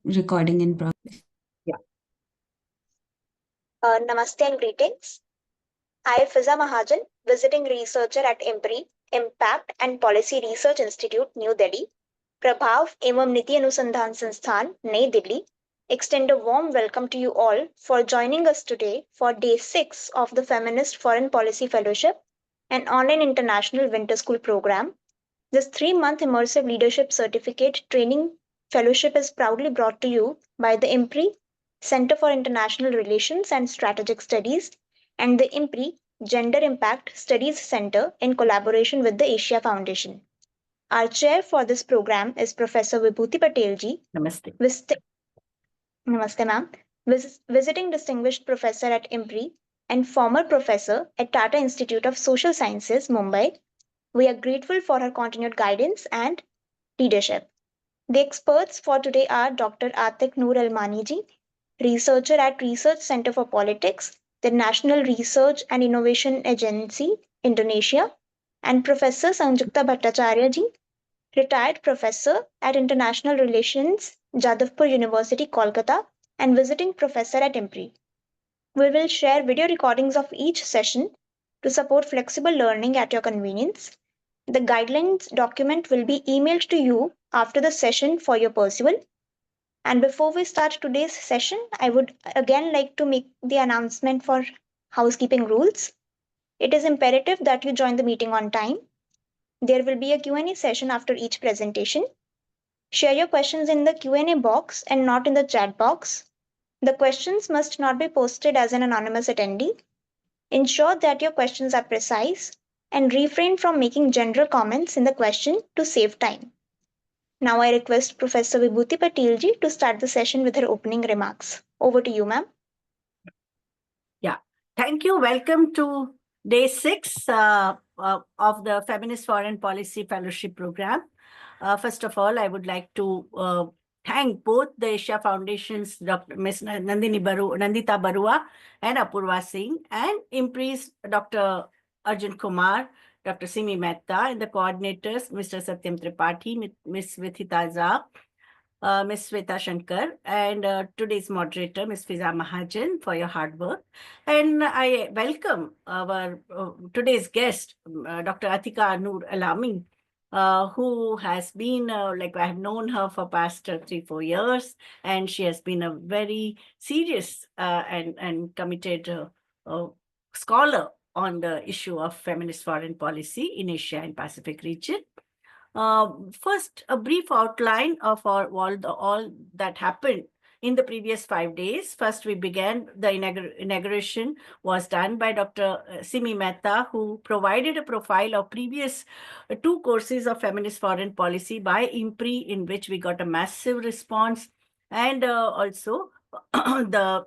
Recording in progress. Yeah. Namaste and greetings. I am Fiza Mahajan, visiting researcher at IMPRI, Impact and Policy Research Institute, New Delhi. Prabhav एवं नीति अनुसंधान संस्थान, Nai Delhi. Extend a warm welcome to you all for joining us today for day 6 of the Feminist Foreign Policy Fellowship, an online international winter school program. This 3-month immersive leadership certificate training fellowship is proudly brought to you by the IMPRI Center for International Relations and Strategic Studies and the IMPRI Gender Impact Studies Center in collaboration with the Asia Foundation. Our chair for this program is Professor Vibhuti Patel ji. Namaste. Namaste, ma'am. Visiting distinguished professor at IMPRI and former professor at Tata Institute of Social Sciences, Mumbai. We are grateful for her continued guidance and leadership. The experts for today are Dr. Athiqah Noor Almani ji, researcher at Research Center for Politics, the National Research and Innovation Agency, Indonesia, and Professor Sanjukta Bhattacharya ji, retired professor at International Relations, Jadavpur University, Kolkata, and visiting professor at IMPRI. We will share video recordings of each session to support flexible learning at your convenience. The guidelines document will be emailed to you after the session for your perusal. And before we start today's session, I would again like to make the announcement for housekeeping rules. It is imperative that you join the meeting on time. There will be a Q&A session after each presentation. Share your questions in the Q&A box and not in the chat box. The questions must not be posted as an anonymous attendee. Ensure that your questions are precise and refrain from making general comments in the question to save time. Now I request Professor Vibhuti Patel ji to start the session with her opening remarks. Over to you, ma'am. Yeah, thank you. Welcome to day 6 of the Feminist Foreign Policy Fellowship Program. First of all, I would like to thank both the Asia Foundation's Dr. Ms. Nandita Barua and Apurva Singh, and IMPRI's Dr. Arjun Kumar, Dr. Simi Mehta, and the coordinators, Mr. Satyam Tripathi, Ms. Vithita Zha, Ms. Sweta Shankar, and today's moderator, Ms. Fiza Mahajan, for your hard work. And I welcome our today's guest, Dr. Athiqah Noor Alami, who has been, I have known her for past 3-4 years, and she has been a very serious and committed scholar on the issue of feminist foreign policy in Asia and Pacific region. First, a brief outline of all that happened in the previous 5 days. First, we began the inauguration was done by Dr. Simi Mehta, who provided a profile of previous 2 courses of feminist foreign policy by IMPRI, in which we got a massive response, and also the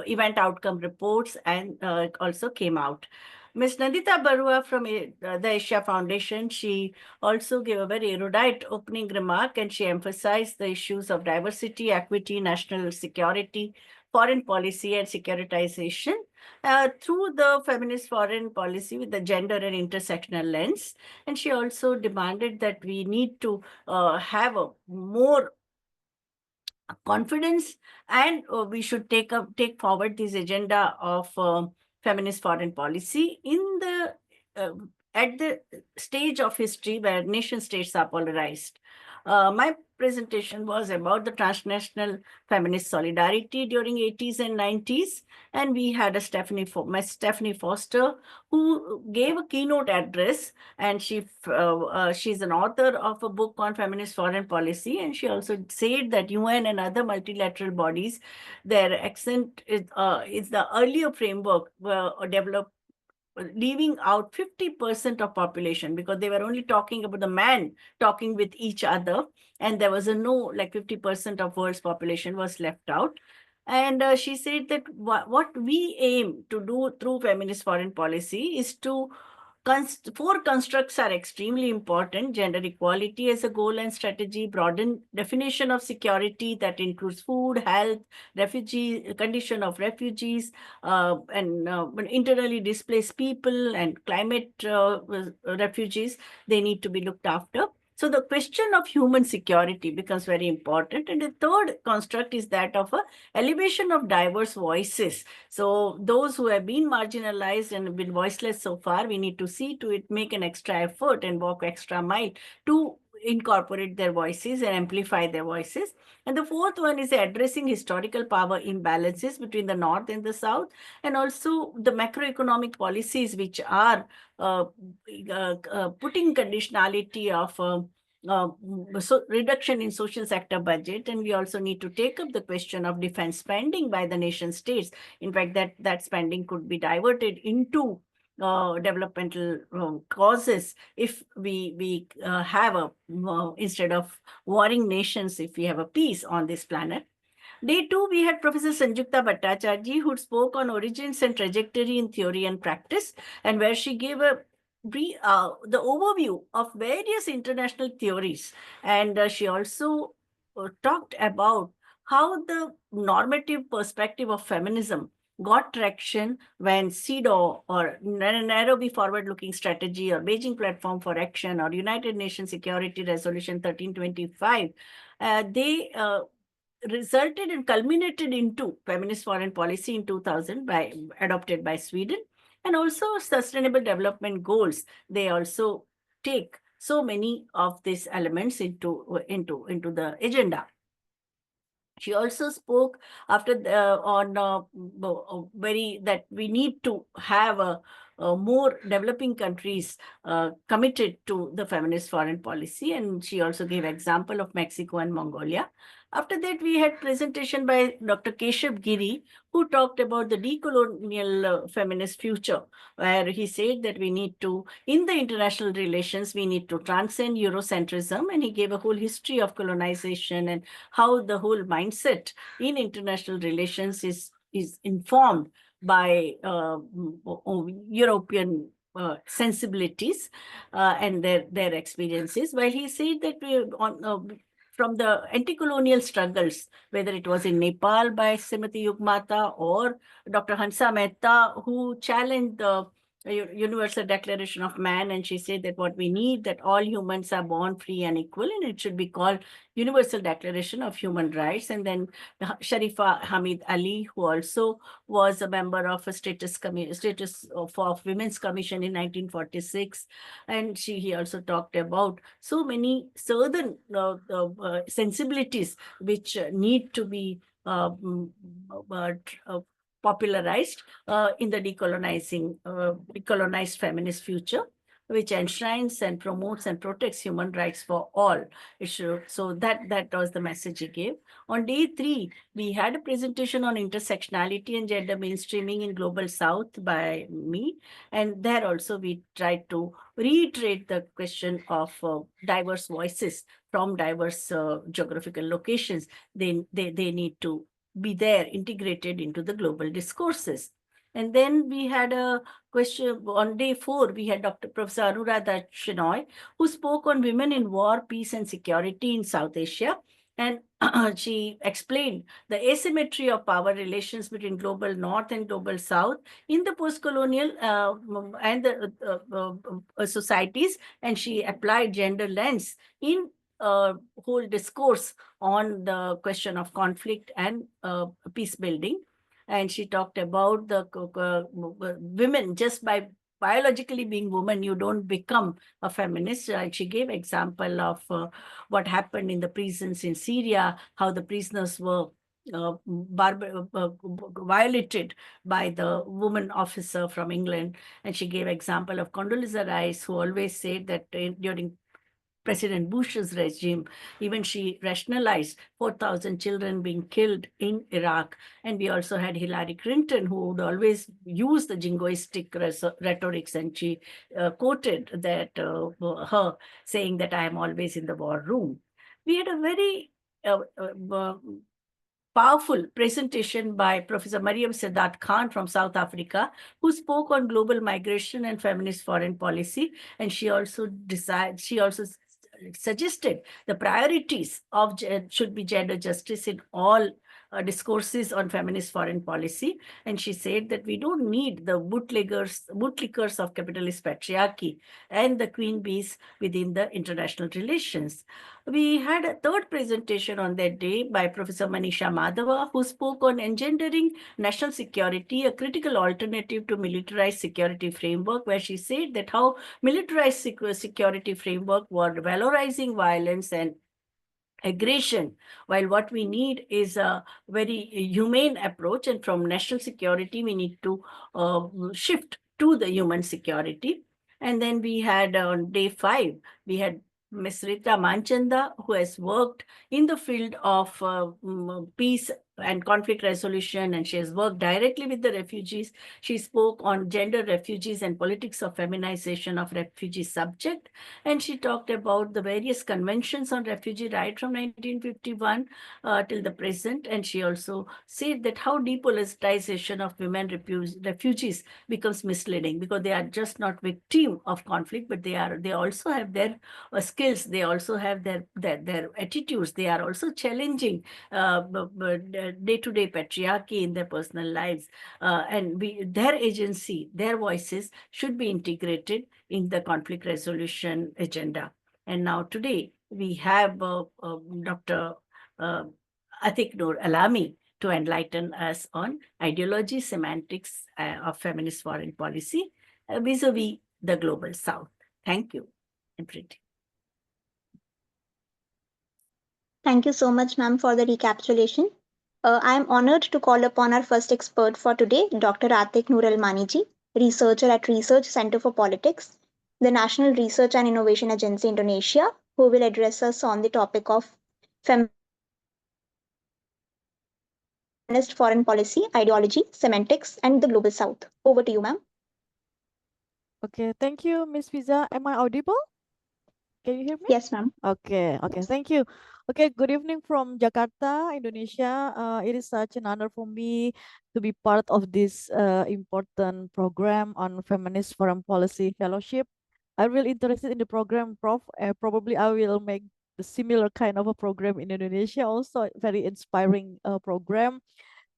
event outcome reports and also came out. Ms. Nandita Barua from the Asia Foundation, she also gave a very erudite opening remark, and she emphasized the issues of diversity, equity, national security, foreign policy, and securitization through the feminist foreign policy with the gender and intersectional lens. And she also demanded that we need to have a more confidence, and we should take forward this agenda of feminist foreign policy in the at the stage of history where nation states are polarized. My presentation was about the transnational feminist solidarity during 80s and 90s, and we had a Stephenie Foster, who gave a keynote address, and she's an author of a book on feminist foreign policy, and she also said that UN and other multilateral bodies, their accent is the earlier framework developed, leaving out 50% of population, because they were only talking about the man talking with each other, and there was 50% of world's population was left out. And she said that what we aim to do through feminist foreign policy is to 4 constructs are extremely important: gender equality as a goal and strategy, broaden definition of security that includes food, health, condition of refugees, and internally displaced people and climate refugees. They need to be looked after. So the question of human security becomes very important. And the third construct is that of a elevation of diverse voices. So those who have been marginalized and been voiceless so far, we need to see to it, make an extra effort and walk extra mile to incorporate their voices and amplify their voices. And the fourth one is addressing historical power imbalances between the North and the South, and also the macroeconomic policies which are putting conditionality of so reduction in social sector budget. And we also need to take up the question of defense spending by the nation states. In fact, that spending could be diverted into developmental causes if we have a instead of warring nations, if we have a peace on this planet. Day 2, we had Professor Sanjukta Bhattacharya, who spoke on origins and trajectory in theory and practice, and where she gave a the overview of various international theories. And she also talked about how the normative perspective of feminism got traction when CEDAW, or Nairobi Forward-Looking Strategy, or Beijing Platform for Action, or United Nations Security Resolution 1325, they resulted and culminated into feminist foreign policy in 2000 adopted by Sweden. And also sustainable development goals, they also take so many of these elements into the agenda. She also spoke after on very that we need to have more developing countries committed to the feminist foreign policy, and she also gave example of Mexico and Mongolia. After that, we had presentation by Dr. Keshav Giri, who talked about the decolonial feminist future, where he said that we need to, in the international relations, we need to transcend Eurocentrism, and he gave a whole history of colonization and how the whole mindset in international relations is informed by European sensibilities and their experiences. While he said that from the anti-colonial struggles, whether it was in Nepal by Srimati Yugmata or Dr. Hansa Mehta, who challenged the Universal Declaration of Man, and she said that what we need, that all humans are born free and equal, and it should be called Universal Declaration of Human Rights. And then Sharifa Hamid Ali, who also was a member of a status of Women's Commission in 1946, and he also talked about so many southern sensibilities which need to be popularized in the decolonized feminist future, which enshrines and promotes and protects human rights for all. So that was the message he gave. On day 3, we had a presentation on intersectionality and gender mainstreaming in Global South by me. And there also we tried to reiterate the question of diverse voices from diverse geographical locations. They need to be there integrated into the global discourses. And then we had a question on day 4, we had Dr. Professor Anuradha Shenoy, who spoke on women in war, peace, and security in South Asia. And she explained the asymmetry of power relations between global North and global South in the post-colonial and the societies. And she applied gender lens in whole discourse on the question of conflict and peace building. And she talked about the women, just by biologically being woman, you don't become a feminist. She gave example of what happened in the prisons in Syria, how the prisoners were violated by the woman officer from England. And she gave example of Condoleezza Rice, who always said that during President Bush's regime, even she rationalized 4,000 children being killed in Iraq. And we also had Hillary Clinton, who would always use the jingoistic rhetorics, and she quoted that her saying that I am always in the war room. We had a very powerful presentation by Professor Mariam Sadat Khan from South Africa, who spoke on global migration and feminist foreign policy. And she also suggested the priorities of should be gender justice in all discourses on feminist foreign policy. And she said that we don't need the bootlickers of capitalist patriarchy and the queen bees within the international relations. We had a third presentation on that day by Professor Manisha Madhava, who spoke on engendering national security, a critical alternative to militarized security framework, where she said that how militarized security framework were valorizing violence and aggression, while what we need is a very humane approach. And from national security, we need to shift to the human security. And then we had on day 5, we had Ms. Rita Manchanda, who has worked in the field of peace and conflict resolution, and she has worked directly with the refugees. She spoke on gender, refugees, and politics of feminization of refugee subject. And she talked about the various conventions on refugee rights from 1951 till the present. And she also said that how depoliticization of women refugees becomes misleading, because they are just not victim of conflict, but they also have their skills, they also have their attitudes, they are also challenging day-to-day patriarchy in their personal lives. And their agency, their voices should be integrated in the conflict resolution agenda. And now today we have Dr. Athiqah Alami to enlighten us on ideology, semantics of feminist foreign policy vis-a-vis the global south. Thank you. Thank you so much, ma'am, for the recapitulation. I am honored to call upon our first expert for today, Dr. Atiq Noor Almaniji, researcher at Research Center for Politics, the National Research and Innovation Agency Indonesia, who will address us on the topic of feminist foreign policy, ideology, semantics, and the global south. Over to you, ma'am. Okay, thank you, Miss Fiza. Am I audible? Can you hear me? Yes, ma'am. Okay, thank you. Okay, good evening from Jakarta, Indonesia. It is such an honor for me to be part of this important program on feminist foreign policy fellowship. I'm really interested in the program, Prof. Probably I will make the similar kind of a program in Indonesia, also very inspiring program.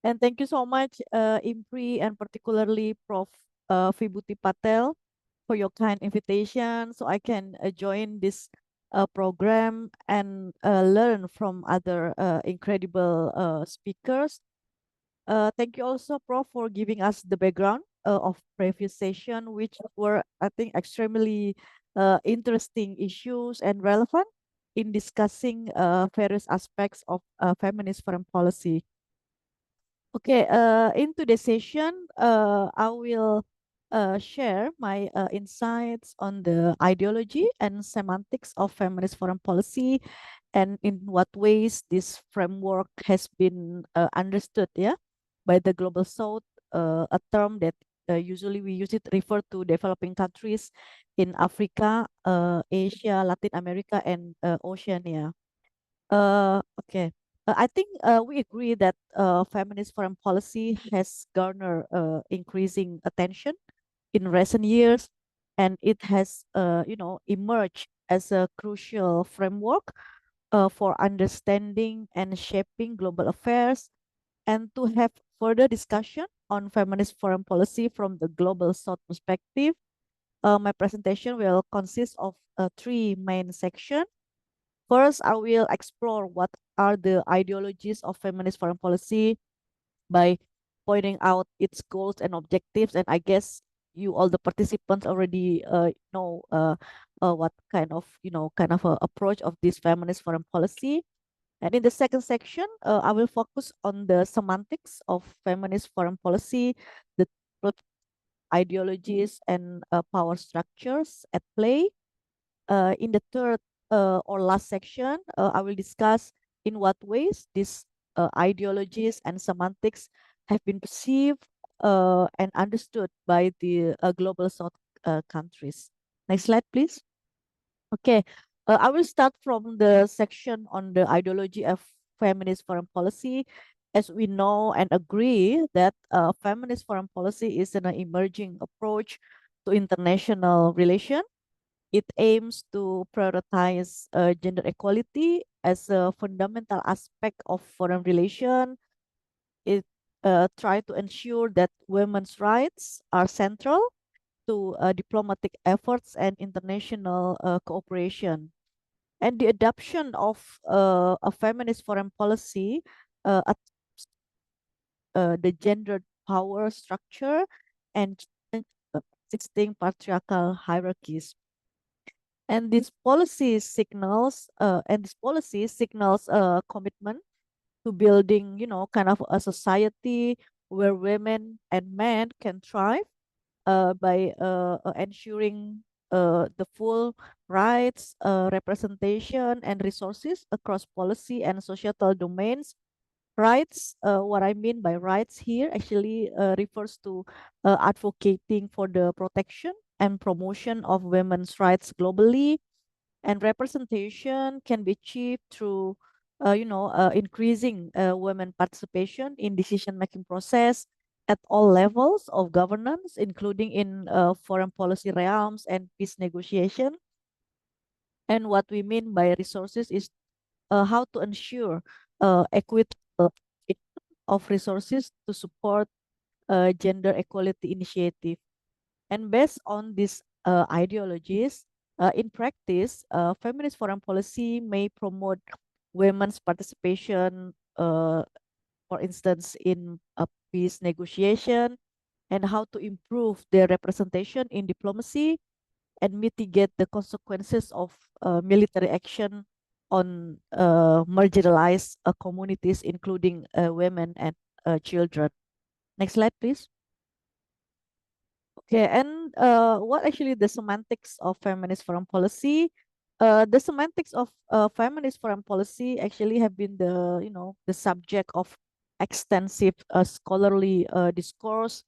And thank you so much, IMPRI, and particularly Prof. Vibhuti Patel, for your kind invitation, so I can join this program and learn from other incredible speakers. Thank you also, Prof, for giving us the background of previous session, which were, I think, extremely interesting issues and relevant in discussing various aspects of feminist foreign policy. Okay, in today's session, I will share my insights on the ideology and semantics of feminist foreign policy, and in what ways this framework has been understood, by the global south, a term that usually we use it refer to developing countries in Africa, Asia, Latin America, and Oceania. Okay. I think we agree that feminist foreign policy has garnered increasing attention in recent years, and it has, emerged as a crucial framework for understanding and shaping global affairs. And to have further discussion on feminist foreign policy from the global south perspective, my presentation will consist of 3 main sections. First, I will explore what are the ideologies of feminist foreign policy by pointing out its goals and objectives. And I guess you all the participants already know what kind of approach of this feminist foreign policy. And in the second section, I will focus on the semantics of feminist foreign policy, the ideologies and power structures at play. In the third or last section, I will discuss in what ways these ideologies and semantics have been perceived and understood by the global south countries. Next slide, please. Okay, I will start from the section on the ideology of feminist foreign policy. As we know and agree that feminist foreign policy is an emerging approach to international relations. It aims to prioritize gender equality as a fundamental aspect of foreign relation, try to ensure that women's rights are central to diplomatic efforts and international cooperation. And the adoption of a feminist foreign policy at the gendered power structure and existing patriarchal hierarchies. And this policy signals a commitment to building, kind of a society where women and men can thrive by ensuring the full rights, representation, and resources across policy and societal domains. Rights, what I mean by rights here actually refers to advocating for the protection and promotion of women's rights globally, and representation can be achieved through increasing women participation in decision making process at all levels of governance, including in foreign policy realms and peace negotiation. And what we mean by resources is how to ensure equitable of resources to support gender equality initiative. And based on these ideologies, in practice, feminist foreign policy may promote women's participation, for instance, in a peace negotiation, and how to improve their representation in diplomacy and mitigate the consequences of military action on marginalized communities, including women and children. Next slide, please. Okay, and what actually the semantics of feminist foreign policy? The semantics of feminist foreign policy actually have been the subject of extensive scholarly discourse.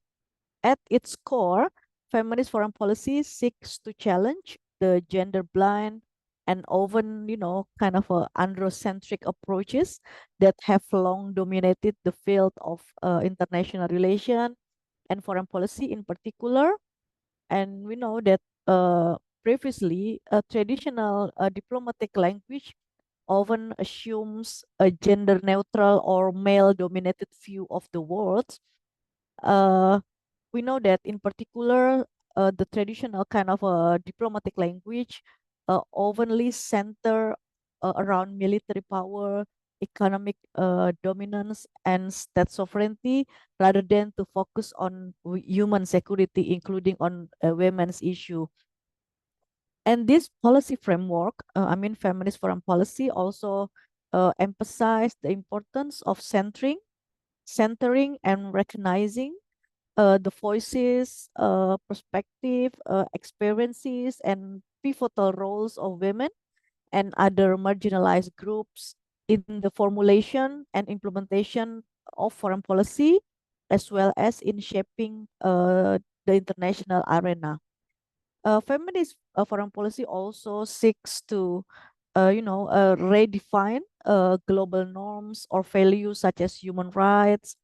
At its core, feminist foreign policy seeks to challenge the gender blind and often, kind of androcentric approaches that have long dominated the field of international relation and foreign policy in particular. And we know that previously, a traditional diplomatic language often assumes a gender neutral or male dominated view of the world. Uh, we know that in particular, the traditional kind of diplomatic language oftenly center around military power, economic dominance, and state sovereignty, rather than to focus on human security, including on women's issue. And this policy framework, feminist foreign policy, also emphasize the importance of centering and recognizing the voices, perspective, experiences, and pivotal roles of women and other marginalized groups in the formulation and implementation of foreign policy, as well as in shaping the international arena. Feminist foreign policy also seeks to, redefine global norms or values such as human rights,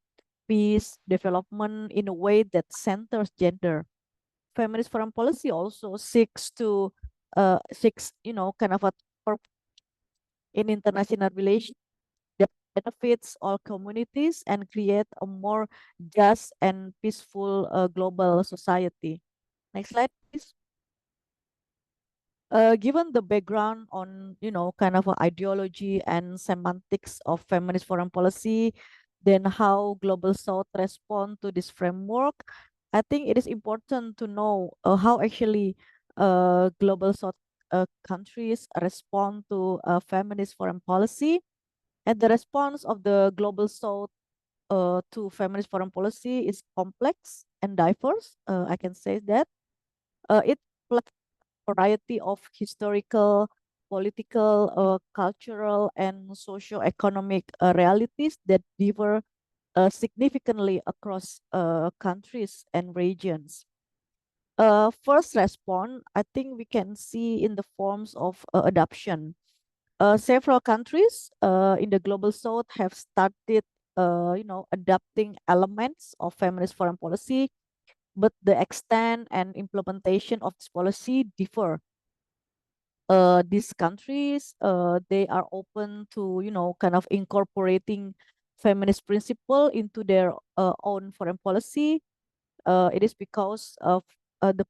peace, development in a way that centers gender. Feminist foreign policy also seeks to kind of a in international relations that benefits all communities and create a more just and peaceful global society. Next slide, please. Given the background on, kind of ideology and semantics of feminist foreign policy, then how Global South respond to this framework, I think it is important to know how actually Global South countries respond to feminist foreign policy. And the response of the Global South to feminist foreign policy is complex and diverse. I can say that. It variety of historical, political, cultural, and socio-economic realities that differ significantly across countries and regions. First response, I think we can see in the forms of adoption. Several countries in the global south have started, adopting elements of feminist foreign policy, but the extent and implementation of this policy differ. These countries, they are open to, kind of incorporating feminist principle into their own foreign policy. It is because of the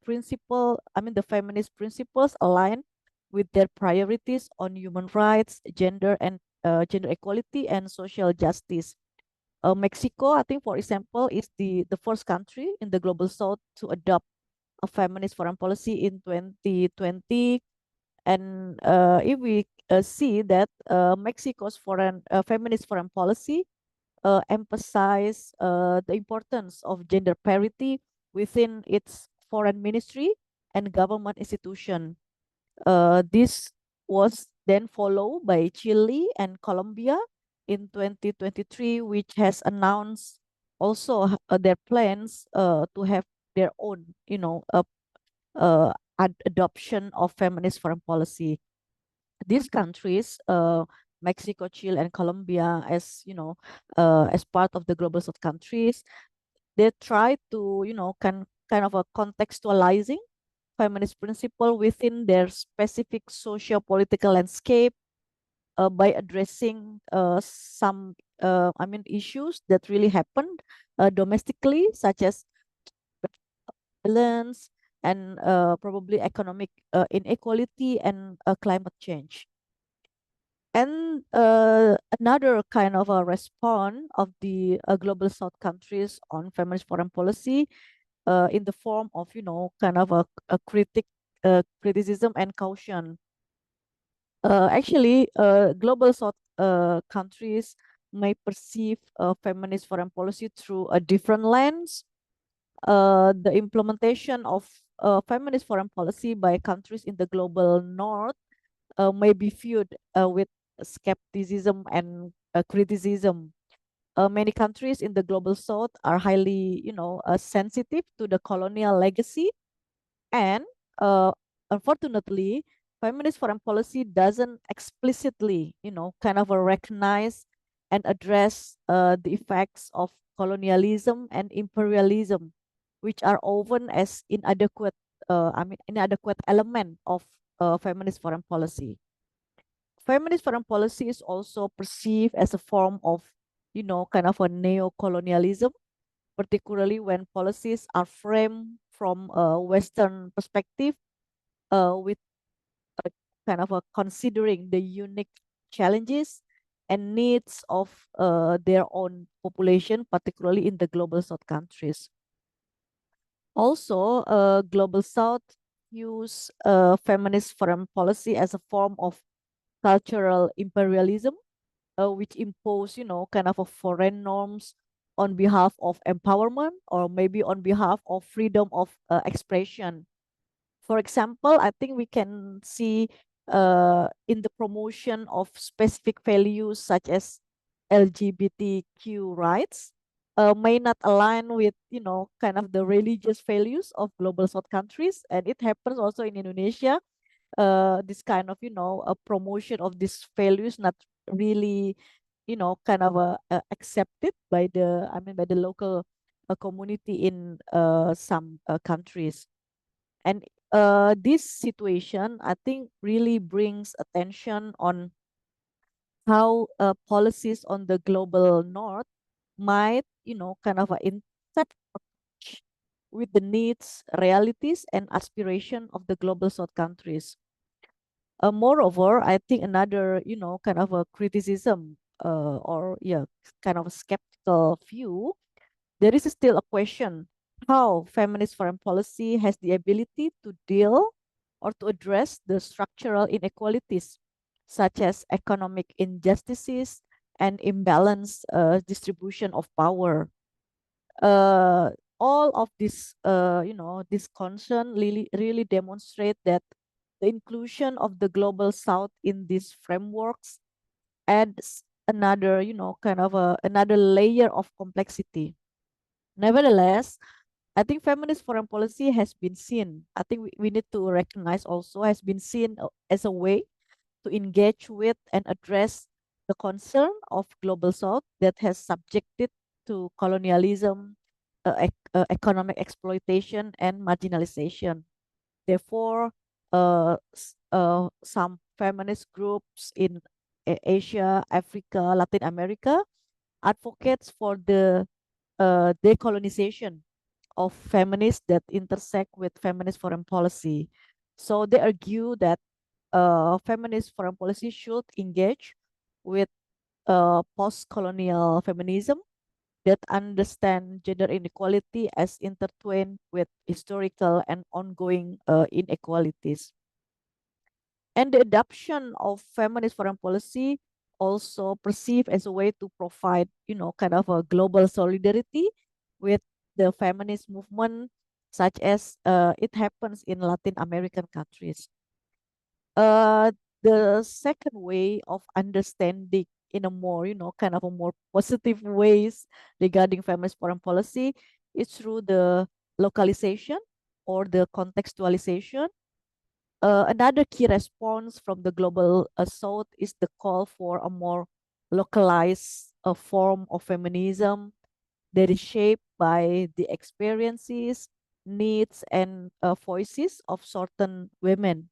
feminist principles align with their priorities on human rights, gender equality, and social justice. Mexico, I think, for example, is the first country in the global south to adopt a feminist foreign policy in 2020. And if we see that Mexico's feminist foreign policy emphasize the importance of gender parity within its foreign ministry and government institution. This was then followed by Chile and Colombia in 2023, which has announced also their plans to have their own, adoption of feminist foreign policy. These countries, Mexico, Chile, and Colombia, as part of the global south countries, they try to, kind of a contextualizing feminist principle within their specific socio-political landscape by addressing some issues that really happened domestically, such as violence and probably economic inequality and climate change. And another kind of a response of the global south countries on feminist foreign policy in the form of, kind of a criticism and caution. Actually, global south countries may perceive feminist foreign policy through a different lens. The implementation of feminist foreign policy by countries in the global north may be viewed with skepticism and criticism. Many countries in the global south are highly, sensitive to the colonial legacy, and unfortunately, feminist foreign policy doesn't explicitly, kind of recognize and address the effects of colonialism and imperialism, which are often as inadequate element of feminist foreign policy. Feminist foreign policy is also perceived as a form of, kind of a neo-colonialism, particularly when policies are framed from a Western perspective, with kind of a considering the unique challenges and needs of their own population, particularly in the global south countries. Also, global south use feminist foreign policy as a form of cultural imperialism, which impose, kind of a foreign norms on behalf of empowerment or maybe on behalf of freedom of expression. For example, I think we can see in the promotion of specific values such as LGBTQ rights may not align with, kind of the religious values of global south countries. And it happens also in Indonesia. This kind of, a promotion of these values not really, kind of accepted by the local community in some countries. And this situation, I think, really brings attention on how policies on the global north might, kind of intersect with the needs, realities, and aspiration of the global south countries. Moreover, I think another, kind of a criticism or kind of a skeptical view, there is still a question how feminist foreign policy has the ability to deal or to address the structural inequalities such as economic injustices and imbalanced distribution of power. All of this, this concern really demonstrate that the inclusion of the global south in these frameworks adds another, kind of another layer of complexity. Nevertheless, I think feminist foreign policy has been seen, I think we need to recognize also, has been seen as a way to engage with and address the concern of global south that has subjected to colonialism, economic exploitation, and marginalization. Therefore, some feminist groups in Asia, Africa, Latin America advocates for the decolonization of feminists that intersect with feminist foreign policy. So they argue that feminist foreign policy should engage with post-colonial feminism that understand gender inequality as intertwined with historical and ongoing inequalities. And the adoption of feminist foreign policy also perceived as a way to provide, kind of a global solidarity with the feminist movement, such as it happens in Latin American countries. Uh, the second way of understanding in a more, kind of a more positive ways regarding feminist foreign policy is through the localization or the contextualization. Another key response from the global south is the call for a more localized form of feminism that is shaped by the experiences, needs, and voices of certain women,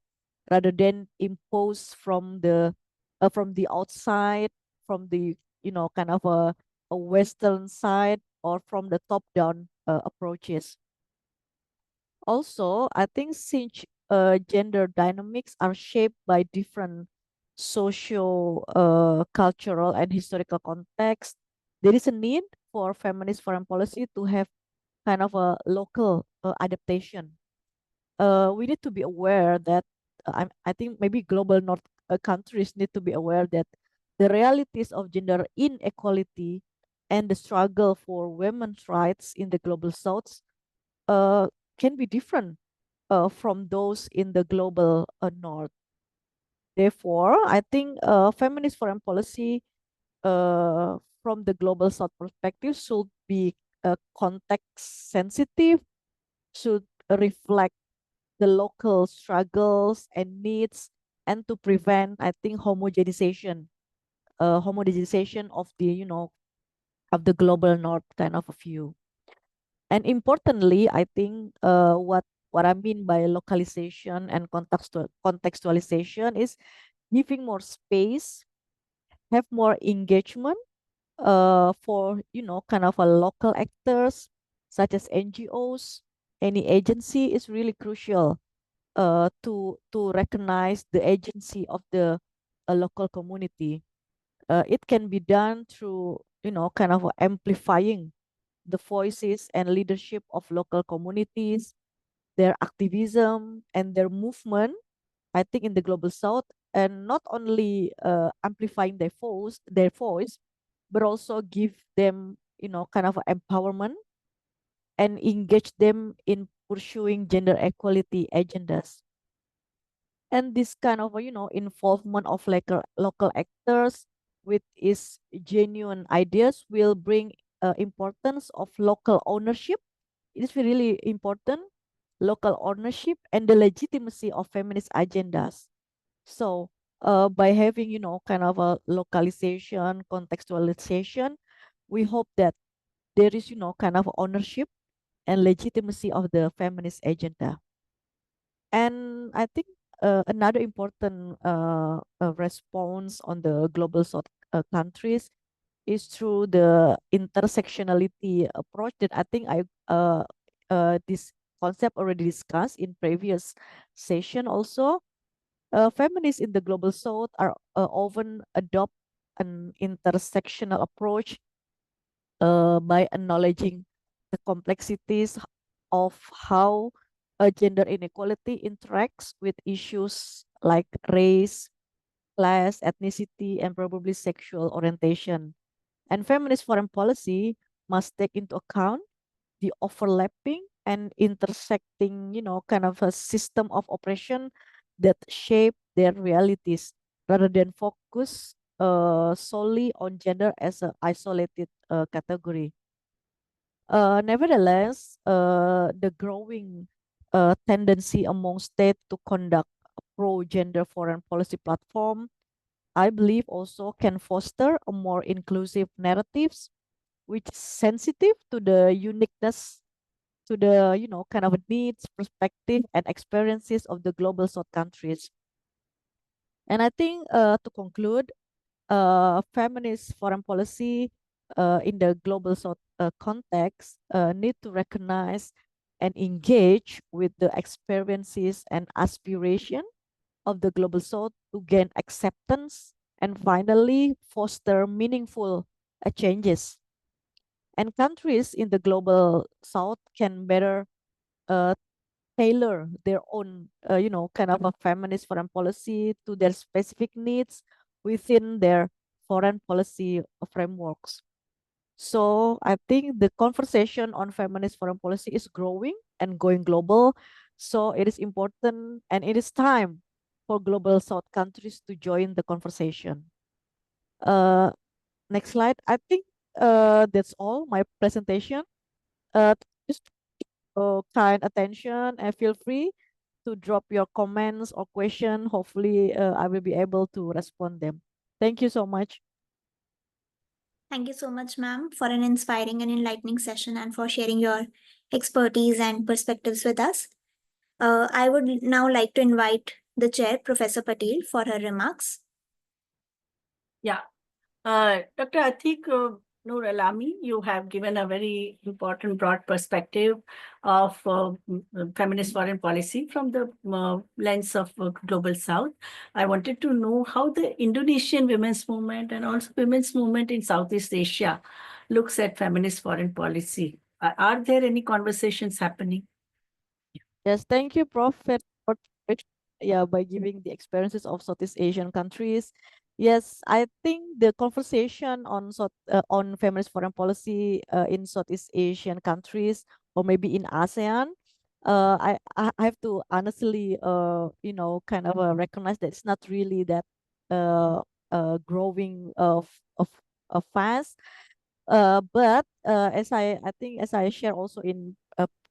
rather than imposed from the outside, from the kind of a Western side, or from the top-down approaches. Also, I think since gender dynamics are shaped by different social, cultural, and historical context, there is a need for feminist foreign policy to have kind of a local adaptation. We need to be aware that I think maybe global North countries need to be aware that the realities of gender inequality and the struggle for women's rights in the global South uh, can be different from those in the global North. Therefore, I think feminist foreign policy from the global South perspective should be context sensitive, should reflect the local struggles and needs, and to prevent, I think, homogenization of the, of the global North kind of a view. And importantly, I think what I mean by localization and contextualization is giving more space, have more engagement for kind of a local actors such as NGOs, any agency is really crucial to recognize the agency of the local community. It can be done through kind of amplifying the voices and leadership of local communities, their activism and their movement, I think, in the global south, and not only amplifying their voice, but also give them, kind of empowerment and engage them in pursuing gender equality agendas. And this kind of, involvement of local actors with its genuine ideas will bring importance of local ownership. It is really important, local ownership and the legitimacy of feminist agendas. So by having, kind of a localization, contextualization, we hope that there is, kind of ownership and legitimacy of the feminist agenda. And I think another important response on the global south countries is through the intersectionality approach that I think this concept already discussed in previous session also. Feminists in the global south are often adopt an intersectional approach by acknowledging the complexities of how gender inequality interacts with issues like race, class, ethnicity, and probably sexual orientation. And feminist foreign policy must take into account the overlapping and intersecting, kind of a system of oppression that shape their realities rather than focus solely on gender as an isolated category. Nevertheless, the growing tendency among states to conduct a pro-gender foreign policy platform, I believe, also can foster a more inclusive narratives, which is sensitive to the uniqueness, to the kind of needs, perspective, and experiences of the global South countries. And I think to conclude, feminist foreign policy in the global South context need to recognize and engage with the experiences and aspiration of the global South to gain acceptance and finally foster meaningful changes. And countries in the global South can better tailor their own, kind of a feminist foreign policy to their specific needs within their foreign policy frameworks. So I think the conversation on feminist foreign policy is growing and going global. So it is important and it is time for global South countries to join the conversation. Next slide. I think that's all my presentation. Just kind attention and feel free to drop your comments or question. Hopefully, I will be able to respond them. Thank you so much. Thank you so much, ma'am, for an inspiring and enlightening session and for sharing your expertise and perspectives with us. I would now like to invite the chair, Professor Patel, for her remarks. Yeah. Dr. Athiqah Noor Alami, you have given a very important broad perspective of feminist foreign policy from the lens of Global South. I wanted to know how the Indonesian women's movement and also women's movement in Southeast Asia looks at feminist foreign policy. Are there any conversations happening? Yes, thank you, Prof. For by giving the experiences of Southeast Asian countries. Yes, I think the conversation on feminist foreign policy in Southeast Asian countries or maybe in ASEAN, I have to honestly kind of recognize that it's not really that growing of fast. But I think as I share also in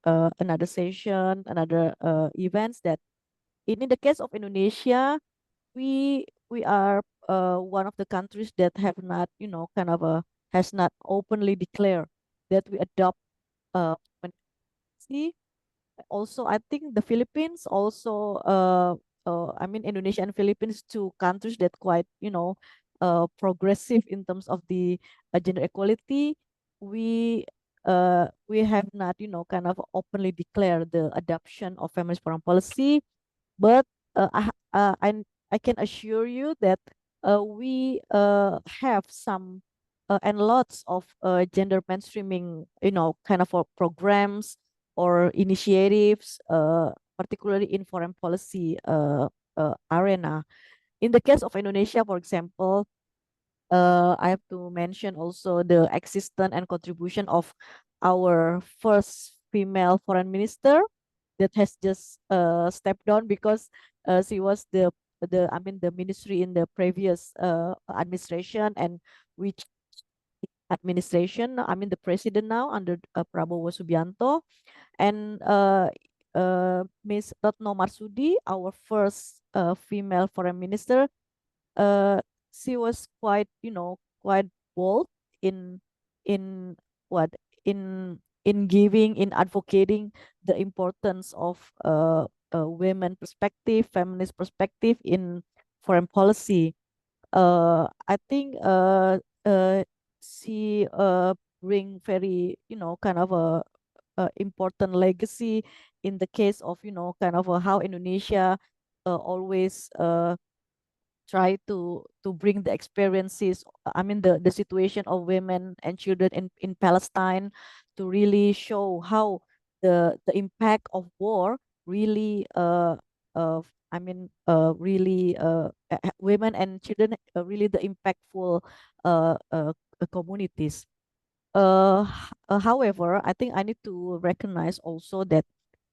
another session, another events that in the case of Indonesia, we are one of the countries that have not, kind of has not openly declared that we adopt see. Also, I think the Philippines also, I mean, Indonesia and Philippines, two countries that quite, progressive in terms of the gender equality. We have not, kind of openly declared the adoption of feminist foreign policy, but I can assure you that we have some and lots of gender mainstreaming, kind of programs or initiatives, particularly in foreign policy arena. In the case of Indonesia, for example, I have to mention also the existence and contribution of our first female foreign minister that has just stepped down because she was the ministry in the previous administration, and which administration, the president now under Prabowo Subianto, and Miss Retno Marsudi, our first female foreign minister. She was quite, quite bold in in what in giving, in advocating the importance of women perspective, feminist perspective in foreign policy. I think she bring very, kind of a important legacy in the case of, kind of how Indonesia always try to bring the experiences, the situation of women and children in Palestine, to really show how the impact of war really really women and children really the impactful communities. However, I think I need to recognize also that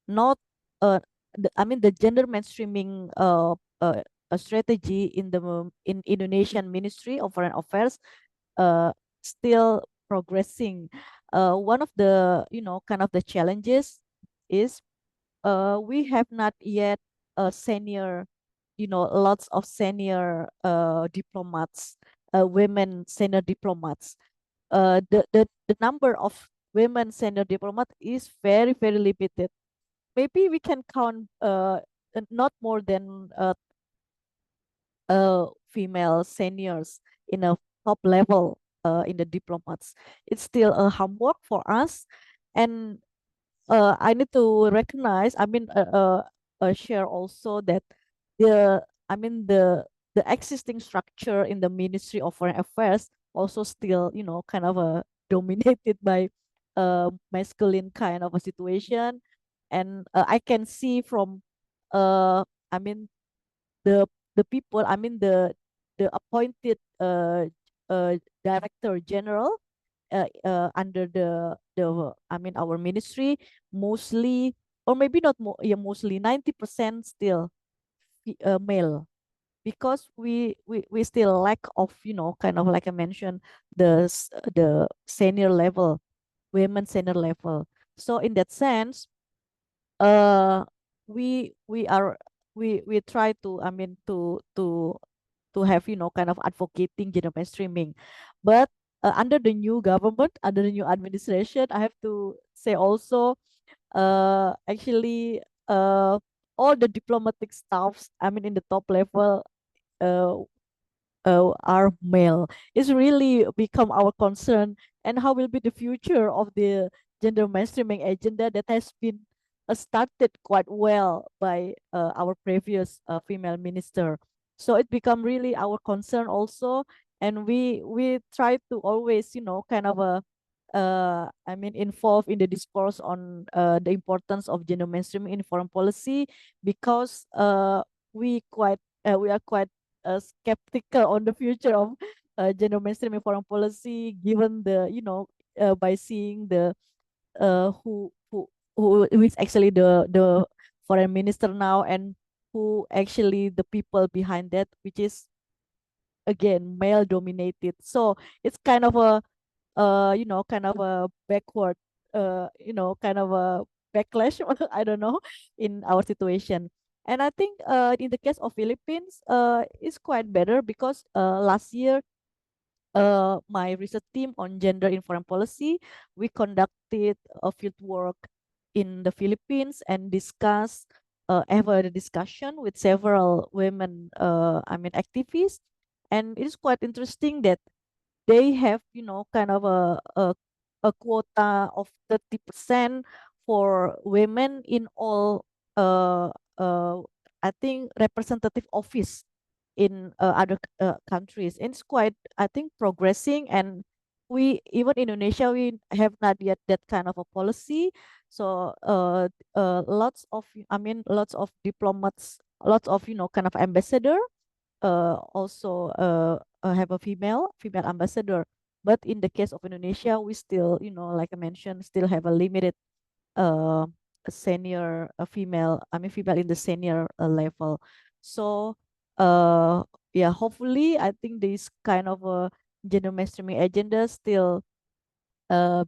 not the gender mainstreaming a strategy in in Indonesian Ministry of Foreign Affairs uh still progressing. One of the, kind of the challenges is we have not yet senior, lots of senior diplomats, women senior diplomats. The number of women senior diplomat is very, very limited. Maybe we can count not more than female seniors in a top level in the diplomats. It's still a homework for us, and I need to recognize, share also that the, the existing structure in the Ministry of Foreign Affairs also still, kind of dominated by masculine kind of a situation, and I can see from, uh, I mean, the people, the appointed director general under our ministry, mostly, or maybe not yeah, mostly 90% still male, because we still lack of, kind of like I mentioned, the senior level, women senior level. So in that sense, uh we are we try to, to have, kind of advocating gender mainstreaming. But under the new government, under the new administration, I have to say also, actually, all the diplomatic staffs, in the top level, uh, are male. It's really become our concern, and how will be the future of the gender mainstreaming agenda that has been started quite well by our previous female minister. So it become really our concern also, and we try to always, kind of a involve in the discourse on the importance of gender mainstreaming in foreign policy, because we are quite skeptical on the future of gender mainstreaming foreign policy, given the, by seeing the who is actually the foreign minister now, and who actually the people behind that, which is again male dominated. So it's kind of a kind of a backward, kind of a backlash, I don't know, in our situation. And I think in the case of Philippines, it's quite better, because last year, my research team on gender in foreign policy, we conducted a field work in the Philippines and discussed, have a discussion with several women, activists. And it's quite interesting that they have, kind of a quota of 30% for women in all, uh, uh, I think, representative office in other countries. And it's quite, I think, progressing. And we, even in Indonesia, we have not yet that kind of a policy. So lots of diplomats, lots of, kind of ambassador also have a female ambassador. But in the case of Indonesia, we still, like I mentioned, still have a limited uh senior female, female in the senior level. So yeah, hopefully, I think this kind of a gender mainstreaming agenda still uh,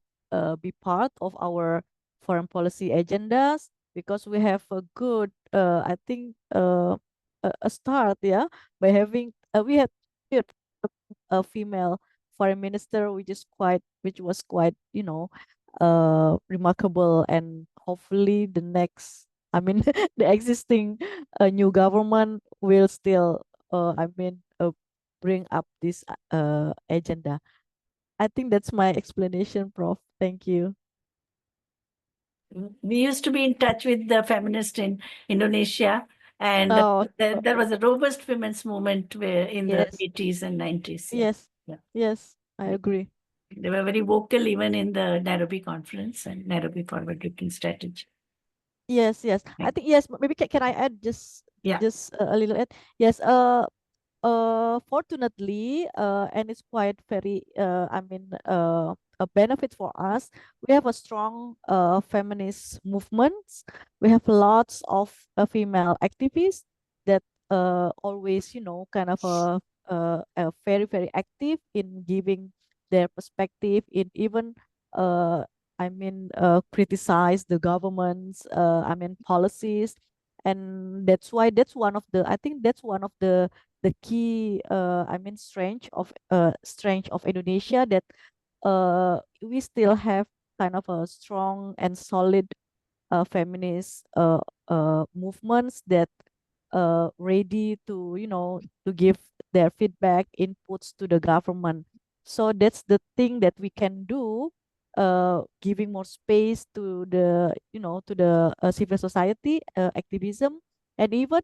be part of our foreign policy agendas, because we have a good, I think, a start, yeah, by having, we had a female foreign minister, which was quite, remarkable. And hopefully the next, the existing new government will still, bring up this agenda. I think that's my explanation, Prof. Thank you. We used to be in touch with the feminist in Indonesia, and Oh, there was a robust women's movement in the yes, 80s and 90s. yes, Yeah. yes, I agree. They were very vocal even in the Nairobi conference and Nairobi forward-looking strategy. Yes, yes. I think yes. Maybe can I add Yeah. just a little bit? Yes. Fortunately, and it's quite very, a benefit for us. We have a strong feminist movements. We have lots of female activists that always, kind of very, very active in giving their perspective, in even criticize the government's policies. And that's why, that's one of the, I think that's one of the key, strength of Indonesia, that we still have kind of a strong and solid feminist movements that ready to, to give their feedback, inputs to the government. So that's the thing that we can do, giving more space to the, to the civil society, activism, and even,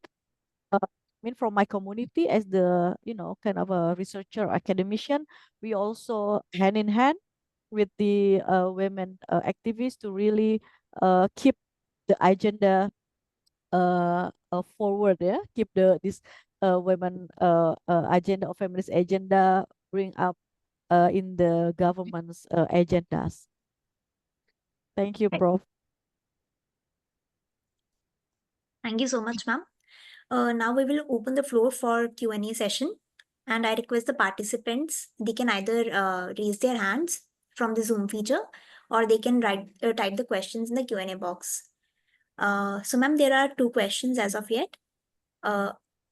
I mean, from my community as the, kind of a researcher, academician, we also hand in hand with the women activists to really keep the agenda forward, yeah, keep this women agenda or feminist agenda bring up in the government's agendas. Thank you, Right. Prof. Thank you so much, ma'am. Now we will open the floor for Q&A session, and I request the participants, they can either raise their hands from the Zoom feature, or they can type the questions in the Q&A box. So ma'am, there are two questions as of yet.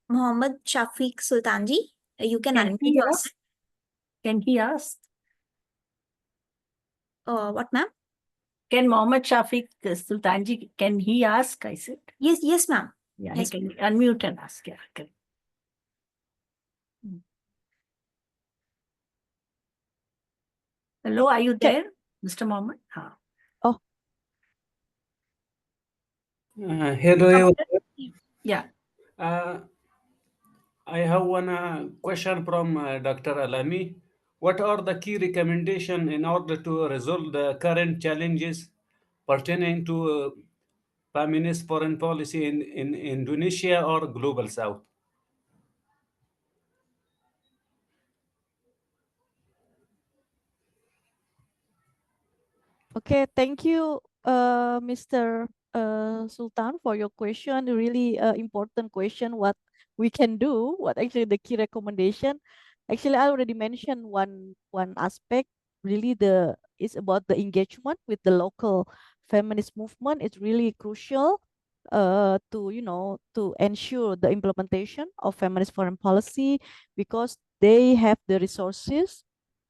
Mohammed Shafiq Sultanji, you can Can unmute he yourself. ask? Can he ask? What ma'am? Can Mohammed Shafiq Sultanji, can he ask? I said. Yes, ma'am. Yeah, Yes. he can unmute and ask. Yeah, correct. Hello, are you there, Mr. Mohammed? Oh, Hello, everyone. Yeah. I have one question from Dr. Alami. What are the key recommendations in order to resolve the current challenges pertaining to feminist foreign policy in Indonesia or Global South? okay. Thank you, Mr. Sultan, for your question. Really important question. What we can do? What actually the key recommendation? Actually, I already mentioned one aspect. Really, it's about the engagement with the local feminist movement. It's really crucial to to ensure the implementation of feminist foreign policy, because they have the resources,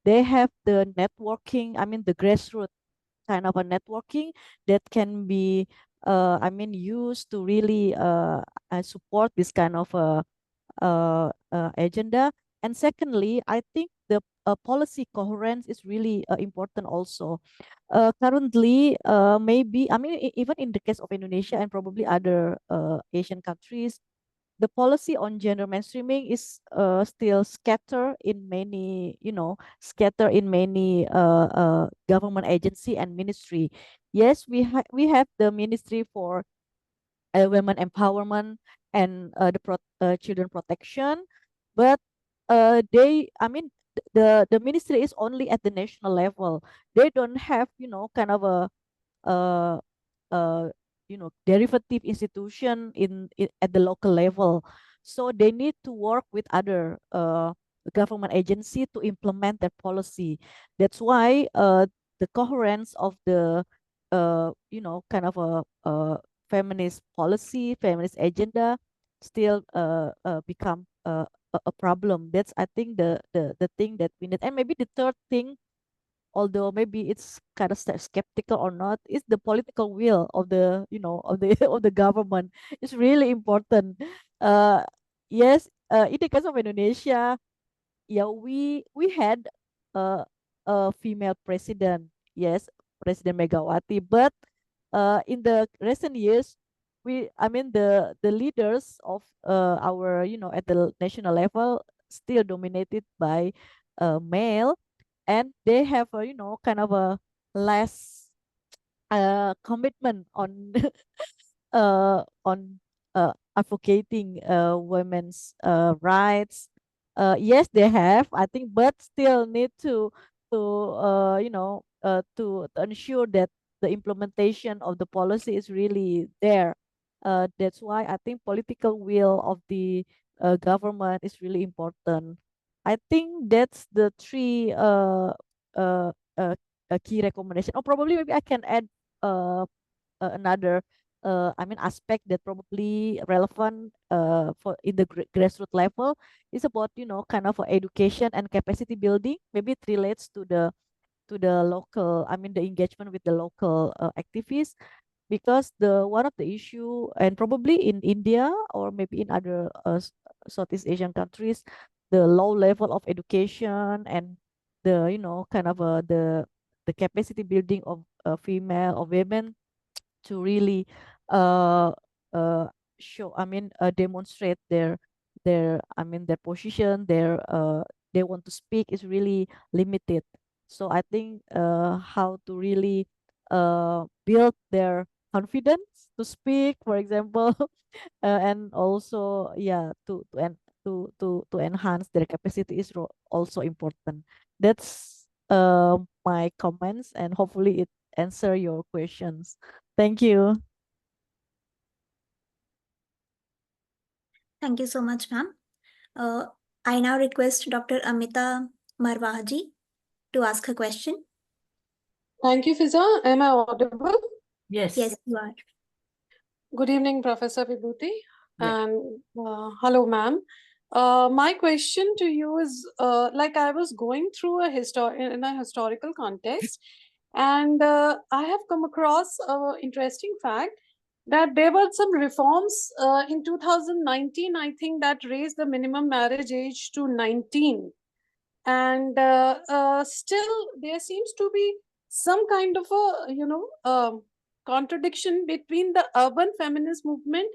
they have the networking, I mean the grassroots kind of a networking that can be I mean used to really support this kind of agenda. And secondly, I think the policy coherence is really important also. Currently, maybe, I mean, even in the case of Indonesia and probably other Asian countries, the policy on gender mainstreaming is still scatter in many government agency and ministry. Yes, we have the Ministry for Women Empowerment and children protection, but I mean, the ministry is only at the national level. They don't have, kind of a uh, derivative institution at the local level. So they need to work with other government agency to implement their policy. That's why the coherence of the kind of a feminist policy, feminist agenda still become a problem. That's, I think, the thing that we need. And maybe the third thing, although maybe it's kind of skeptical or not, is the political will of the of the of the government. It's really important. uh yes, in the case of Indonesia, yeah, we had a female president, yes, President Megawati, but in the recent years, I mean, the leaders of our, at the national level, still dominated by male, and they have a, kind of a less commitment on advocating women's rights. Yes, they have, I think, but still need to to ensure that the implementation of the policy is really there. That's why I think political will of the government is really important. I think that's the three uh, uh, key recommendation. Or probably maybe I can add uh, another I mean aspect that probably relevant for in the grassroots level, is about, kind of education and capacity building. Maybe it relates to the local, I mean the engagement with the local activists, because the one of the issue, and probably in India or maybe in other Southeast Asian countries, the low level of education and the kind of the capacity building of female or women to really uh uh show, demonstrate their their position, they want to speak is really limited. So I think how to really build their confidence to speak, for example, and also, yeah, to enhance their capacity is also important. That's my comments, and hopefully it answer your questions. Thank you. Thank you so much, ma'am. I now request Dr. Amita Marwaji to ask her question. Thank you, Fiza. Am I audible? Yes. Yes, you are. Good evening, Professor Vibhuti. Yeah. And hello, ma'am. My question to you is, like I was going through in a historical context, and I have come across an interesting fact that there were some reforms in 2019, I think, that raised the minimum marriage age to 19. And still there seems to be some kind of a contradiction between the urban feminist movement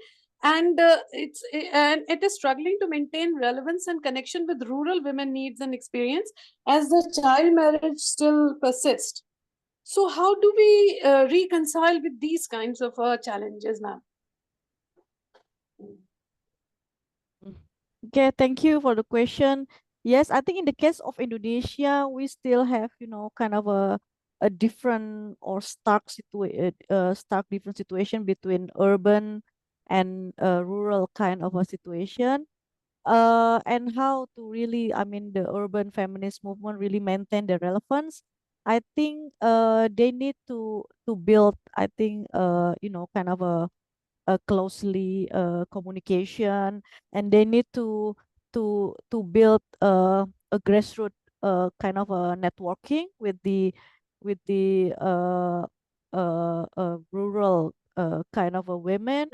and it is struggling to maintain relevance and connection with rural women needs and experience, as the child marriage still persists. So how do we reconcile with these kinds of challenges, ma'am? Okay, thank you for the question. Yes, I think in the case of Indonesia, we still have, kind of a different or stark different situation between urban and rural kind of a situation. And how to really, the urban feminist movement really maintain the relevance. I think they need to build, I think, kind of a closely communication, and they need to build a grassroots kind of a networking with the rural kind of a women.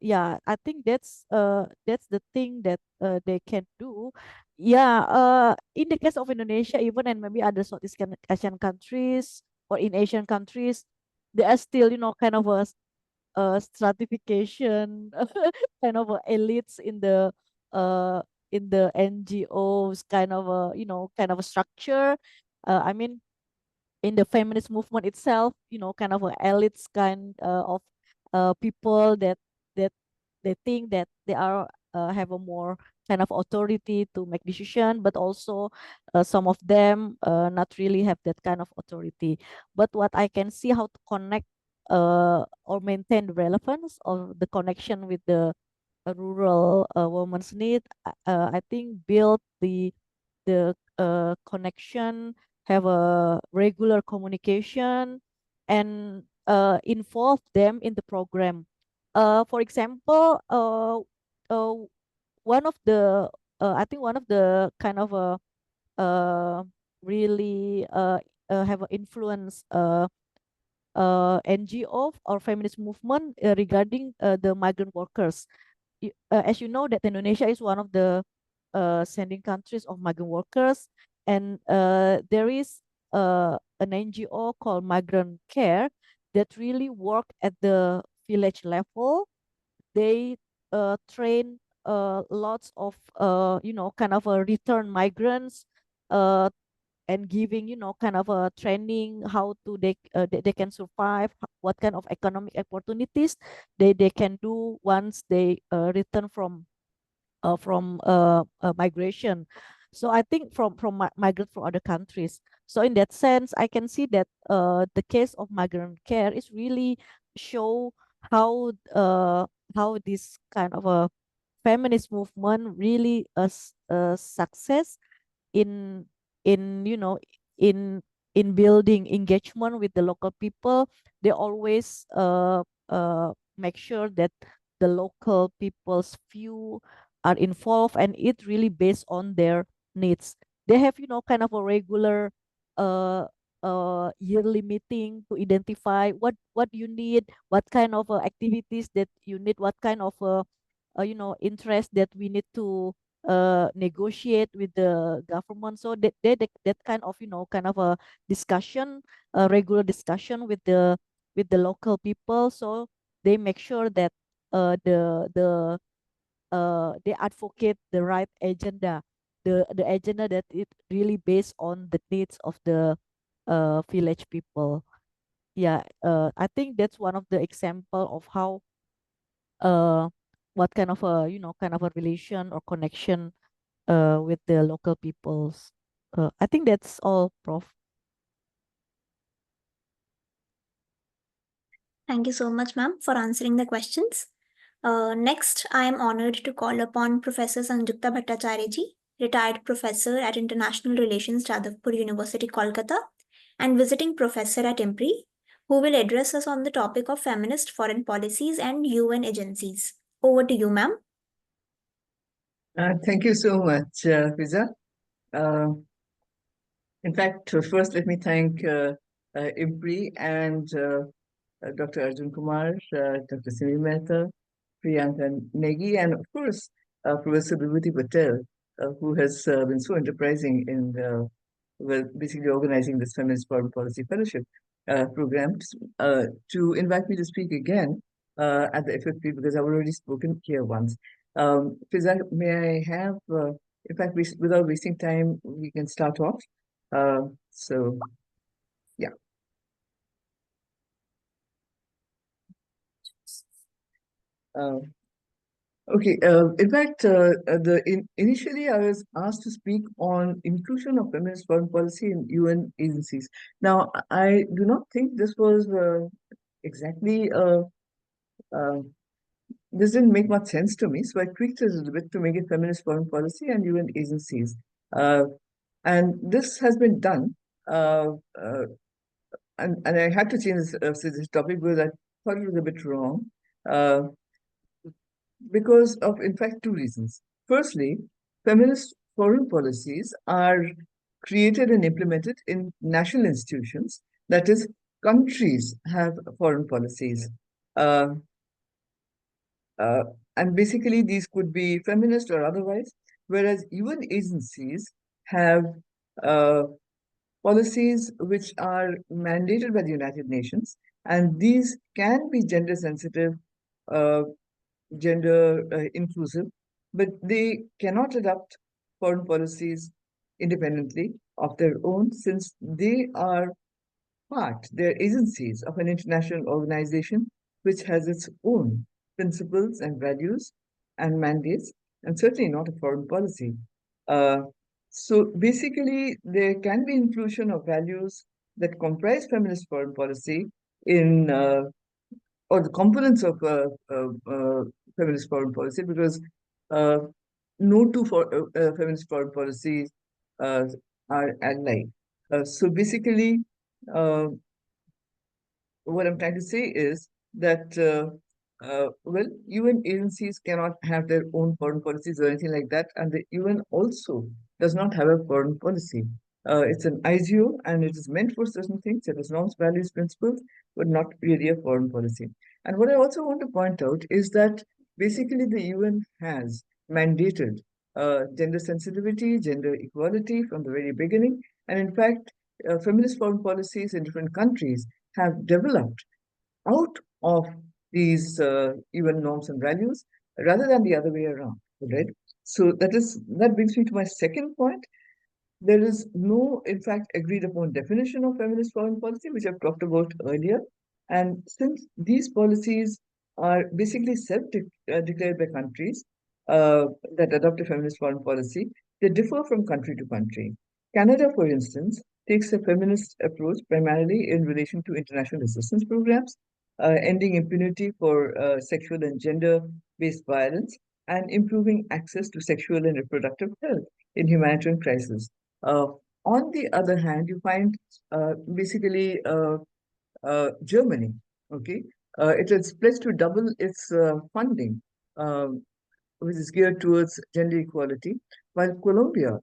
Yeah, I think that's the thing that they can do. Yeah, in the case of Indonesia, even, and maybe other Southeast Asian countries or in Asian countries, there are still, kind of a stratification, kind of elites uh in the NGOs, kind of a, kind of a structure. I mean, in the feminist movement itself, kind of a elites kind of people that they think that they are have a more kind of authority to make decision, but also some of them not really have that kind of authority. But what I can see how to connect or maintain the relevance of the connection with the rural woman's need, I think build the connection, have a regular communication, and involve them in the program. For example, uh, one of the I think one of the kind of uh, really have an influence NGO or feminist movement regarding the migrant workers. As you know, that Indonesia is one of the sending countries of migrant workers, and there is an NGO called Migrant Care that really work at the village level. They train lots of kind of return migrants, uh, and giving, kind of a training how to they can survive, what kind of economic opportunities they can do once they return from migration. So I think from migrants from other countries. So in that sense, I can see that the case of migrant care is really show how this kind of a feminist movement really a success in in in building engagement with the local people. They always make sure that the local people's view are involved, and it really based on their needs. They have, kind of a regular uh yearly meeting to identify what you need, what kind of activities that you need, what kind of interest that we need negotiate with the government. So that kind of kind of a discussion, a regular discussion with the local people. So they make sure that they advocate the right agenda, the agenda that it really based on the needs of the village people. Yeah, I think that's one of the example of how uh what kind of a kind of a relation or connection with the local peoples. I think that's all, Prof. Thank you so much, ma'am, for answering the questions. Next, I am honored to call upon Professor Sanjukta Bhattacharya ji, retired professor at International Relations, Jadavpur University, Kolkata, and visiting professor at IMPRI, who will address us on the topic of feminist foreign policies and UN agencies. Over to you, ma'am. Thank you so much, Fiza. In fact, first let me thank IMPRI and Dr. Arjun Kumar, Dr. Simi Mehta, Priyanka Negi, and of course, Professor Vibhuti Patel, who has been so enterprising in basically organizing this Feminist Foreign Policy Fellowship program to invite me to speak again at the FFP because I've already spoken here once. Fiza, may I have, in fact, without wasting time, we can start off. So, yeah. Okay. In fact, initially I was asked to speak on inclusion of feminist foreign policy in UN agencies. Now, I do not think this was exactly. This didn't make much sense to me, so I tweaked it a little bit to make it feminist foreign policy and UN agencies. And this has been done. And I had to change this topic because I thought it was a bit wrong. Because of, in fact, two reasons. Firstly, feminist foreign policies are created and implemented in national institutions. That is, countries have foreign policies. Uh, and basically, these could be feminist or otherwise, whereas UN agencies have policies which are mandated by the United Nations, and these can be gender sensitive, gender inclusive, but they cannot adopt foreign policies independently of their own since they're agencies of an international organization which has its own principles and values and mandates, and certainly not a foreign policy. So basically, there can be inclusion of values that comprise feminist foreign policy in or the components of feminist foreign policy, because no two feminist foreign policies are alike. So basically, what I'm trying to say is that, well, UN agencies cannot have their own foreign policies or anything like that, and the UN also does not have a foreign policy. It's an IGO, and it is meant for certain things, it has norms, values, principles, but not really a foreign policy. And what I also want to point out is that basically the UN has mandated gender sensitivity, gender equality from the very beginning, and in fact, feminist foreign policies in different countries have developed out of these UN norms and values rather than the other way around, right? So that brings me to my second point. There is no, in fact, agreed upon definition of feminist foreign policy, which I've talked about earlier. And since these policies are basically self-declared by countries that adopt a feminist foreign policy, they differ from country to country. Canada, for instance, takes a feminist approach primarily in relation to international assistance programs, ending impunity for sexual and gender-based violence, and improving access to sexual and reproductive health in humanitarian crisis. On the other hand, you find basically Germany, okay? It has pledged to double its funding, which is geared towards gender equality, while Colombia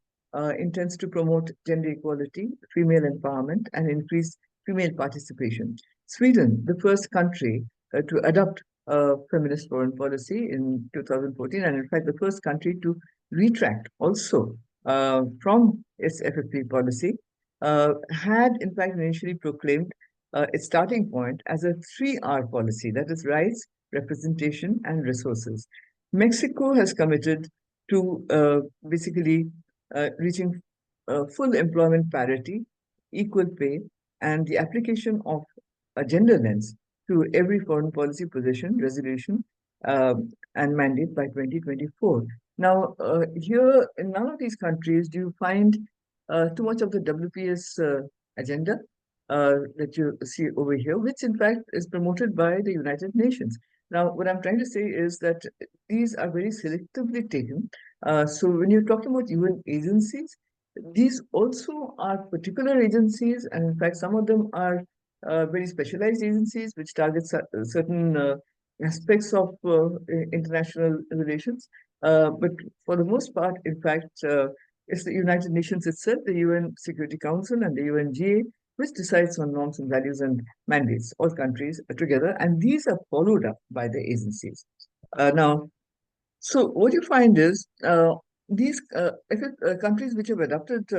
intends to promote gender equality, female empowerment, and increase female participation. Sweden, the first country to adopt feminist foreign policy in 2014, and in fact, the first country to retract also from its FFP policy, had in fact initially proclaimed its starting point as a 3R policy, that is rights, representation, and resources. Mexico has committed to basically reaching full employment parity, equal pay, and the application of a gender lens to every foreign policy position, resolution, and mandate by 2024. Now, here in none of these countries do you find too much of the WPS agenda that you see over here, which in fact is promoted by the United Nations. Now, what I'm trying to say is that these are very selectively taken. So when you're talking about UN agencies, these also are particular agencies, and in fact, some of them are very specialized agencies which target certain aspects of international relations. But for the most part, in fact, it's the United Nations itself, the UN Security Council and the UNGA, which decides on norms and values and mandates, all countries together, and these are followed up by the agencies. Now, so what you find is these countries which have adopted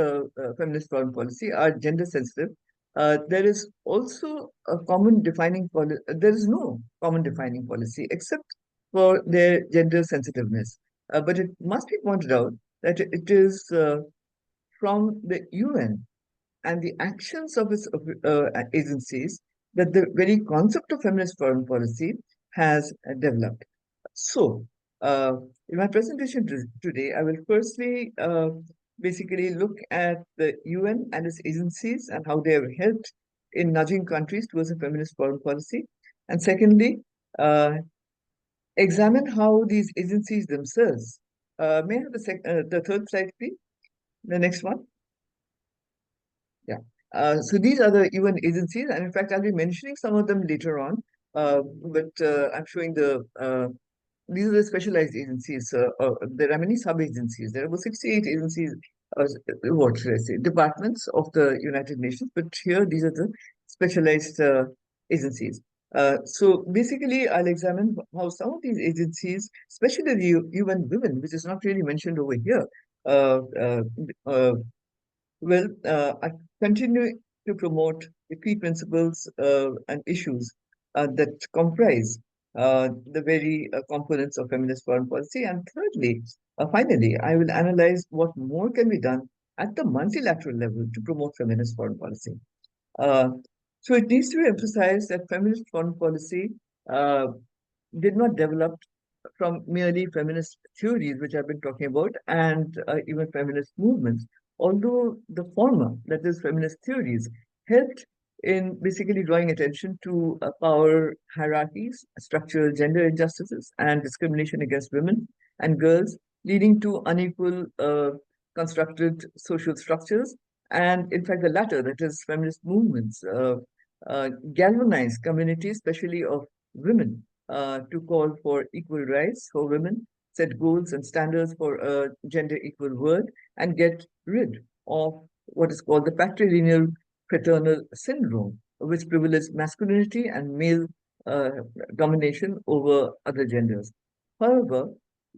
feminist foreign policy are gender sensitive. There is also a common defining policy. There is no common defining policy except for their gender sensitiveness. But it must be pointed out that it is from the UN and the actions of its agencies that the very concept of feminist foreign policy has developed. So, in my presentation today, I will firstly basically look at the UN and its agencies and how they have helped in nudging countries towards a feminist foreign policy. And secondly, examine how these agencies themselves, may I have the third slide, please? The next one. Yeah. So these are the UN agencies, and in fact, I'll be mentioning some of them later on. But I'm showing these are the specialized agencies. There are many sub-agencies. There are about 68 agencies, what should I say, departments of the United Nations. But here, these are the specialized agencies. So basically, I'll examine how some of these agencies, especially the UN Women, which is not really mentioned over here, I continue to promote the key principles and issues that comprise the very components of feminist foreign policy. And thirdly, finally, I will analyze what more can be done at the multilateral level to promote feminist foreign policy. So it needs to be emphasized that feminist foreign policy did not develop from merely feminist theories, which I've been talking about, and even feminist movements, although the former, that is feminist theories, helped in basically drawing attention to power hierarchies, structural gender injustices, and discrimination against women and girls, leading to unequal constructed social structures. And in fact, the latter, that is feminist movements, galvanized communities, especially of women, to call for equal rights for women, set goals and standards for a gender equal world, and get rid of what is called the patrilineal fraternal syndrome, which privileges masculinity and male domination over other genders. However,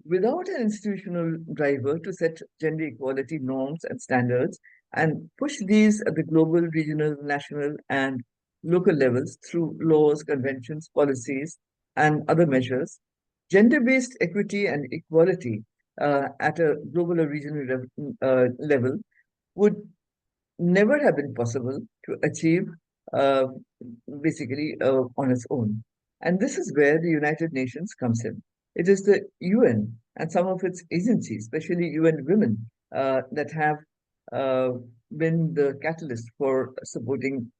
without an institutional driver to set gender equality norms and standards and push these at the global, regional, national, and local levels through laws, conventions, policies, and other measures, gender-based equity and equality at a global or regional level would never have been possible to achieve uh, basically on its own. And this is where the United Nations comes in. It is the UN and some of its agencies, especially UN Women, that have been the catalyst for supporting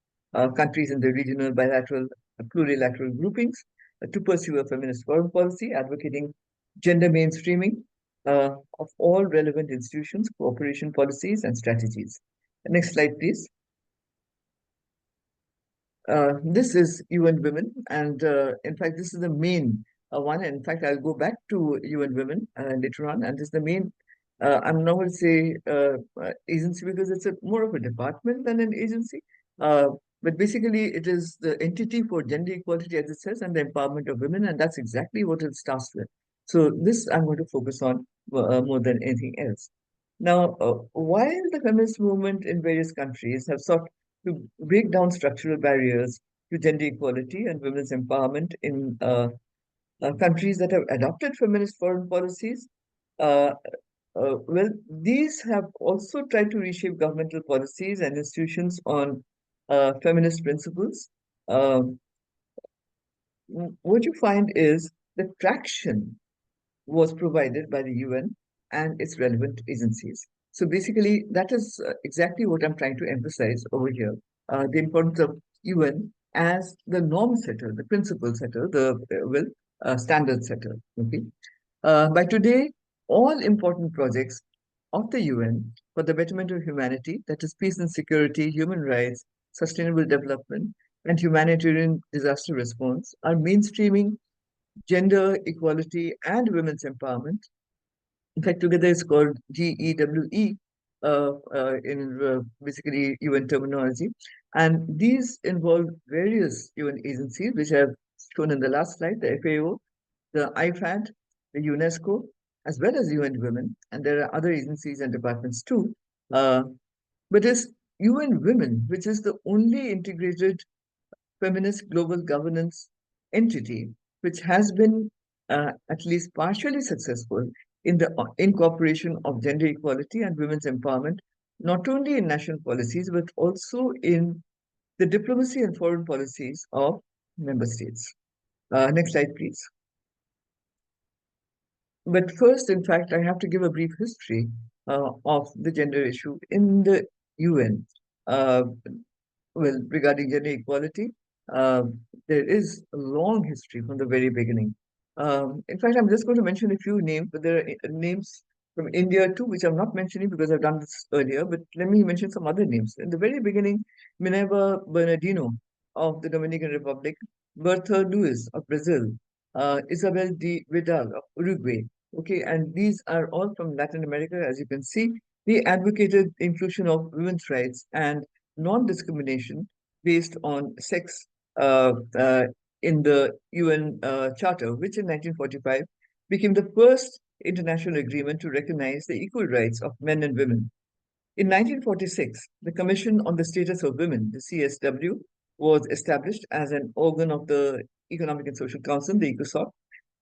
countries in the regional, bilateral, plurilateral groupings to pursue a feminist foreign policy, advocating gender mainstreaming of all relevant institutions, cooperation policies, and strategies. Next slide, please. This is UN Women, and in fact, this is the main one. In fact, I'll go back to UN Women later on, and this is the main. I'm not going to say agency because it's more of a department than an agency. But basically, it is the entity for gender equality, as it says, and the empowerment of women, and that's exactly what it starts with. So this I'm going to focus on more than anything else. Now, while the feminist movement in various countries have sought to break down structural barriers to gender equality and women's empowerment in countries that have adopted feminist foreign policies, uh, well, these have also tried to reshape governmental policies and institutions on feminist principles. Um, what you find is the traction was provided by the UN and its relevant agencies. So basically, that is exactly what I'm trying to emphasize over here. The importance of UN as the norm setter, the principle setter, the standard setter. Okay. By today, all important projects of the UN for the betterment of humanity, that is peace and security, human rights, sustainable development, and humanitarian disaster response, are mainstreaming gender equality and women's empowerment. In fact, together it's called GEWE in basically UN terminology. And these involve various UN agencies, which I have shown in the last slide, the FAO, the IFAD, the UNESCO, as well as UN Women. And there are other agencies and departments too. But it's UN Women, which is the only integrated feminist global governance entity, which has been at least partially successful in the incorporation of gender equality and women's empowerment, not only in national policies, but also in the diplomacy and foreign policies of member states. Next slide, please. But first, in fact, I have to give a brief history of the gender issue in the UN. Well, regarding gender equality, there is a long history from the very beginning. In fact, I'm just going to mention a few names, but there are names from India too, which I'm not mentioning because I've done this earlier. But let me mention some other names. In the very beginning, Minerva Bernardino of the Dominican Republic, Bertha Lewis of Brazil, Isabel de Vidal of Uruguay. Okay, and these are all from Latin America, as you can see. They advocated the inclusion of women's rights and non-discrimination based on sex in the UN Charter, which in 1945 became the first international agreement to recognize the equal rights of men and women. In 1946, the Commission on the Status of Women, the CSW, was established as an organ of the Economic and Social Council, the ECOSOC.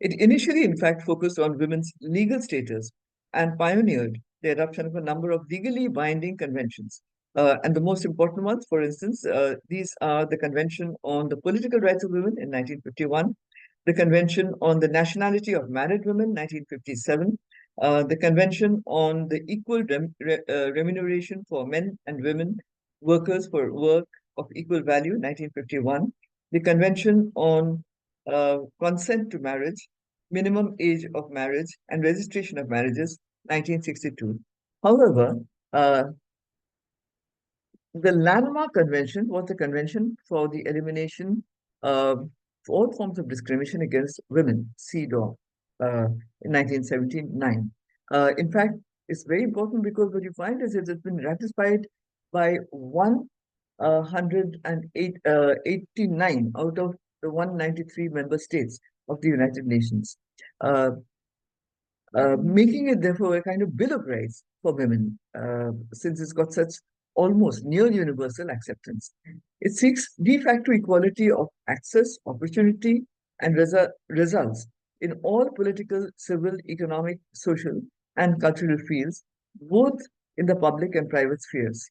It initially, in fact, focused on women's legal status and pioneered the adoption of a number of legally binding conventions. And the most important ones, for instance, these are the Convention on the Political Rights of Women in 1951, the Convention on the Nationality of Married Women, 1957, the Convention on the Equal Remuneration for Men and Women Workers for Work of Equal Value, 1951, the Convention on Consent to Marriage, Minimum Age of Marriage, and Registration of Marriages, 1962. However, the landmark convention was the Convention for the Elimination of all forms of discrimination against women, CEDAW, in 1979. In fact, it's very important because what you find is it has been ratified by 189 out of the 193 member states of the United Nations, making it therefore a kind of Bill of Rights for women, since it's got such almost near universal acceptance. It seeks de facto equality of access, opportunity, and results in all political, civil, economic, social, and cultural fields, both in the public and private spheres.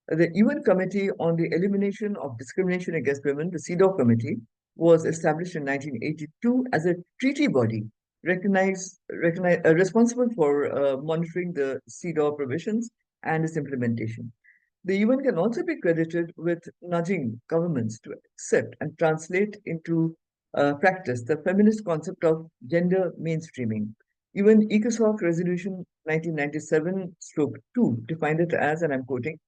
The UN Committee on the Elimination of Discrimination Against Women, the CEDAW Committee, was established in 1982 as a treaty body responsible for monitoring the CEDAW provisions and its implementation. The UN can also be credited with nudging governments to accept and translate into practice the feminist concept of gender mainstreaming. UN ECOSOC Resolution 1997/2 defined it as, and I'm quoting,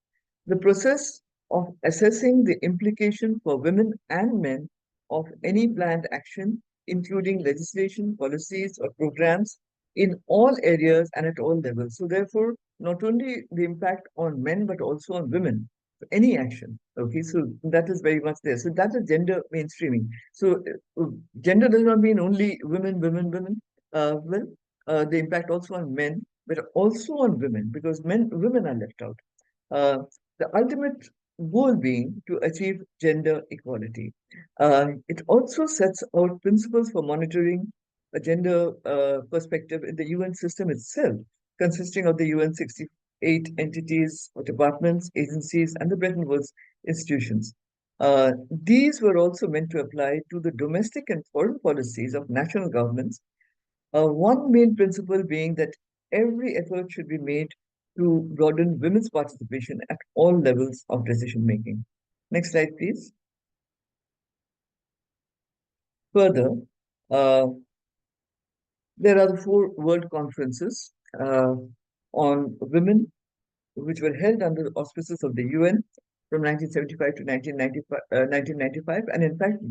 the process of assessing the implication for women and men of any planned action, including legislation, policies, or programs in all areas and at all levels. So therefore, not only the impact on men, but also on women, any action. Okay, so that is very much there. So that is gender mainstreaming. So gender does not mean only women, women, women. Well, the impact also on men, but also on women, because women are left out. The ultimate goal being to achieve gender equality. It also sets out principles for monitoring a gender perspective in the UN system itself, consisting of the UN 68 entities, or departments, agencies, and the Bretton Woods institutions. These were also meant to apply to the domestic and foreign policies of national governments, one main principle being that every effort should be made to broaden women's participation at all levels of decision making. Next slide, please. Further, uh, there are the 4 world conferences on women, which were held under the auspices of the UN from 1975 to 1995. And in fact,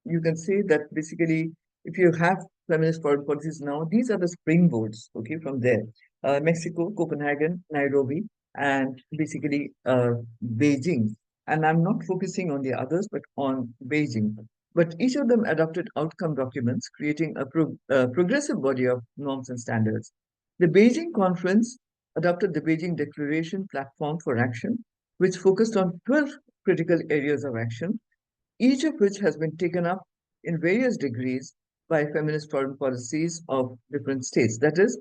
you can say that basically, if you have feminist foreign policies now, these are the springboards, okay, from there. Mexico, Copenhagen, Nairobi, and basically Beijing. And I'm not focusing on the others, but on Beijing. But each of them adopted outcome documents, creating a progressive body of norms and standards. The Beijing conference adopted the Beijing Declaration Platform for Action, which focused on 12 critical areas of action, each of which has been taken up in various degrees by feminist foreign policies of different states. That is,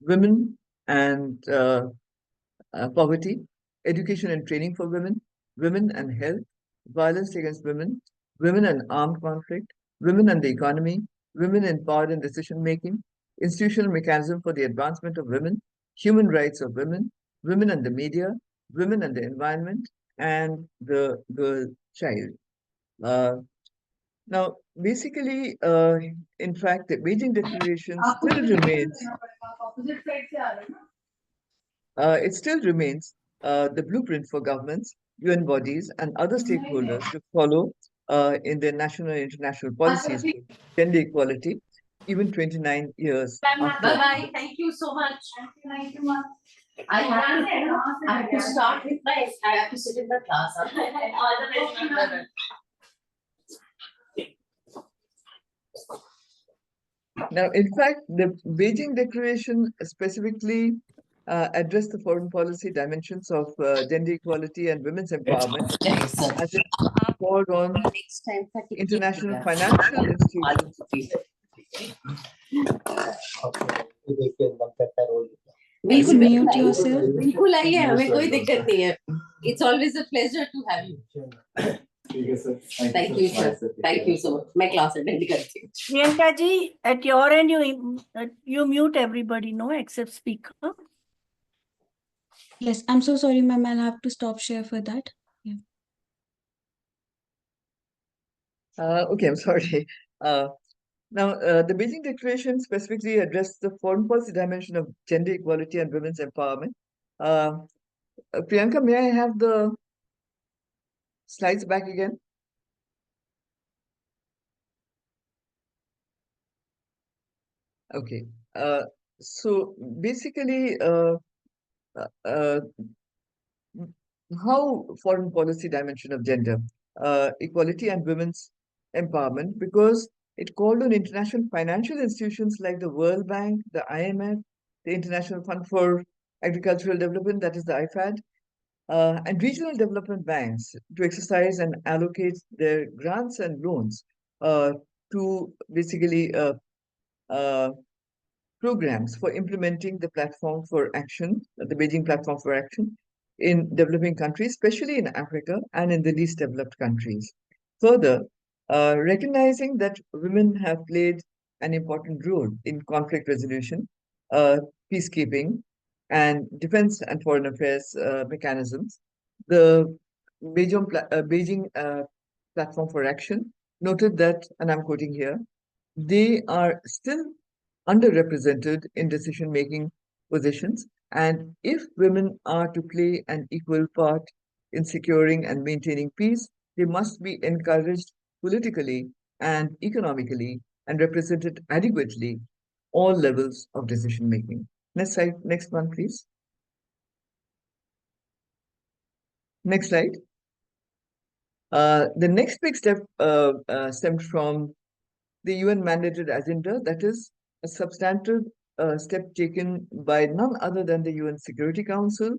women and poverty, education and training for women, women and health, violence against women, women and armed conflict, women and the economy, women empowered in decision making, institutional mechanism for the advancement of women, human rights of women, women and the media, women and the environment, and the girl child. Now, basically, in fact, the Beijing Declaration still remains. It still remains the blueprint for governments, UN bodies, and other stakeholders to follow in their national and international policies for gender equality, even 29 years after. Bye-bye. Thank you so much. Thank you, ma'am. I have to start with I have to sit in the class. All the best. Now, in fact, the Beijing Declaration specifically addressed the foreign policy dimensions of gender equality and women's empowerment, as it called on international financial institutions. Please mute yourself. बिल्कुल आइए हमें कोई दिक्कत नहीं है. It's always a pleasure to have you. Thank you, sir. Thank you so much. मैं class attend करती हूँ. Priyanka ji, at your end, you mute everybody, no, except speaker. Yes, I'm so sorry, ma'am. I'll have to stop share for that. Yeah. Okay, I'm sorry. Now, the Beijing Declaration specifically addressed the foreign policy dimension of gender equality and women's empowerment. Priyanka, may I have the slides back again? Okay. So basically, how foreign policy dimension of gender equality and women's empowerment, because it called on international financial institutions like the World Bank, the IMF, the International Fund for Agricultural Development, that is the IFAD, and regional development banks to exercise and allocate their grants and loans to basically programs for implementing the platform for action, the Beijing platform for action in developing countries, especially in Africa and in the least developed countries. Further, recognizing that women have played an important role in conflict resolution, peacekeeping, and defense and foreign affairs mechanisms, the Beijing Platform for Action noted that, and I'm quoting here, they are still underrepresented in decision-making positions, and if women are to play an equal part in securing and maintaining peace, they must be encouraged politically and economically and represented adequately all levels of decision-making. Next slide, next one, please. Next slide. The next big step stemmed from the UN mandated agenda, that is a substantive a step taken by none other than the UN Security Council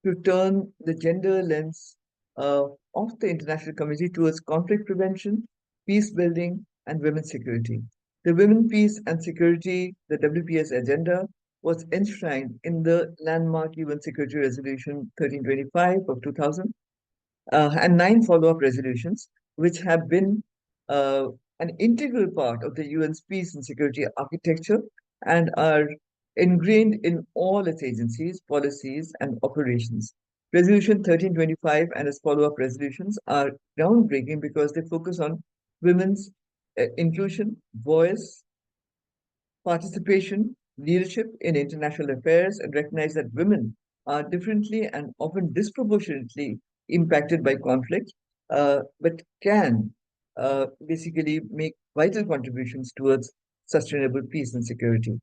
to turn the gender lens of the international community towards conflict prevention, peace building, and women's security. The Women, Peace and Security, the WPS agenda, was enshrined in the landmark UN Security Resolution 1325 of 2000 and 9 follow-up resolutions, which have been uh, an integral part of the UN's peace and security architecture and are ingrained in all its agencies, policies, and operations. Resolution 1325 and its follow-up resolutions are groundbreaking because they focus on women's inclusion, voice, participation, leadership in international affairs, and recognize that women are differently and often disproportionately impacted by conflict, but can basically make vital contributions towards sustainable peace and security.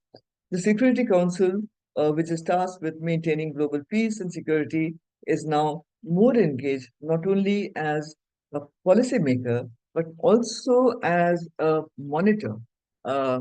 The Security Council, which is tasked with maintaining global peace and security, is now more engaged not only as a policymaker but also as a monitor uh,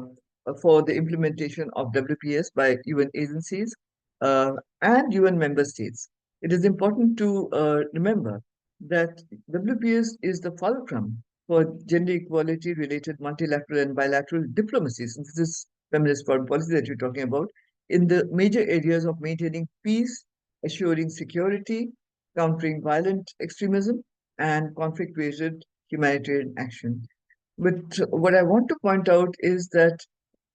for the implementation of WPS by UN agencies uh, and UN member states. It is important to remember that WPS is the fulcrum for gender equality related multilateral and bilateral diplomacy, since this is feminist foreign policy that you're talking about, in the major areas of maintaining peace, assuring security, countering violent extremism, and conflict related humanitarian action. But what I want to point out is that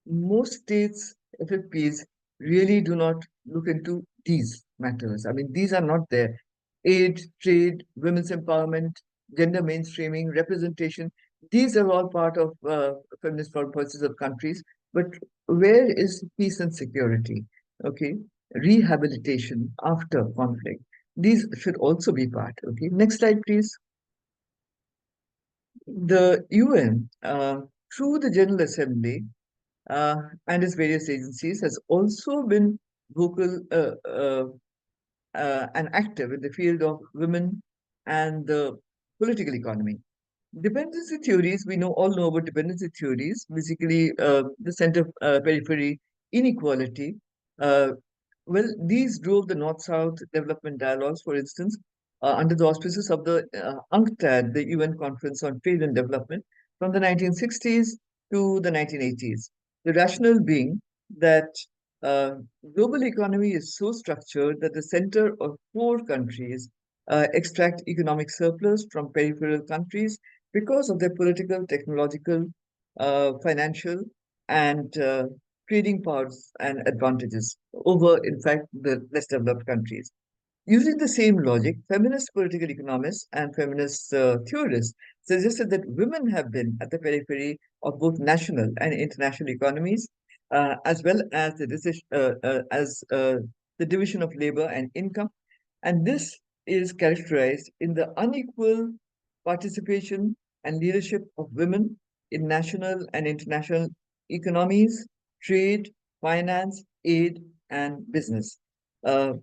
most states' FFPs really do not look into these matters. I mean, these are not there. Aid, trade, women's empowerment, gender mainstreaming, representation, these are all part of feminist foreign policies of countries. But where is peace and security? Okay, rehabilitation after conflict. These should also be part. Okay, next slide, please. The UN, through the General Assembly, uh, and its various agencies, has also been vocal and active in the field of women and the political economy. Dependency theories, we all know about dependency theories, basically the center periphery inequality. Uh, well, these drove the North-South development dialogues, for instance, under the auspices of the UNCTAD, the UN Conference on Trade and Development, from the 1960s to the 1980s. The rationale being that uh, global economy is so structured that the center of poor countries extract economic surplus from peripheral countries because of their political, technological, financial, and trading powers and advantages over, in fact, the less developed countries. Using the same logic, feminist political economists and feminist theorists suggested that women have been at the periphery of both national and international economies, as well as the division of labor and income. And this is characterized in the unequal participation and leadership of women in national and international economies, trade, finance, aid, and business. Uh,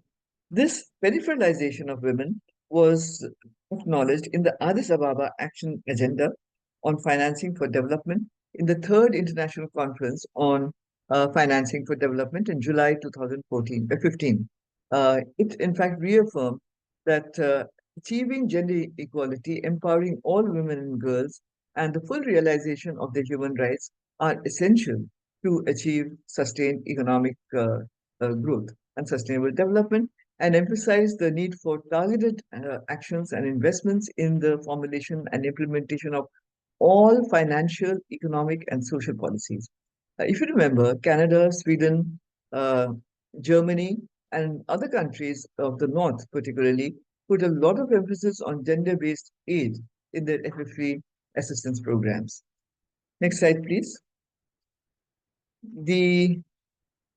this peripheralization of women was acknowledged in the Addis Ababa Action Agenda on Financing for Development in the Third International Conference on Financing for Development in July 2015. It, in fact, reaffirmed that achieving gender equality, empowering all women and girls, and the full realization of their human rights are essential to achieve sustained economic growth and sustainable development, and emphasize the need for targeted actions and investments in the formulation and implementation of all financial, economic, and social policies. If you remember, Canada, Sweden, uh, Germany, and other countries of the North, particularly, put a lot of emphasis on gender based aid in their FFP assistance programs. Next slide, please. The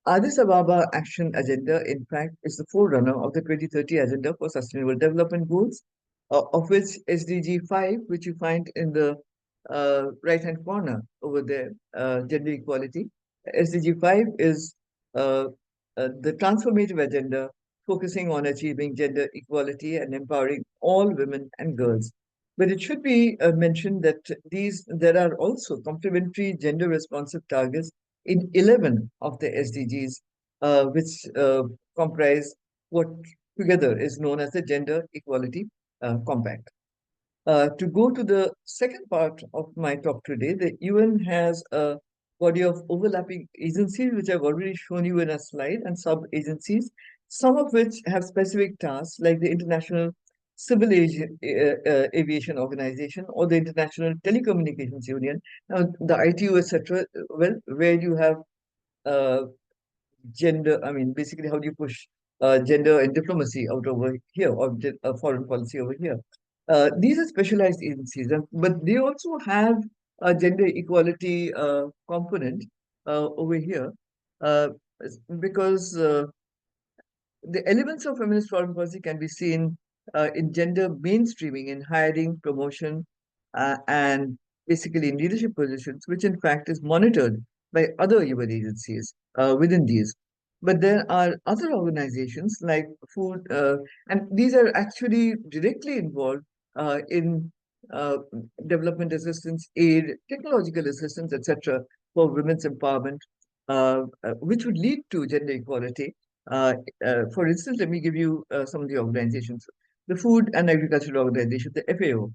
Addis Ababa Action Agenda, in fact, is the forerunner of the 2030 Agenda for Sustainable Development Goals, of which SDG 5, which you find in the right-hand corner over there, gender equality. SDG 5 is the transformative agenda focusing on achieving gender equality and empowering all women and girls. But it should be mentioned that there are also complementary gender responsive targets in 11 of the SDGs, which comprise what together is known as the Gender Equality Compact. To go to the second part of my talk today, the UN has a body of overlapping agencies, which I've already shown you in a slide, and sub-agencies, some of which have specific tasks, like the International Civil Aviation Organization or the International Telecommunications Union, the ITU, etc. Well, where you have uh, gender, I mean, basically, how do you push gender and diplomacy out over here, or foreign policy over here? These are specialized agencies, but they also have a gender equality component over here, uh, because the elements of feminist foreign policy can be seen in gender mainstreaming in hiring, promotion, and basically in leadership positions, which in fact is monitored by other UN agencies within these. But there are other organizations like food, and these are actually directly involved in uh, development assistance, aid, technological assistance, etc., for women's empowerment, which would lead to gender equality. Uh, for instance, let me give you some of the organizations. The Food and Agriculture Organization, the FAO,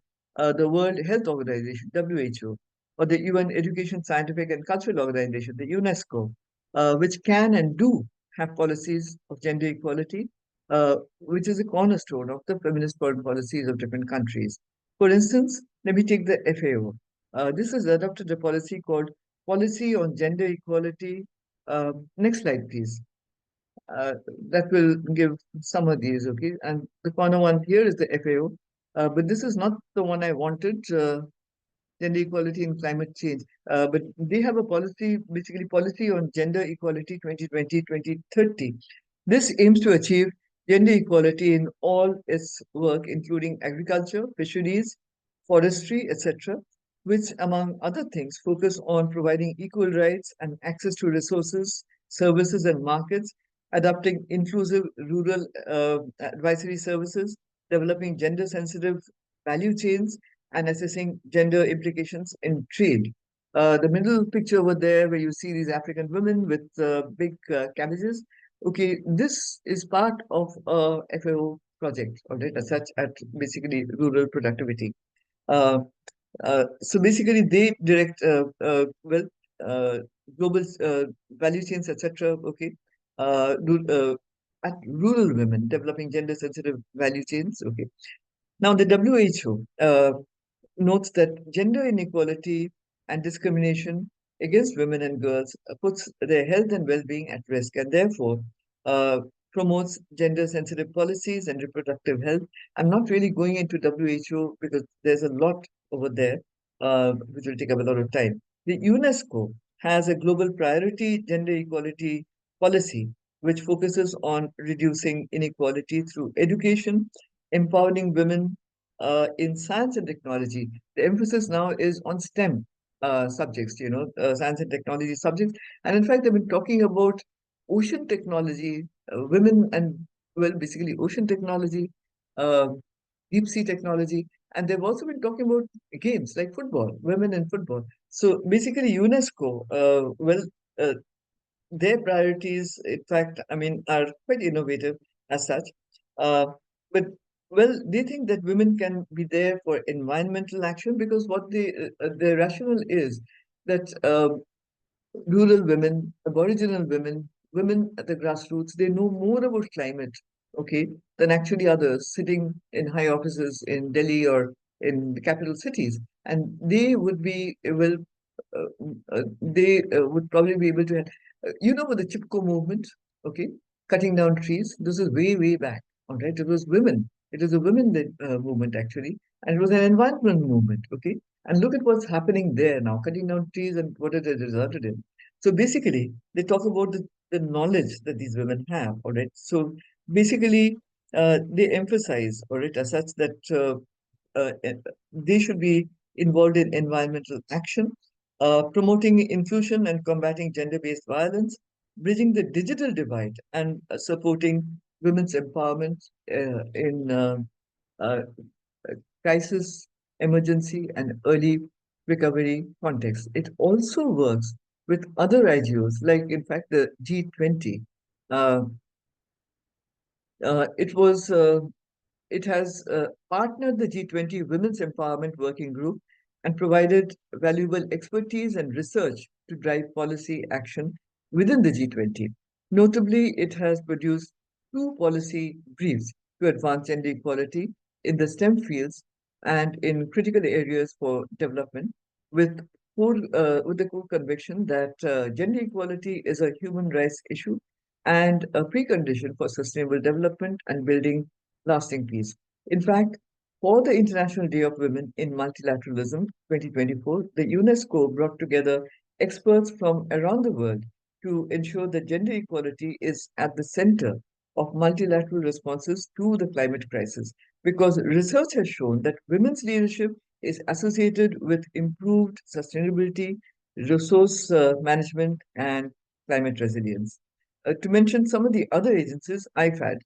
the World Health Organization, WHO, or the UN Education, Scientific and Cultural Organization, the UNESCO, which can and do have policies of gender equality, which is a cornerstone of the feminist foreign policies of different countries. For instance, let me take the FAO. This has adopted a policy called Policy on Gender Equality. Next slide, please. Uh, that will give some of these, okay? And the corner one here is the FAO, but this is not the one I wanted, gender equality and climate change. But they have a policy, basically policy on gender equality 2020-2030. This aims to achieve gender equality in all its work, including agriculture, fisheries, forestry, etc., which, among other things, focus on providing equal rights and access to resources, services, and markets, adopting inclusive rural advisory services, developing gender-sensitive value chains, and assessing gender implications in trade. The middle picture over there, where you see these African women with big cabbages, okay, this is part of a FAO project, all right, as such, at basically rural productivity. Uh, so basically, they direct well global value chains, etc. Okay, at rural women, developing gender-sensitive value chains. Okay, now the WHO notes that gender inequality and discrimination against women and girls puts their health and well-being at risk, and therefore uh, promotes gender-sensitive policies and reproductive health. I'm not really going into WHO because there's a lot over there, which will take up a lot of time. The UNESCO has a global priority gender equality policy, which focuses on reducing inequality through education, empowering women in science and technology. The emphasis now is on STEM subjects, science and technology subjects. And in fact, they've been talking about ocean technology, women and, well, basically ocean technology, uh, deep sea technology. And they've also been talking about games like football, women in football. So basically, UNESCO, uh, their priorities, in fact, I mean, are quite innovative as such. Uh, but well, they think that women can be there for environmental action because what their rationale is that rural women, Aboriginal women, women at the grassroots, they know more about climate, okay, than actually others sitting in high offices in Delhi or in the capital cities. And they would be, well, they would probably be able to, with the Chipko movement, okay, cutting down trees, this is way, way back, all right, it was women. It was a women movement actually, and it was an environment movement, okay. And look at what's happening there now, cutting down trees and what it has resulted in. So basically, they talk about the knowledge that these women have, all right. So basically, they emphasize, all right, as such that they should be involved in environmental action, promoting inclusion and combating gender-based violence, bridging the digital divide, and supporting women's empowerment in uh, crisis, emergency, and early recovery context. It also works with other IGOs, like in fact the G20. Uh, it was it has partnered the G20 Women's Empowerment Working Group and provided valuable expertise and research to drive policy action within the G20. Notably, it has produced two policy briefs to advance gender equality in the STEM fields and in critical areas for development, with with the core conviction that gender equality is a human rights issue and a precondition for sustainable development and building lasting peace. In fact, for the International Day of Women in Multilateralism 2024, the UNESCO brought together experts from around the world to ensure that gender equality is at the center of multilateral responses to the climate crisis. Because research has shown that women's leadership is associated with improved sustainability, resource management, and climate resilience. To mention some of the other agencies, IFAD,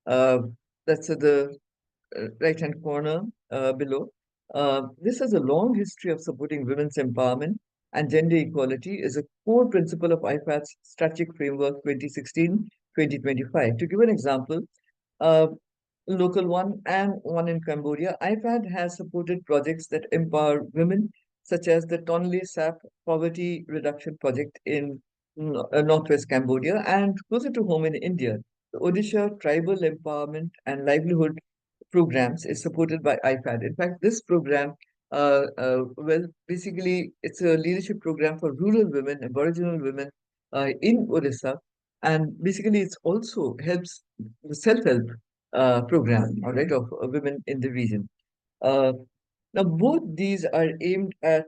uh, that's the right-hand corner below. This has a long history of supporting women's empowerment, and gender equality is a core principle of IFAD's Strategic Framework 2016-2025. To give an example, uh, local one and one in Cambodia, IFAD has supported projects that empower women, such as the Tonle Sap Poverty Reduction Project in northwest Cambodia, and closer to home in India, the Odisha Tribal Empowerment and Livelihood programs is supported by IFAD. In fact, this program, well, basically, it's a leadership program for rural women, Aboriginal women in Odisha, and basically, it's also helps the self-help program, all right, of women in the region. Uh, Now, both these are aimed at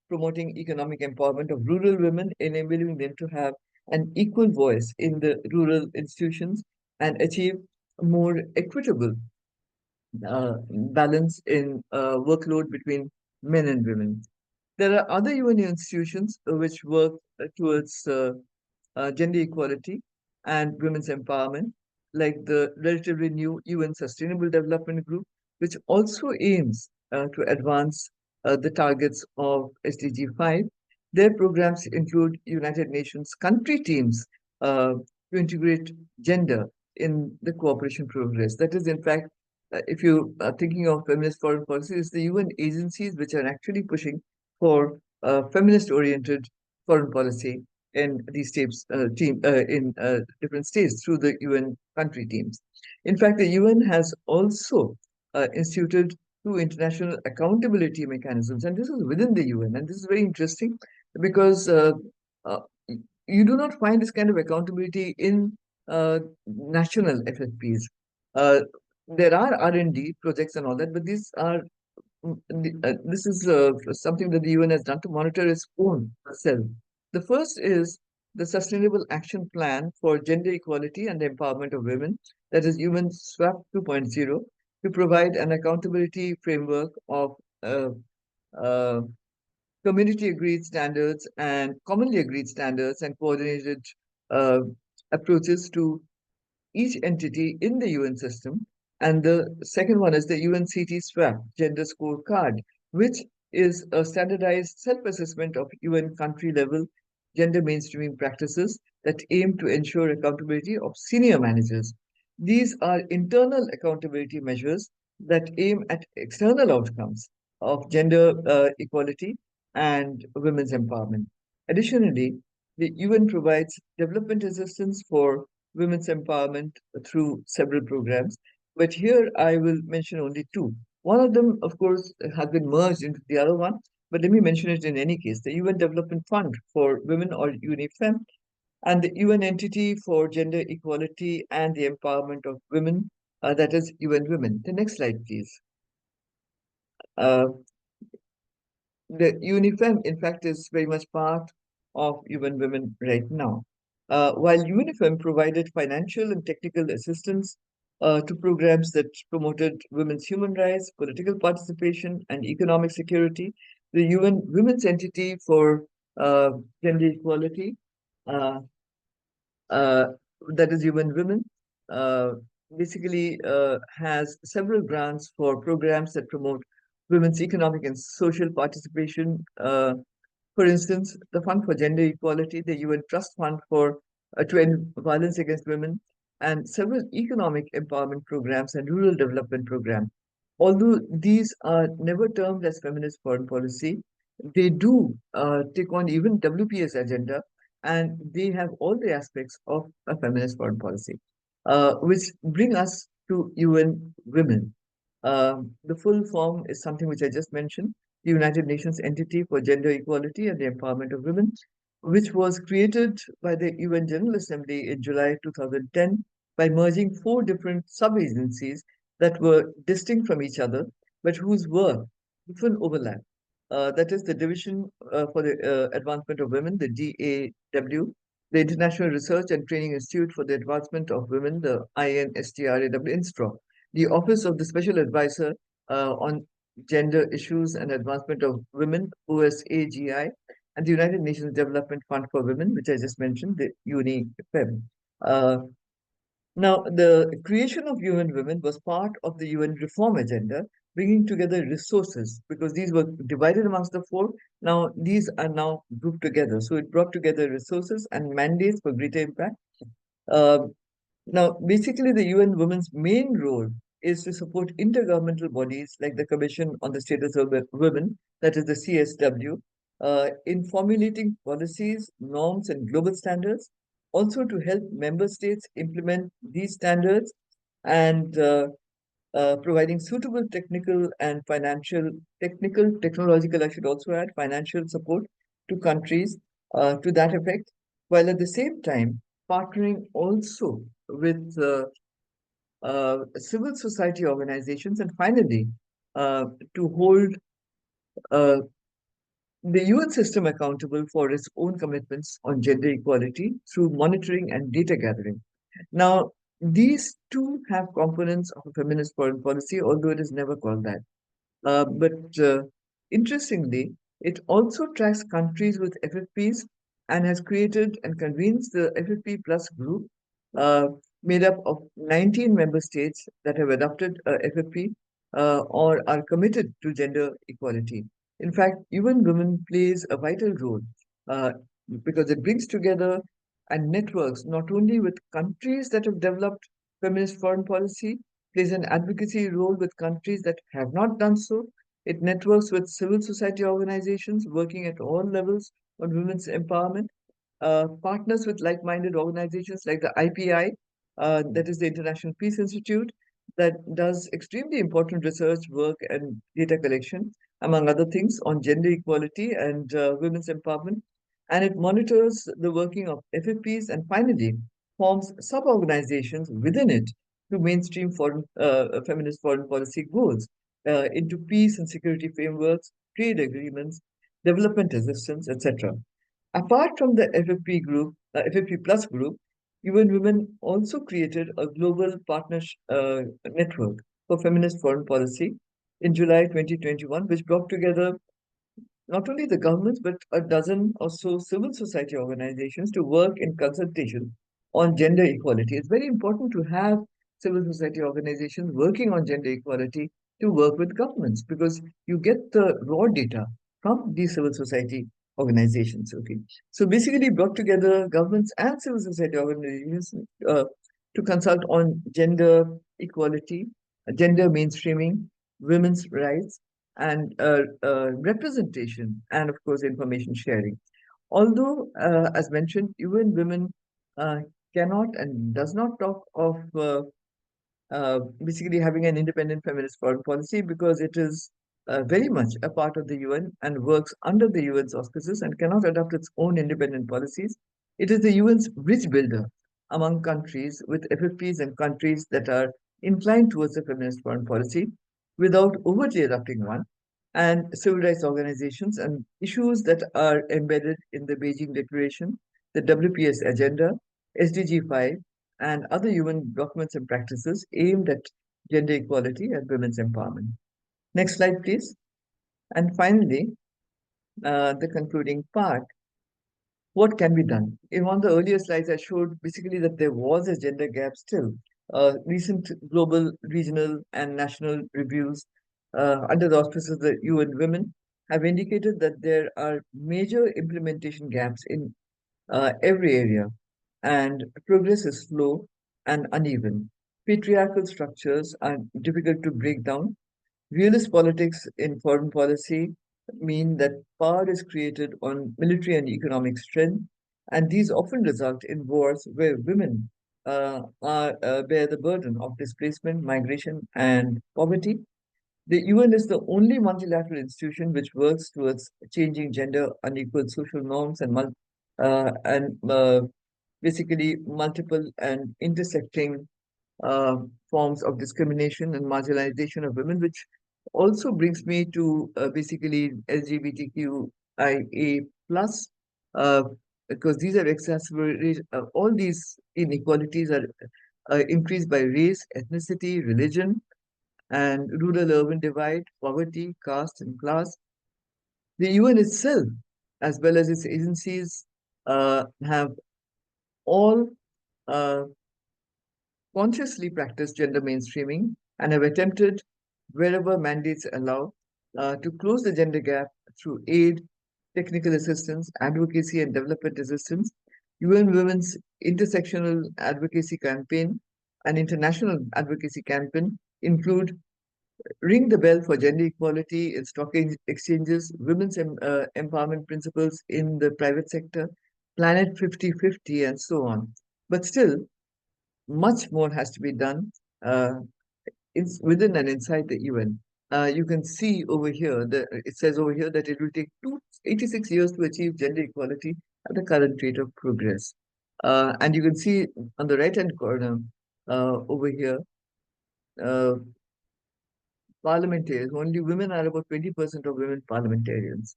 promoting economic empowerment of rural women, enabling them to have an equal voice in the rural institutions and achieve a more equitable balance in workload between men and women. There are other UN institutions which work towards gender equality and women's empowerment, like the relatively new UN Sustainable Development Group, which also aims to advance the targets of SDG 5. Their programs include United Nations country teams to integrate gender in the cooperation progress. That is, in fact, if you are thinking of feminist foreign policy, it's the UN agencies which are actually pushing for feminist-oriented foreign policy in these in different states through the UN country teams. In fact, the UN has also instituted two international accountability mechanisms, and this is within the UN, and this is very interesting because uh, you do not find this kind of accountability in national FFPs. Uh, there are R&D projects and all that, but these are this is something that the UN has done to monitor its own self. The first is the Sustainable Action Plan for Gender Equality and Empowerment of Women, that is UN SWAP 2.0, to provide an accountability framework of uh, community agreed standards and commonly agreed standards and coordinated uh, approaches to each entity in the UN system. And the second one is the UNCT SWAP Gender Scorecard, which is a standardized self-assessment of UN country level gender mainstreaming practices that aim to ensure accountability of senior managers. These are internal accountability measures that aim at external outcomes of gender equality and women's empowerment. Additionally, the UN provides development assistance for women's empowerment through several programs, but here I will mention only two. One of them, of course, has been merged into the other one, but let me mention it in any case. The UN Development Fund for Women, or UNIFEM, and the UN Entity for Gender Equality and the Empowerment of Women, that is UN Women. The next slide, please. Uh, the UNIFEM, in fact, is very much part of UN Women right now. While UNIFEM provided financial and technical assistance to programs that promoted women's human rights, political participation, and economic security, the UN Women's Entity for Gender Equality, uh, uh, that is UN Women, uh, basically has several grants for programs that promote women's economic and social participation For instance, the Fund for Gender Equality, the UN Trust Fund for to end violence against women, and several economic empowerment programs and rural development programs. Although these are never termed as feminist foreign policy, they do take on even WPS agenda, and they have all the aspects of a feminist foreign policy, which bring us to UN Women. The full form is something which I just mentioned, the United Nations Entity for Gender Equality and the Empowerment of Women, which was created by the UN General Assembly in July 2010 by merging four different sub-agencies that were distinct from each other, but whose work often overlap. That is the Division for the Advancement of Women, the DAW, the International Research and Training Institute for the Advancement of Women, the INSTRAW, the Office of the Special Advisor on Gender Issues and Advancement of Women, OSAGI, and the United Nations Development Fund for Women, which I just mentioned, the UNIFEM. Now, the creation of UN Women was part of the UN reform agenda, bringing together resources, because these were divided amongst the four. Now, these are now grouped together. So it brought together resources and mandates for greater impact. Now, basically, the UN Women's main role is to support intergovernmental bodies like the Commission on the Status of Women, that is the CSW, in formulating policies, norms, and global standards, also to help member states implement these standards and providing suitable technological, I should also add, financial support to countries to that effect, while at the same time partnering also with civil society organizations, and finally, to hold uh, the UN system accountable for its own commitments on gender equality through monitoring and data gathering. Now, these two have components of a feminist foreign policy, although it is never called that. But interestingly, it also tracks countries with FFPs and has created and convenes the FFP Plus group, uh, made up of 19 member states that have adopted FFP or are committed to gender equality. In fact, UN Women plays a vital role uh, because it brings together and networks not only with countries that have developed feminist foreign policy, plays an advocacy role with countries that have not done so. It networks with civil society organizations working at all levels on women's empowerment, partners with like-minded organizations like the IPI, that is the International Peace Institute, that does extremely important research work and data collection, among other things, on gender equality and women's empowerment. And it monitors the working of FFPs and finally forms sub-organizations within it to mainstream feminist foreign policy goals into peace and security frameworks, trade agreements, development assistance, etc. Apart from the FFP Plus group, UN Women also created a global partnership network for feminist foreign policy in July 2021, which brought together not only the governments, but a dozen or so civil society organizations to work in consultation on gender equality. It's very important to have civil society organizations working on gender equality to work with governments because you get the raw data from these civil society organizations. Okay, so basically brought together governments and civil society organizations to consult on gender equality, gender mainstreaming, women's rights, and representation, and of course, information sharing. Although, as mentioned, UN Women uh, cannot and does not talk of basically having an independent feminist foreign policy because it is very much a part of the UN and works under the UN's auspices and cannot adopt its own independent policies. It is the UN's bridge builder among countries with FFPs and countries that are inclined towards a feminist foreign policy without overtly adopting one, and civil rights organizations and issues that are embedded in the Beijing Declaration, the WPS Agenda, SDG 5, and other UN documents and practices aimed at gender equality and women's empowerment. Next slide, please. And finally, the concluding part. What can be done? In one of the earlier slides, I showed basically that there was a gender gap still. Recent global, regional, and national reviews under the auspices of the UN Women have indicated that there are major implementation gaps in every area, and progress is slow and uneven. Patriarchal structures are difficult to break down. Realist politics in foreign policy mean that power is created on military and economic strength, and these often result in wars where women bear the burden of displacement, migration, and poverty. The UN is the only multilateral institution which works towards changing gender unequal social norms and basically multiple and intersecting uh, forms of discrimination and marginalization of women, which also brings me to basically LGBTQIA plus, uh, because these are exacerbated. All these inequalities are increased by race, ethnicity, religion, and rural-urban divide, poverty, caste, and class. The UN itself, as well as its agencies, have all uh, consciously practiced gender mainstreaming and have attempted, wherever mandates allow, to close the gender gap through aid, technical assistance, advocacy, and development assistance. UN Women's Intersectional Advocacy Campaign and International Advocacy Campaign include Ring the Bell for Gender Equality in Stock Exchanges, Women's Empowerment Principles in the Private Sector, Planet 50/50, and so on. But still, much more has to be done within and inside the UN. You can see over here that it says over here that it will take 86 years to achieve gender equality at the current rate of progress. And you can see on the right hand corner over here, uh, parliamentarians, only women are about 20% of women parliamentarians,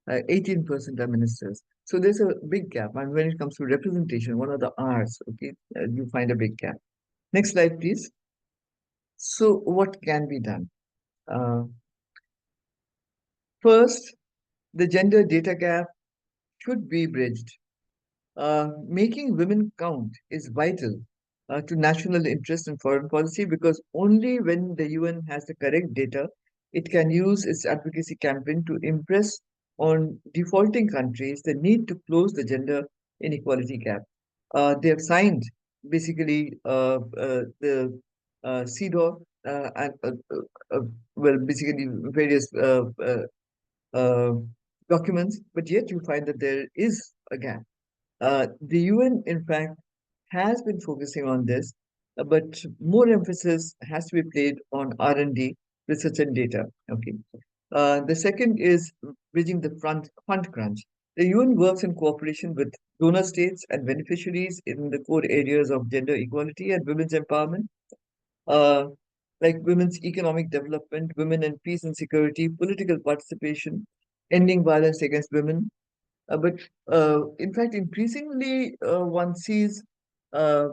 18% are ministers. So there's a big gap. And when it comes to representation, one of the R's, okay, you find a big gap. Next slide, please. So what can be done? First, the gender data gap should be bridged. Making women count is vital to national interest in foreign policy, because only when the UN has the correct data, it can use its advocacy campaign to impress on defaulting countries the need to close the gender inequality gap. They have signed basically the CEDAW well, basically various uh, documents, but yet you find that there is a gap. The UN, in fact, has been focusing on this, but more emphasis has to be played on R&D, research and data. Okay. The second is bridging the fund crunch. The UN works in cooperation with donor states and beneficiaries in the core areas of gender equality and women's empowerment, uh, like women's economic development, women and peace and security, political participation, ending violence against women, but in fact, increasingly one sees uh,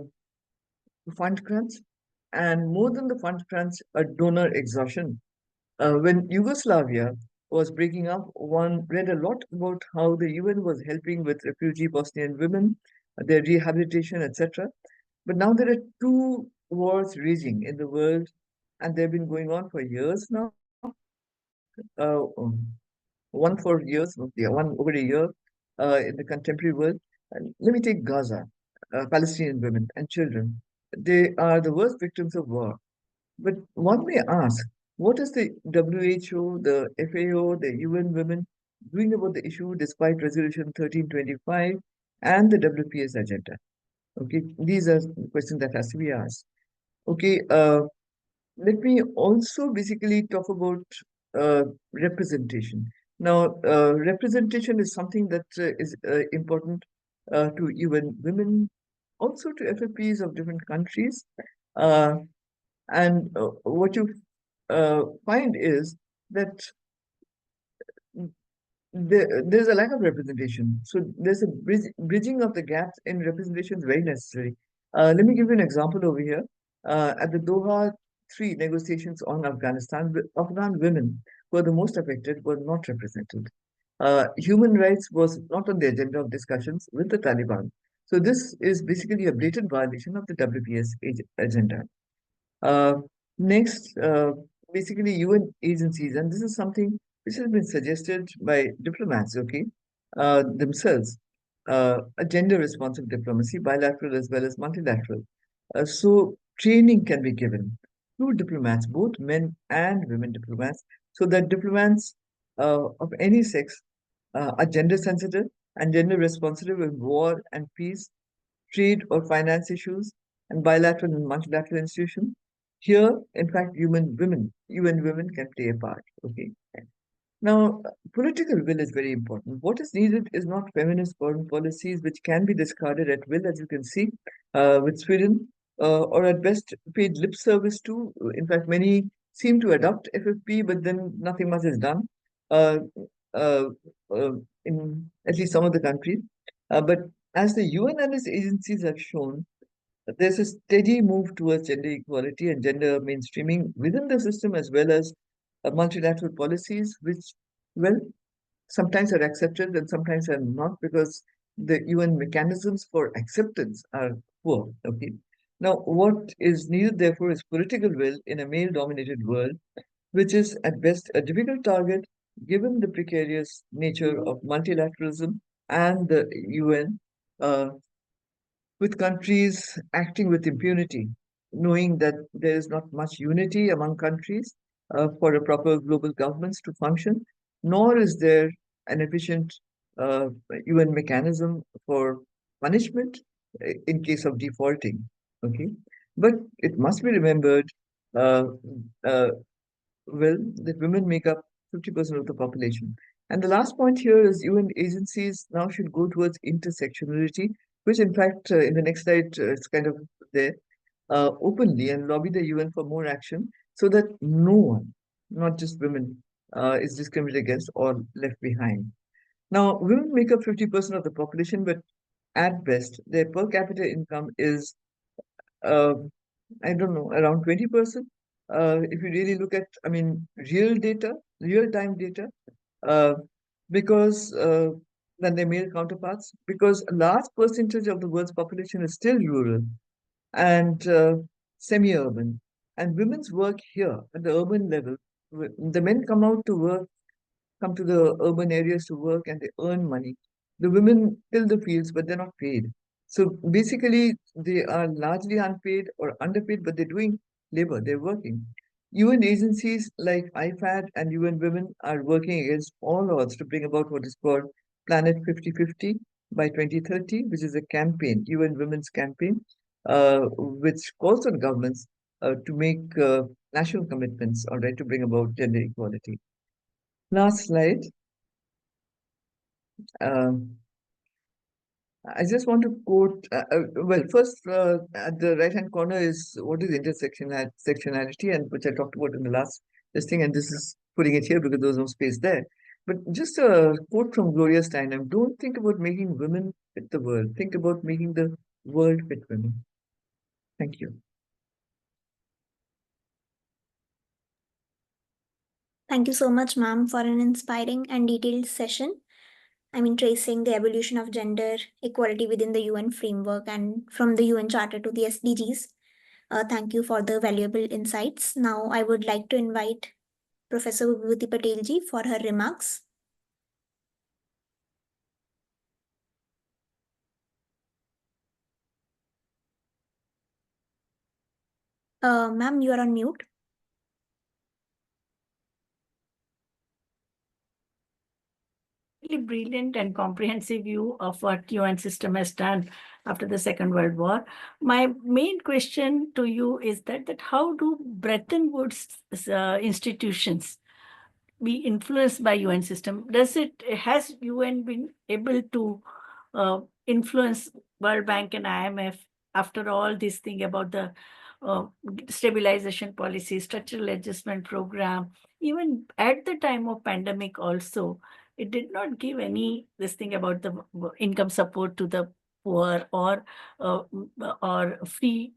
fund crunch, and more than the fund crunch, a donor exhaustion. When Yugoslavia was breaking up, one read a lot about how the UN was helping with refugee Bosnian women, their rehabilitation, etc. But now there are two wars raging in the world, and they've been going on for years now. One for years, yeah, one over a year in the contemporary world. And let me take Gaza, Palestinian women and children. They are the worst victims of war. But one may ask, what is the WHO, the FAO, the UN Women doing about the issue despite Resolution 1325 and the WPS agenda? Okay, these are questions that has to be asked. Okay, let me also basically talk about representation. Now, representation is something that is important to even women, also to FFPs of different countries. Uh, and what you find is that there's a lack of representation. So there's a bridging of the gaps in representation is very necessary. Let me give you an example over here. At the Doha 3 negotiations on Afghanistan, Afghan women who are the most affected were not represented. Human rights was not on the agenda of discussions with the Taliban. So this is basically a blatant violation of the WPS agenda. Uh, Next, basically UN agencies, and this is something which has been suggested by diplomats, okay, themselves, a gender-responsive diplomacy, bilateral as well as multilateral. So training can be given to diplomats, both men and women diplomats, so that diplomats of any sex are gender sensitive and gender responsive in war and peace, trade or finance issues, and bilateral and multilateral institutions. Here, in fact, UN women can play a part. Okay. Now, political will is very important. What is needed is not feminist foreign policies, which can be discarded at will, as you can see with Sweden, or at best paid lip service to. In fact, many seem to adopt FFP, but then nothing much is done uh, uh, uh, in at least some of the countries. But as the UN and its agencies have shown, there's a steady move towards gender equality and gender mainstreaming within the system as well as multilateral policies, which, well, sometimes are accepted and sometimes are not because the UN mechanisms for acceptance are poor. Okay. Now, what is needed, therefore, is political will in a male dominated world, which is at best a difficult target given the precarious nature of multilateralism and the UN. With countries acting with impunity, knowing that there is not much unity among countries for a proper global governance to function, nor is there an efficient uh, UN mechanism for punishment in case of defaulting. Okay, but it must be remembered, uh, uh, well, that women make up 50% of the population. And the last point here is UN agencies now should go towards intersectionality, which in fact, in the next slide, it's kind of there openly and lobby the UN for more action so that no one, not just women, is discriminated against or left behind. Now, women make up 50% of the population, but at best, their per capita income is uh, I don't know, around 20%. If you really look at, I mean, real data, real-time data, uh, because than their male counterparts, because a large percentage of the world's population is still rural and semi-urban. And women's work here at the urban level, the men come out to work, come to the urban areas to work and they earn money. The women till the fields, but they're not paid. So basically, they are largely unpaid or underpaid, but they're doing labor, they're working. UN agencies like IFAD and UN Women are working against all odds to bring about what is called Planet 50/50 by 2030, which is a campaign, UN Women's campaign, which calls on governments to make national commitments, all right, to bring about gender equality. Last slide. Um, I just want to quote, well, first at the right-hand corner is what is intersectionality, and which I talked about in the last this thing, and this is putting it here because there was no space there. But just a quote from Gloria Steinem: "Don't think about making women fit the world. Think about making the world fit women." Thank you. Thank you so much, ma'am, for an inspiring and detailed session. Tracing the evolution of gender equality within the UN framework and from the UN Charter to the SDGs. Thank you for the valuable insights. Now, I would like to invite Professor Vibhuti Patelji for her remarks. Ma'am, you are on mute. Really brilliant and comprehensive view of what UN system has done after the Second World War. My main question to you is that how do Bretton Woods institutions be influenced by UN system? Has UN been able to influence World Bank and IMF after all this thing about the stabilization policy, structural adjustment program, even at the time of pandemic also, it did not give any this thing about the income support to the poor or free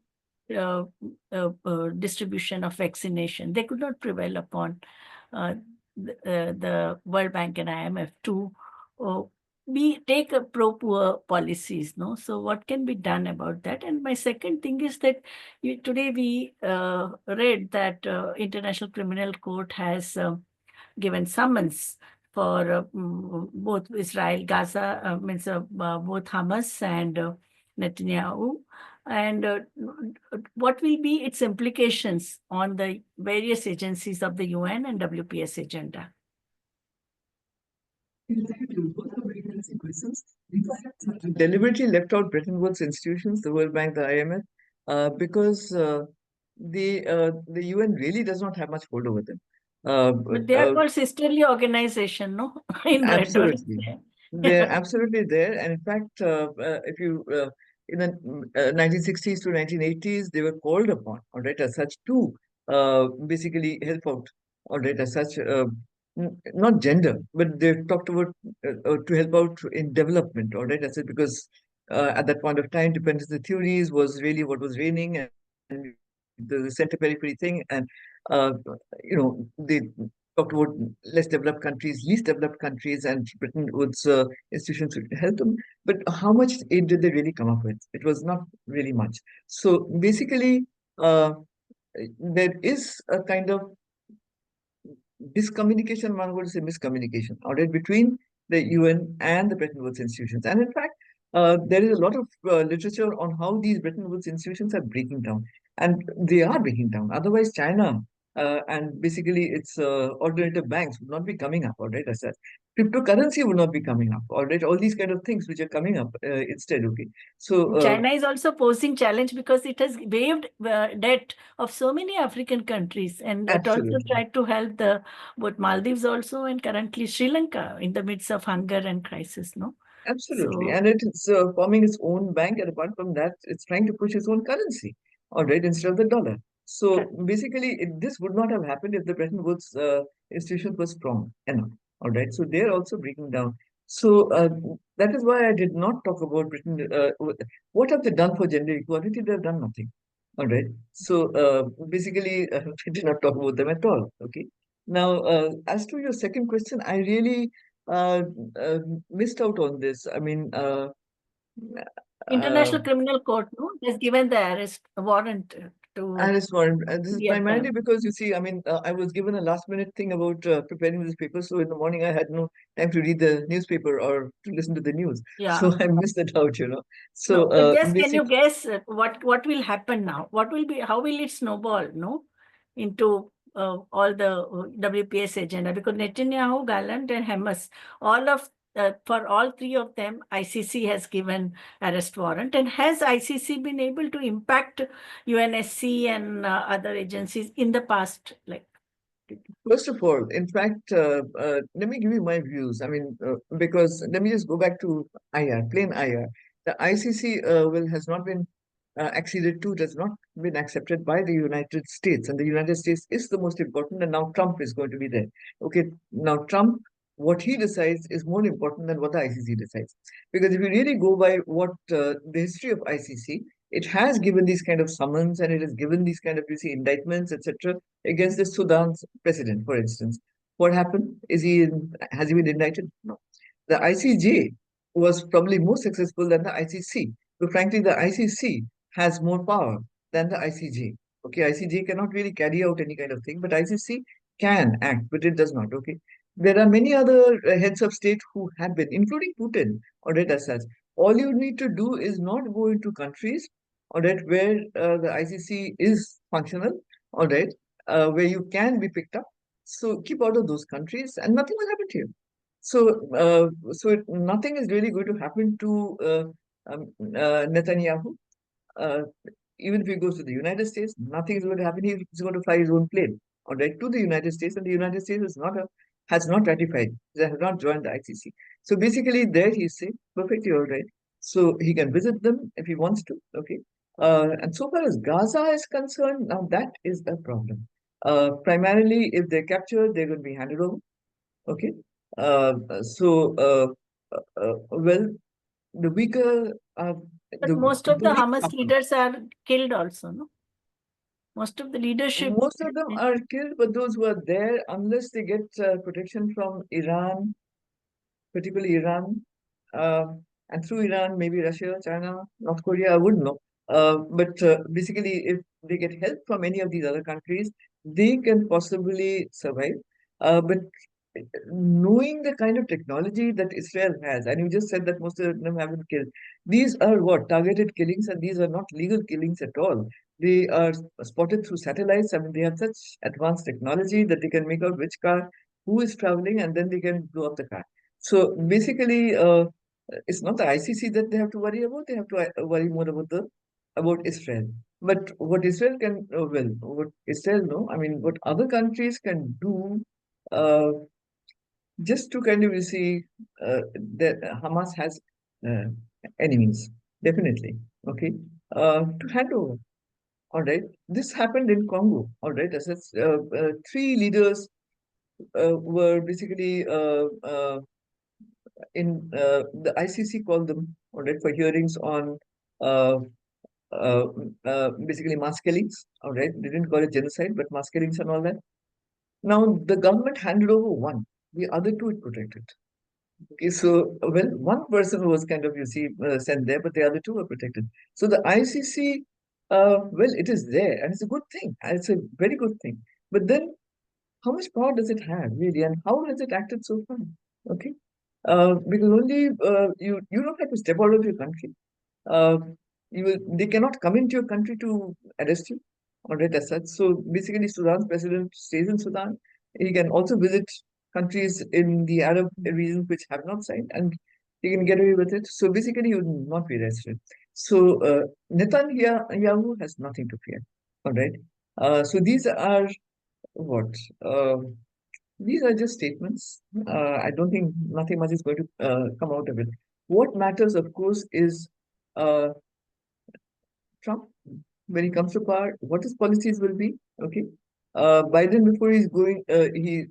distribution of vaccination. They could not prevail upon the World Bank and IMF to take a pro-poor policies. No, so what can be done about that? And my second thing is that today we read that International Criminal Court has given summons for both Israel, Gaza, means both Hamas and Netanyahu. And what will be its implications on the various agencies of the UN and WPS agenda? Deliberately left out Bretton Woods institutions, the World Bank, the IMF, because the UN really does not have much hold over them. But they are called sisterly organization, no? In rhetoric. Absolutely. They're absolutely there. And in fact, if you in the 1960s to 1980s, they were called upon, all right, as such to basically help out, all right, as such, not gender, but they talked about to help out in development, all right, as such, because at that point of time, dependency theories was really what was reigning, and the center periphery thing, and uh, they talked about less developed countries, least developed countries, and Britain Woods institutions would help them. But how much aid did they really come up with? It was not really much. So basically, there is a kind of discommunication, I'm going to say miscommunication, all right, between the UN and the Bretton Woods institutions. And in fact, there is a lot of literature on how these Bretton Woods institutions are breaking down. And they are breaking down. Otherwise, China and basically its alternative banks would not be coming up, all right, as such. Cryptocurrency would not be coming up, all right, all these kind of things which are coming up instead, okay. So China is also posing challenge because it has waived debt of so many African countries, and it also absolutely. tried to help the both Maldives also and currently Sri Lanka in the midst of hunger and crisis, no? Absolutely. So, And it's forming its own bank, and apart from that, it's trying to push its own currency, all right, instead of the dollar. So basically, this would not have happened if the Bretton Woods institution was strong enough, all right. So they're also breaking down. So that is why I did not talk about Britain. What have they done for gender equality? They've done nothing, all right. So basically, I did not talk about them at all, okay. Now, as to your second question, I really uh, uh, missed out on this. I mean, International Criminal Court, no, has given the arrest warrant to arrest warrant. This is three of primarily them. because you see, I mean, I was given a last minute thing about preparing this paper. So in the morning, I had no time to read the newspaper or to listen to the news. Yeah. So I missed that out, you know. So No, but just can basically, you guess what will happen now? What will be, how will it snowball, no, into all the WPS agenda? Because Netanyahu, Gallant, and Hamas, all of for all three of them, ICC has given arrest warrant. And has ICC been able to impact UNSC and other agencies in the past? Like, first of all, in fact, let me give you my views. I mean, because let me just go back to IR, plain IR. The ICC has not been acceded to, it has not been accepted by the United States, and the United States is the most important. And now Trump is going to be there. Okay, now Trump, what he decides is more important than what the ICC decides. Because if you really go by what the history of ICC, it has given these kind of summons, and it has given these kind of, you see, indictments, etc., against the Sudan's president, for instance. What happened? Has he been indicted? No. The ICJ was probably more successful than the ICC. So frankly, the ICC has more power than the ICJ. Okay, ICJ cannot really carry out any kind of thing, but ICC can act, but it does not. Okay, there are many other heads of state who have been, including Putin, or right, as such. All you need to do is not go into countries, all right, where the ICC is functional, all right, where you can be picked up. So keep out of those countries, and nothing will happen to you. So nothing is really going to happen to Netanyahu. Uh, Even if he goes to the United States, nothing is going to happen. He's going to fly his own plane, all right, to the United States, and the United States has not ratified, they have not joined the ICC. So basically, there he's safe, perfectly all right. So he can visit them if he wants to. Okay, and so far as Gaza is concerned, now that is a problem. Primarily, if they're captured, they're going to be handed over. Okay, uh, so well, the weaker but most of the the weak Hamas suffer. leaders are killed also, no? Most of the leadership. Most of them are killed, but those who are there, unless they get protection from Iran, particularly Iran, uh, and through Iran, maybe Russia, China, North Korea, I wouldn't know. But basically, if they get help from any of these other countries, they can possibly survive. But knowing the kind of technology that Israel has, and you just said that most of them haven't killed, these are what? Targeted killings, and these are not legal killings at all. They are spotted through satellites. I mean, they have such advanced technology that they can make out which car, who is traveling, and then they can blow up the car. So basically, it's not the ICC that they have to worry about. They have to worry more about Israel. But what Israel can, well, what Israel know, I mean, what other countries can do, uh, just to kind of, you see, that Hamas has uh, enemies, definitely, okay, to hand over. All right, this happened in Congo. All right, as three leaders were basically in the ICC called them, all right, for hearings on uh, uh, basically mass killings. All right, they didn't call it genocide, but mass killings and all that. Now the government handed over one, the other two it protected. Okay, so well, one person was kind of, you see, sent there, but the other two were protected. So the ICC, well, it is there, and it's a good thing. And it's a very good thing. But then, how much power does it have, really, and how has it acted so far? Okay, because only you don't have to step out of your country. Uh, they cannot come into your country to arrest you, all right, as such. So basically, Sudan's president stays in Sudan. He can also visit countries in the Arab region which have not signed, and he can get away with it. So basically, he would not be arrested. So Netanyahu has nothing to fear, all right. So these are what? These are just statements. I don't think nothing much is going to come out of it. What matters, of course, is uh, Trump, when he comes to power, what his policies will be. Okay, Biden, before he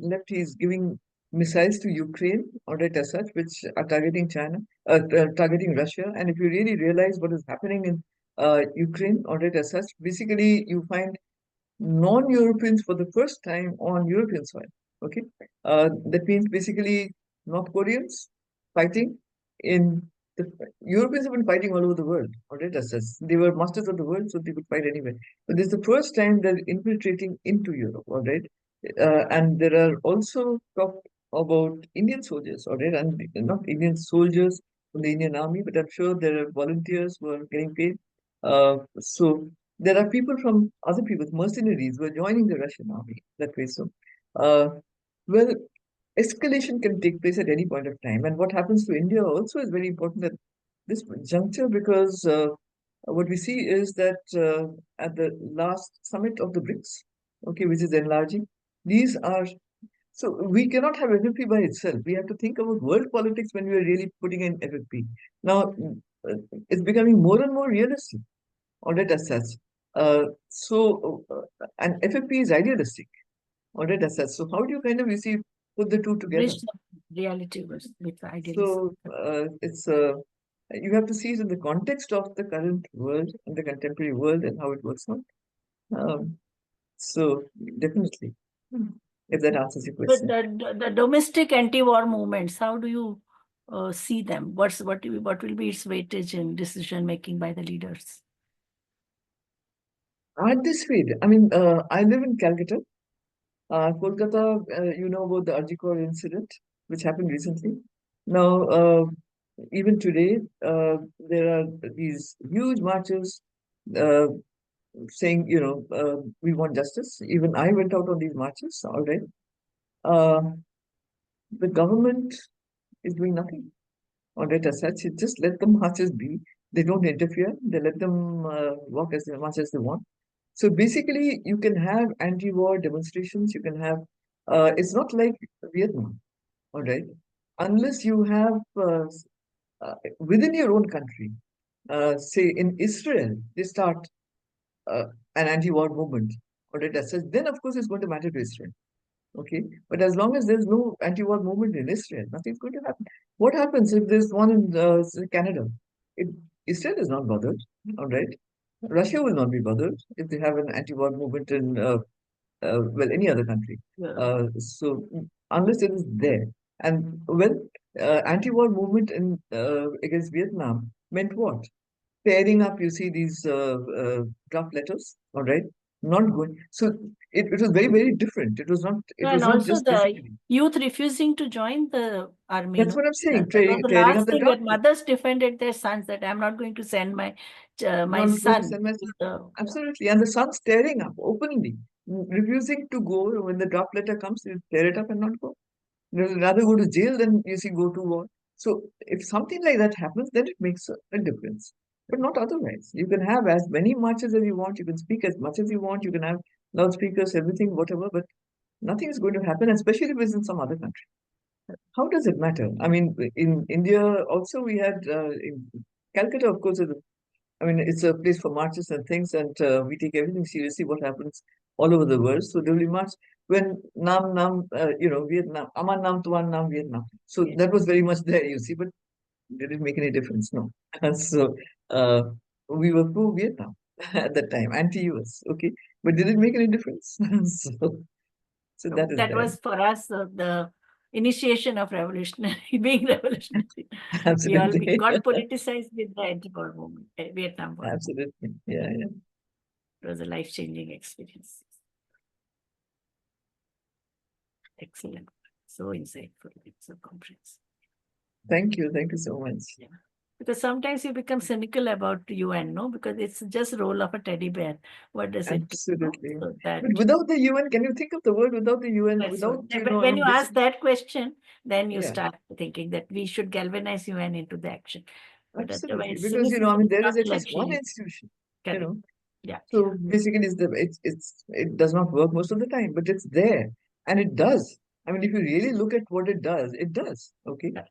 left, he's giving missiles to Ukraine, all right, as such, which are targeting China, targeting Russia. And if you really realize what is happening in Ukraine, all right, as such, basically you find non-Europeans for the first time on European soil. Okay, that means basically North Koreans fighting in the Europeans have been fighting all over the world. All right, as such, they were masters of the world, so they could fight anywhere. But this is the first time they're infiltrating into Europe. All right, and there are also talk about Indian soldiers. All right, and not Indian soldiers from the Indian army, but I'm sure there are volunteers who are getting paid. So there are people from other people, mercenaries, who are joining the Russian army that way. So, uh, well, escalation can take place at any point of time. And what happens to India also is very important at this juncture, because what we see is that at the last summit of the BRICS, okay, which is enlarging, these are so we cannot have FFP by itself. We have to think about world politics when we are really putting in FFP. Now, it's becoming more and more realistic, all right, as such. And FFP is idealistic, all right, as such. So how do you kind of, you see, put the two together? Bridge the reality with idealism. So you have to see it in the context of the current world and the contemporary world and how it works out. So definitely, if that answers your But question. the domestic anti-war movements, how do you see them? What will be its weightage in decision making by the leaders? At this rate, I mean, I live in Calcutta. Kolkata, you know about the Athiqah incident, which happened recently. Now, even today, there are these huge marches uh, saying, we want justice. Even I went out on these marches, all right. The government is doing nothing, all right, as such. It just let the marches be. They don't interfere. They let them walk as much as they want. So basically, you can have anti-war demonstrations. You can have, it's not like Vietnam, all right? Unless you have within your own country, say in Israel, they start an anti-war movement, all right? As such, then of course it's going to matter to Israel, okay? But as long as there's no anti-war movement in Israel, nothing's going to happen. What happens if there's one in say Canada? It, Israel is not bothered, all right? Russia will not be bothered if they have an anti-war movement in well, any other country. So unless it is there, and well, anti-war movement in against Vietnam meant what? Pairing up, you see, these draft letters, all right? not going. So it was very, very different. It was not. It And was not also just the physically. youth refusing to join the army. That's no? what I'm saying. That was the Tearing up last the thing that doctrine. mothers defended their sons, that I'm not going to send my my Not going to son. send my to son. the- Absolutely. And the son's tearing up openly, refusing to go. When the draft letter comes, he'll tear it up and not go. They'll rather go to jail than go to war. So if something like that happens, then it makes a difference. But not otherwise. You can have as many marches as you want. You can speak as much as you want. You can have loudspeakers, everything, whatever. But nothing is going to happen, especially if it's in some other country. How does it matter? I mean, in India also we had in Calcutta, of course, I mean, it's a place for marches and things, and we take everything seriously. What happens all over the world? So there will be march when Nam Nam, Vietnam, Aman Nam Tuan Nam Vietnam. So Yeah. that was very much there, you see, but did it make any difference? No. And so uh, we were pro Vietnam at that time, anti-US. Okay, but did it make any difference? So that is That there. was for us the initiation of revolutionary, being revolutionary. We all Absolutely. got politicized with the anti-war movement, Vietnam War. Absolutely. Yeah, yeah. It was a life-changing experience. Excellent. So insightful. It's so comprehensive. Thank you. Thank you so much. Yeah. Because sometimes you become cynical about UN, no? Because it's just role of a teddy bear. What does it do? Absolutely. So that But without the UN, can you think of the world without the UN? that's Without, what- I when mean, you ask that question, then you Yeah. start thinking that we should galvanize UN into the action. But Absolutely. otherwise, Because, I cynicism mean, is there is not at least one luxury. institution, Correct. Yeah. So basically, it does not work most of the time, but it's there and it does. I mean, if you really look at what it does, it does. Okay. Yeah.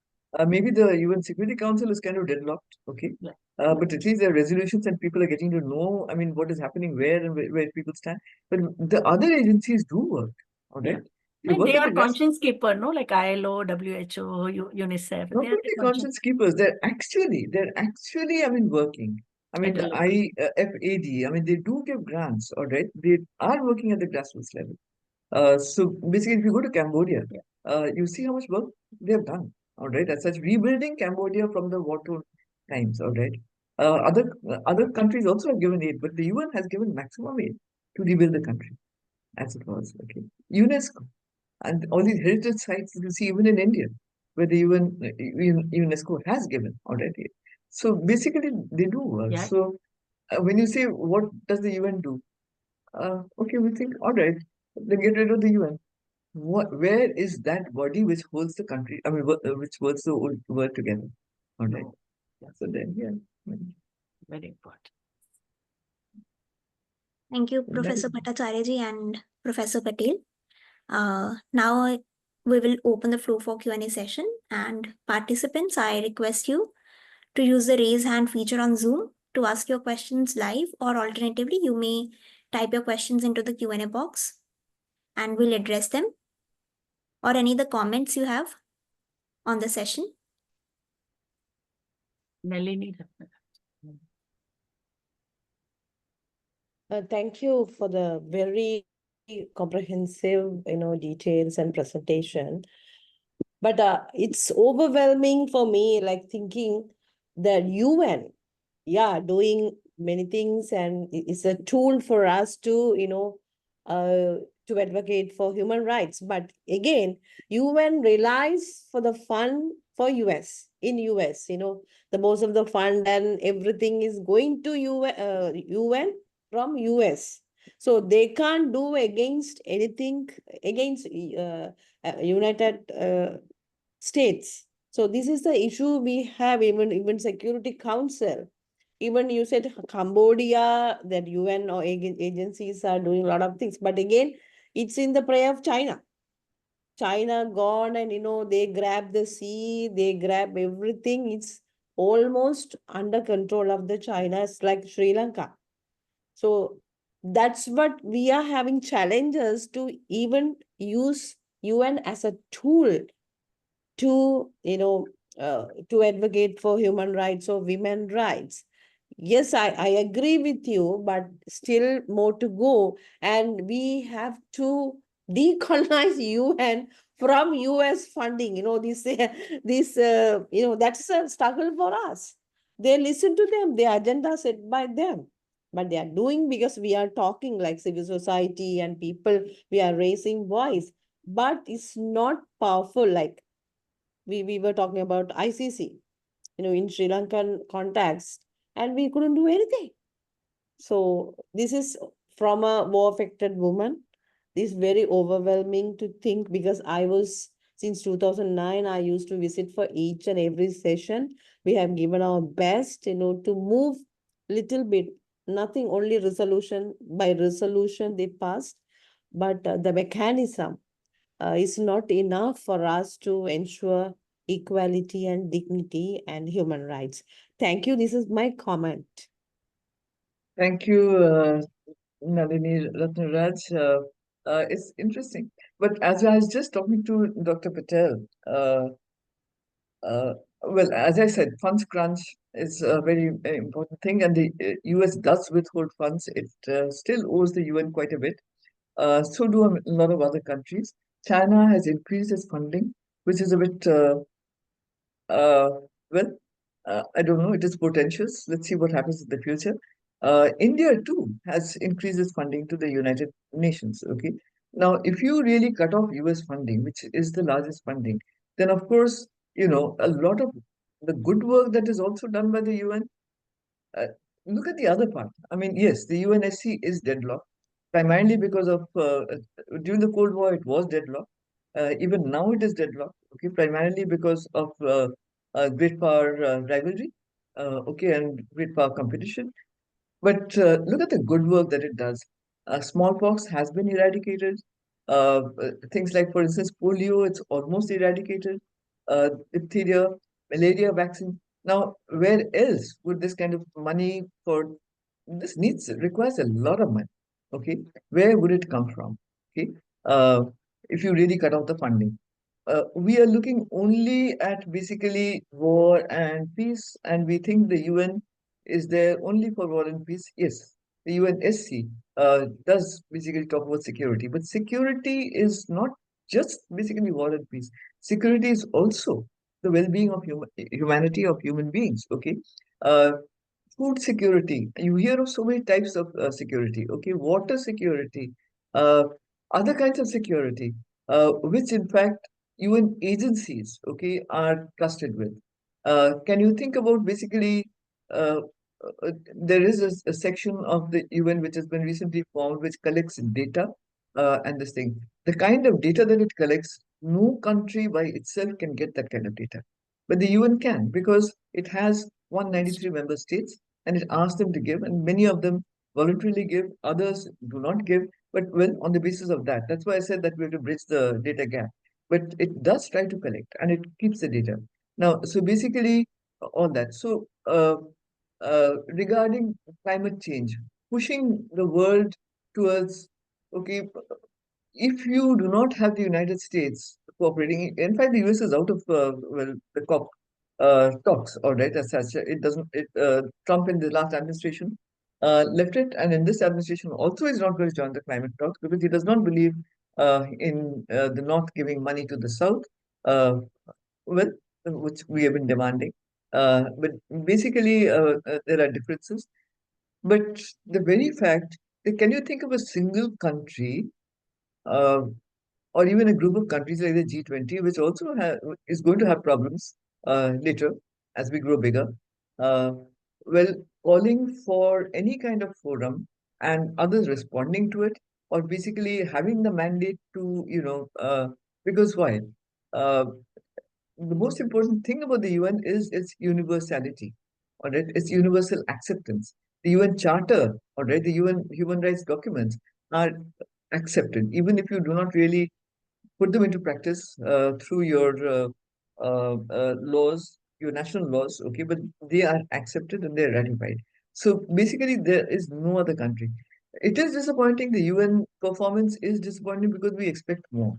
Maybe the UN Security Council is kind of deadlocked. Okay. Yeah. But at least there are resolutions and people are getting to know, I mean, what is happening where and where people stand. But the other agencies do work. All right. Yeah. And work they at are the grassroots. conscience keeper, no? Like ILO, WHO, UNICEF. Not They are only the conscience keepers, they're actually, I mean, working. I mean, At the local. FAD, I mean, they do give grants, all right? They are working at the grassroots level. So basically, if you go to Cambodia, you see how much work they have done, all right? As such, rebuilding Cambodia from the war-torn times, all right? Other countries also have given aid, but the UN has given maximum aid to rebuild the country as it was, okay? UNESCO. And all these heritage sites you see even in India, where the UNESCO has given already. So basically, they do work. Yeah. So when you say, what does the UN do? Okay, we think, all right, then get rid of the UN. Where is that body which holds the country? I mean, which holds the whole world together? All right. No. So then, yeah. Very important. Thank you, That Professor is- Bhattacharya ji and Professor Patel. Now we will open the floor for Q&A session, and participants, I request you to use the raise hand feature on Zoom to ask your questions live, or alternatively, you may type your questions into the Q&A box and we'll address them, or any of the comments you have on the session. Nalini. Thank you for the very comprehensive, details and presentation. But it's overwhelming for me, like thinking that UN, doing many things, and it's a tool for us to, to advocate for human rights. But again, UN relies for the fund for US, in US, the most of the fund and everything is going to UN from US. So they can't do against anything against United States. So this is the issue we have, even Security Council. Even you said Cambodia, that UN or agencies are doing a lot of things. But again, it's in the prey of China. China gone and, they grab the sea, they grab everything. It's almost under control of the China. It's like Sri Lanka. So that's what we are having challenges to even use UN as a tool to, to advocate for human rights or women rights. Yes, I agree with you, but still more to go. And we have to decolonize UN from US funding. This, that's a struggle for us. They listen to them, the agenda set by them. but they are doing because we are talking like civil society and people, we are raising voice, but it's not powerful. Like we were talking about ICC, in Sri Lankan context, and we couldn't do anything. So this is from a war affected woman. This is very overwhelming to think, because I was, since 2009, I used to visit for each and every session. We have given our best, to move little bit, nothing, only resolution by resolution they passed. But the mechanism is not enough for us to ensure equality and dignity and human rights. Thank you. This is my comment. Thank you, Nalini Ratnaraj. It's interesting. But as I was just talking to Dr. Patel, uh, well, as I said, funds crunch is a very important thing, and the US does withhold funds. It still owes the UN quite a bit. So do a lot of other countries. China has increased its funding, which is a bit, uh, well, I don't know, it is portentous. Let's see what happens in the future. India too has increased its funding to the United Nations. Okay. Now, if you really cut off US funding, which is the largest funding, then of course, a lot of the good work that is also done by the UN. uh, Look at the other part. I mean, yes, the UNSC is deadlocked, primarily because of during the Cold War it was deadlocked. Even now it is deadlocked. Okay, primarily because of great power rivalry. Okay, and great power competition. But look at the good work that it does. Smallpox has been eradicated. Things like, for instance, polio, it's almost eradicated. Diphtheria, malaria vaccine. Now, where else would this kind of money for this requires a lot of money? Okay, where would it come from? Okay, uh, if you really cut off the funding, we are looking only at basically war and peace, and we think the UN is there only for war and peace. Yes, the UNSC does basically talk about security, but security is not just basically war and peace. Security is also the well-being of humanity, of human beings. Okay, uh, food security. You hear of so many types of security. Okay, water security, uh, other kinds of security, which in fact UN agencies, okay, are trusted with. Can you think about basically? Uh, there is a section of the UN which has been recently formed which collects data, and this thing. The kind of data that it collects, no country by itself can get that kind of data. But the UN can, because it has 193 member states, and it asks them to give, and many of them voluntarily give, others do not give. But well, on the basis of that, that's why I said that we have to bridge the data gap. But it does try to collect, and it keeps the data. Now, so basically, all that. So, regarding climate change, pushing the world towards, okay, if you do not have the United States cooperating, in fact, the US is out of well the COP talks. All right, as such, it doesn't. Trump in the last administration left it, and in this administration also is not going to join the climate talks because he does not believe in the North giving money to the South. Uh, well, which we have been demanding. But basically, there are differences. But the very fact that, can you think of a single country? Uh, or even a group of countries like the G20, which also is going to have problems later as we grow bigger. Uh, well, calling for any kind of forum and others responding to it, or basically having the mandate to, because why? Uh, the most important thing about the UN is its universality, all right? Its universal acceptance. The UN Charter, all right, the UN human rights documents are accepted, even if you do not really put them into practice through your laws, your national laws, okay, but they are accepted and they are ratified. So basically, there is no other country. It is disappointing. The UN performance is disappointing because we expect more.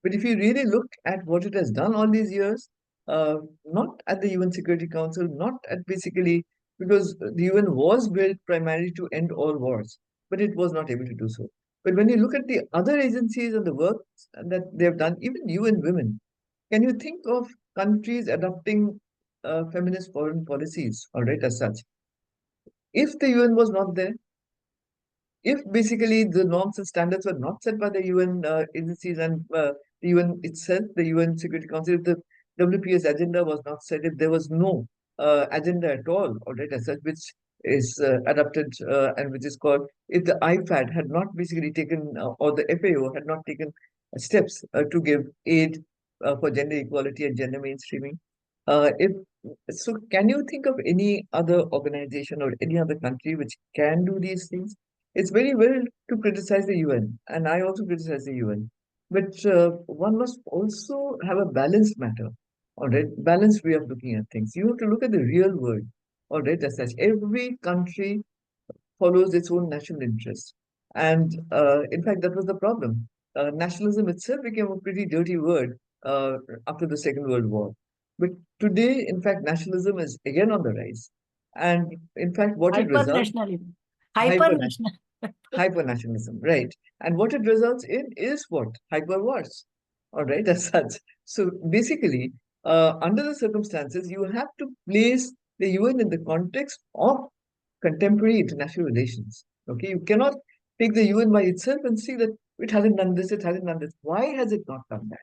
But if you really look at what it has done all these years, not at the UN Security Council, not at basically, because the UN was built primarily to end all wars, but it was not able to do so. But when you look at the other agencies and the work that they have done, even UN Women, can you think of countries adopting feminist foreign policies, all right, as such? If the UN was not there, if basically the norms and standards were not set by the UN agencies and the UN itself, the UN Security Council, if the WPS agenda was not set, if there was no agenda at all right, as such, which is adopted and which is called, if the IFAD had not basically taken, or the FAO had not taken steps to give aid for gender equality and gender mainstreaming, if so, can you think of any other organization or any other country which can do these things? It's very well to criticize the UN, and I also criticize the UN. But one must also have a balanced matter, all right, balanced way of looking at things. You have to look at the real world, all right, as such. Every country follows its own national interest. And in fact, that was the problem. Nationalism itself became a pretty dirty word after the Second World War. But today, in fact, nationalism is again on the rise. And in fact, what it results Hyper-nationalism. hyper Hyper-national. hyper-nationalism, right? And what it results in is what? Hyper wars, all right, as such. So basically, under the circumstances, you have to place the UN in the context of contemporary international relations. Okay, you cannot take the UN by itself and see that it hasn't done this, it hasn't done this. Why has it not done that?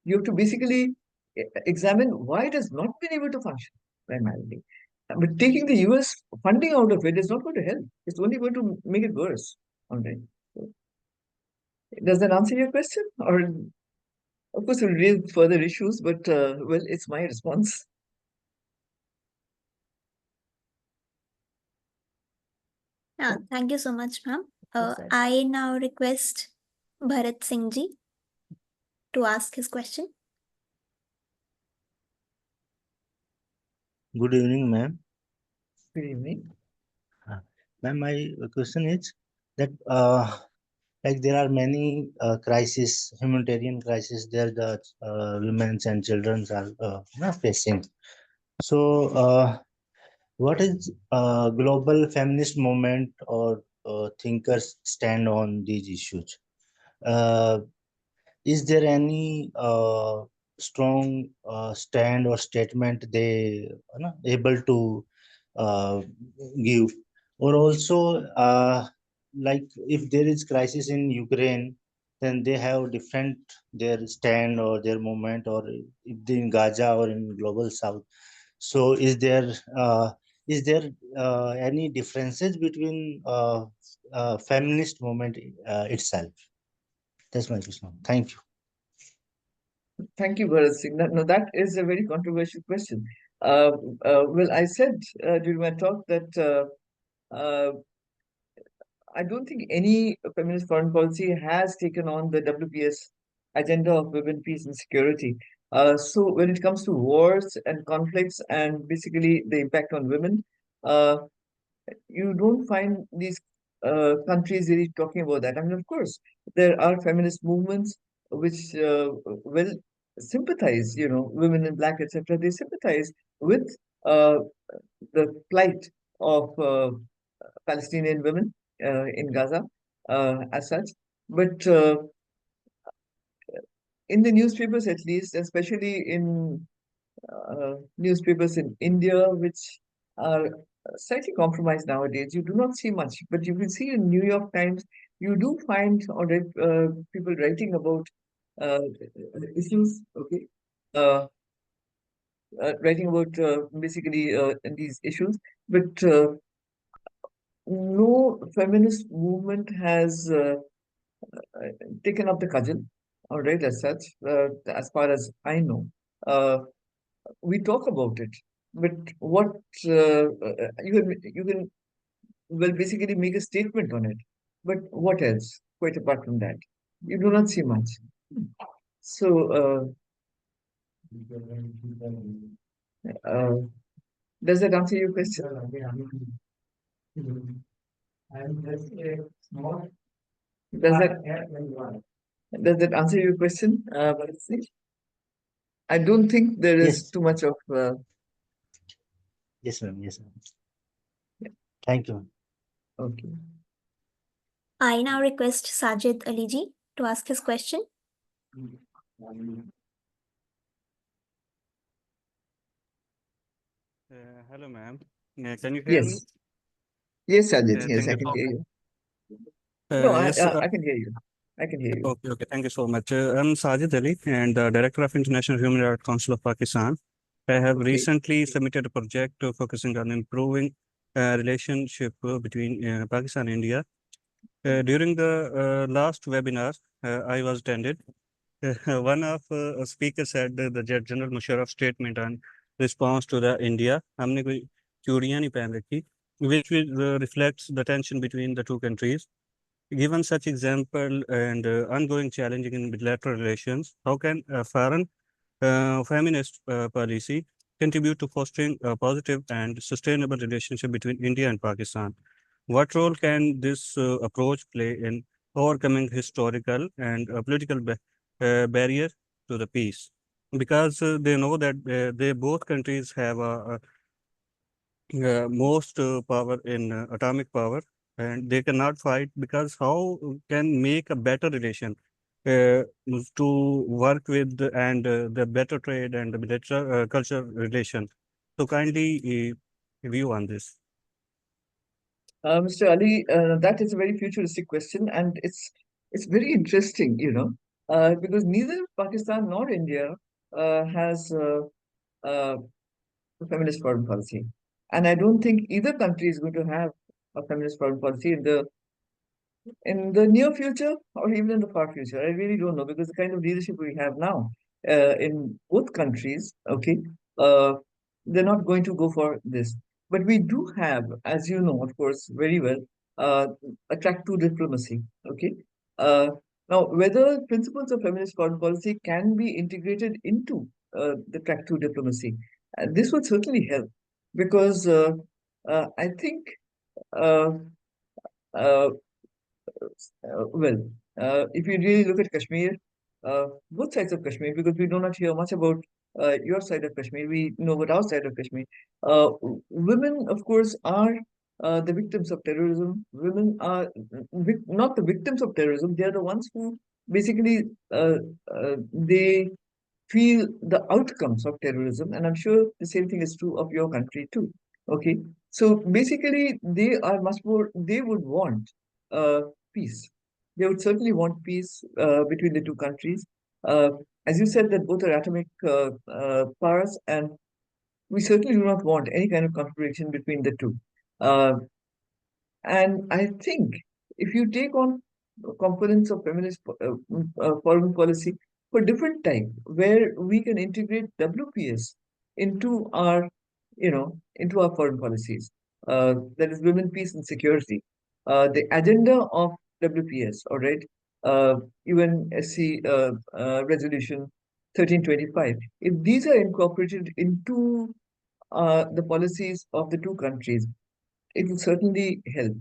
You have to basically examine why it has not been able to function primarily. But taking the US funding out of it is not going to help. It's only going to make it worse. All right. So, does that answer your question? Or, of course, we'll raise further issues, but well, it's my response. Thank you so much, ma'am. Yes, sir. I now request Bharat Singh ji to ask his question. Good evening, ma'am. Good evening. Ma'am, my question is that like there are many crises, humanitarian crises there the women and children are facing. So what is global feminist movement or thinkers stand on these issues? Is there any strong stand or statement they able to give? Or also like if there is crisis in Ukraine, then they have different their stand or their movement, or if they in Gaza or in global south. So is there any differences between feminist movement itself? That's my question. Thank you. Thank you, Bharat Singh. No, that is a very controversial question. Well, I said during my talk that I don't think any feminist foreign policy has taken on the WPS agenda of women, peace, and security. So when it comes to wars and conflicts and basically the impact on women, uh, you don't find these countries really talking about that. I mean, of course, there are feminist movements which will sympathize, women in black, etc. They sympathize with uh, the plight of Palestinian women in Gaza as such. But in the newspapers, at least, especially in newspapers in India, which are slightly compromised nowadays. You do not see much, but you can see in New York Times, you do find already people writing about uh, issues, okay, uh, writing about basically these issues, but no feminist movement has taken up the cudgel, all right, as such, as far as I know. We talk about it, but what you can well basically make a statement on it. But what else? Quite apart from that, you do not see much. So, uh, does that answer your question? Does that answer your question? Bharat Singh? I don't think there is Yes. too much of. Yes, ma'am. Yes, ma'am. Thank you. Okay. I now request Sajid Ali ji to ask his question. Hello, ma'am. Can you hear me? Yes. Yes, Sajid. Yes, Thank I you can for hear you. No, Yes. I can hear you. I can hear you. Okay. Okay. Thank you so much. I'm Sajid Ali and Director of International Human Rights Council of Pakistan. I have Okay. recently submitted a project focusing on improving relationship between Pakistan and India. During the last webinar I was attended, one of speaker said the General Musharraf statement on response to the India, हमने कोई चूड़ियां नहीं पहन रखी, which reflects the tension between the two countries. Given such example and ongoing challenging in bilateral relations, how can a foreign feminist policy contribute to fostering a positive and sustainable relationship between India and Pakistan? What role can this approach play in overcoming historical and political barriers to the peace? Because they know that they both countries have most power in atomic power, and they cannot fight, because how can make a better relation uh, to work with and the better trade and the better culture relation. So kindly view on this. Mr. Ali, that is a very futuristic question, and it's very interesting, because neither Pakistan nor India has uh, a feminist foreign policy, and I don't think either country is going to have a feminist foreign policy in the near future or even in the far future. I really don't know, because the kind of leadership we have now in both countries, okay, uh, they're not going to go for this. But we do have, as you know, of course, very well, uh, a track to diplomacy, okay. Uh, Now, whether principles of feminist foreign policy can be integrated into the track to diplomacy, this would certainly help, because I think. Uh, uh, well, if you really look at Kashmir, both sides of Kashmir, because we do not hear much about your side of Kashmir, we know about our side of Kashmir. Women, of course, are the victims of terrorism. Women are not the victims of terrorism; they are the ones who basically they feel the outcomes of terrorism, and I'm sure the same thing is true of your country too. Okay, so basically, they are much more. They would want uh, peace. They would certainly want peace between the two countries. Uh, as you said, that both are atomic powers, and we certainly do not want any kind of confrontation between the two. Uh, and I think if you take on components of feminist foreign policy for different time, where we can integrate WPS into our, into our foreign policies, that is women, peace, and security. The agenda of WPS, all right, uh, UNSC resolution 1325. If these are incorporated into the policies of the two countries, it will certainly help.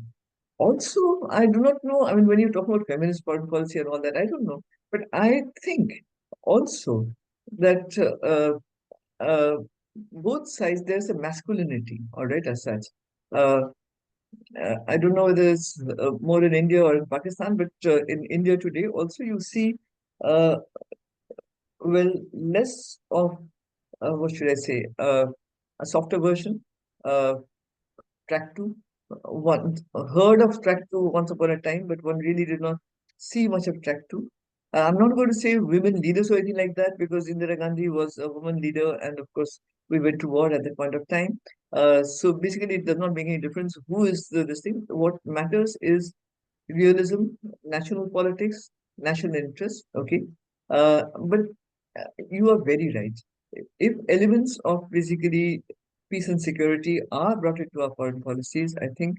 Also, I do not know, I mean, when you talk about feminist foreign policy and all that, I don't know. But I think also that both sides, there's a masculinity, all right, as such. Uh, I don't know whether it's more in India or in Pakistan, but in India today, also you see, uh, well, less of, what should I say, a softer version. Track 2. One heard of track 2 once upon a time, but one really did not see much of track 2. I'm not going to say women leaders or anything like that, because Indira Gandhi was a woman leader, and of course we went to war at that point of time. So basically, it does not make any difference who is this thing. What matters is realism, national politics, national interest. Okay, but you are very right. If elements of basically peace and security are brought into our foreign policies, I think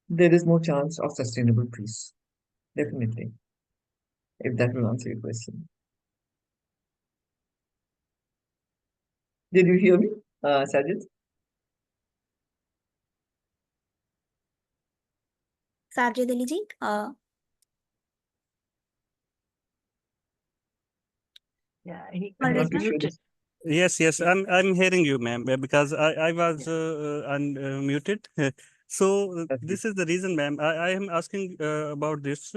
there is more chance of sustainable peace. Definitely, if that will answer your question. Did you hear me, Sajid? Sajid Ali ji, Yeah, he All I'm right, not too ma'am. sure. muted. Yes, yes, I'm hearing you, ma'am, because I was unmuted. So Okay. this is the reason, ma'am. I am asking about this.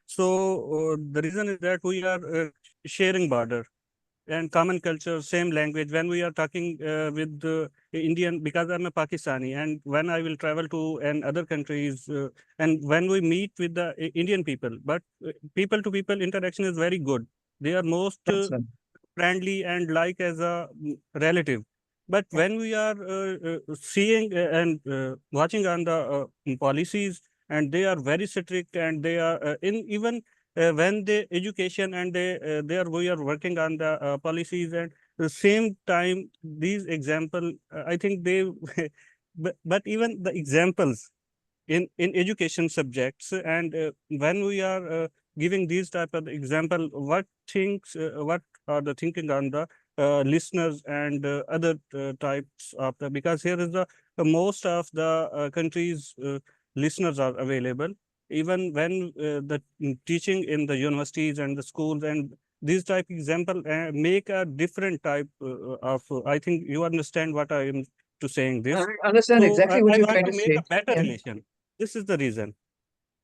So the reason is that we are sharing border. and common culture, same language. When we are talking with the Indian, because I'm a Pakistani, and when I will travel to other countries, and when we meet with the Indian people, but people to people interaction is very good. They are most That's right. friendly and like as a relative. But when we are seeing and watching on the policies, and they are very strict, and they are in even when the education and they are we are working on the policies, and the same time these example I think they but even the examples in education subjects, and when we are giving these type of example, what are the thinking on the listeners and other types of the, because here is the most of the countries listeners are available, even when the teaching in the universities and the schools, and these type example make a different type of I think you understand what I am to saying I this. understand So exactly what I you're want trying to to make say. a better Yeah. relation. This is the reason.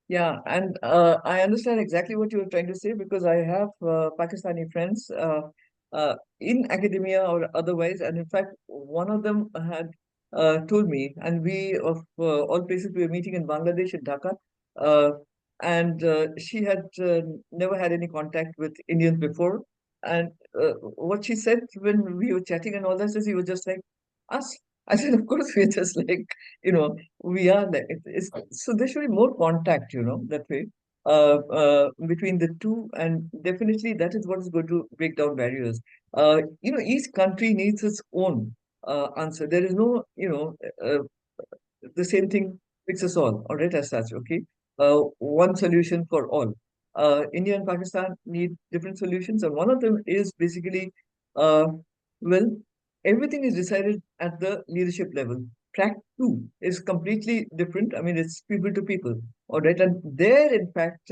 Yeah, and I understand exactly what you were trying to say because I have Pakistani friends in academia or otherwise, and in fact, one of them had told me, and we of all places we were meeting in Bangladesh in Dhaka, uh, and she had never had any contact with Indians before, and what she said when we were chatting and all that is, he was just like us. I said, of course, we're just like we are like so there should be more contact that way between the two, and definitely that is what is going to break down barriers. Each country needs its own answer. There is no the same thing fixes all right, as such, okay? One solution for all. India and Pakistan need different solutions, and one of them is basically, uh, well, everything is decided at the leadership level. Track two is completely different. I mean, it's people to people, all right? And there, in fact,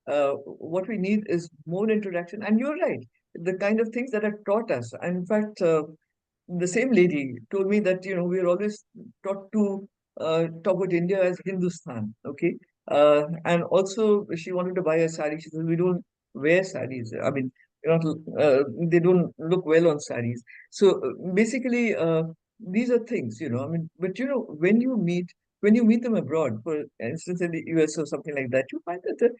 what we need is more interaction. And you're right, the kind of things that are taught us. And in fact, the same lady told me that we are always taught to talk about India as Hindustan, okay? And also she wanted to buy a sari. She said we don't wear saris. I mean, you're not, they don't look well on saris. So basically, these are things, I mean, but when you meet them abroad, for instance, in the US or something like that, you find that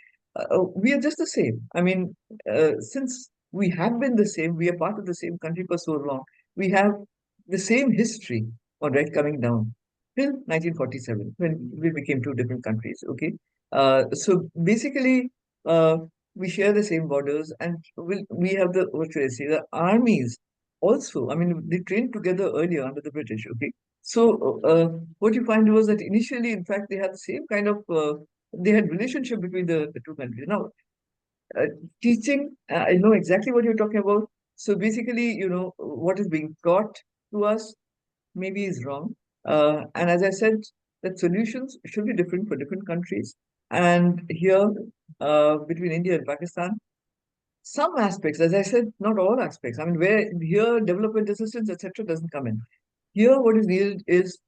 we are just the same. I mean, since we have been the same, we are part of the same country for so long. We have the same history, all right, coming down till 1947 when we became two different countries. Okay, so basically, we share the same borders, and we have the what should I say, the armies also. I mean, they trained together earlier under the British. Okay, so what you find was that initially, in fact, they had the same kind of they had relationship between the two countries. Now, uh, teaching, I know exactly what you're talking about. So basically, what is being taught to us maybe is wrong. And as I said, that solutions should be different for different countries. And here, between India and Pakistan, some aspects, as I said, not all aspects. I mean, where here development assistance, etc., doesn't come in. Here, what is needed is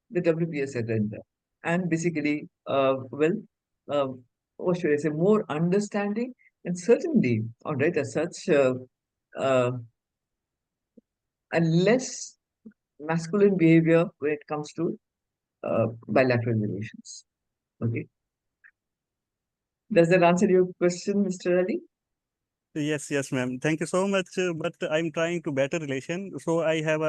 the WPS agenda, and basically, what should I say, more understanding, and certainly, all right, as such, uh, and less masculine behavior when it comes to bilateral relations. Okay. Does that answer your question, Mr. Ali? Yes, ma'am. Thank you so much. But I'm trying to better relation. So I have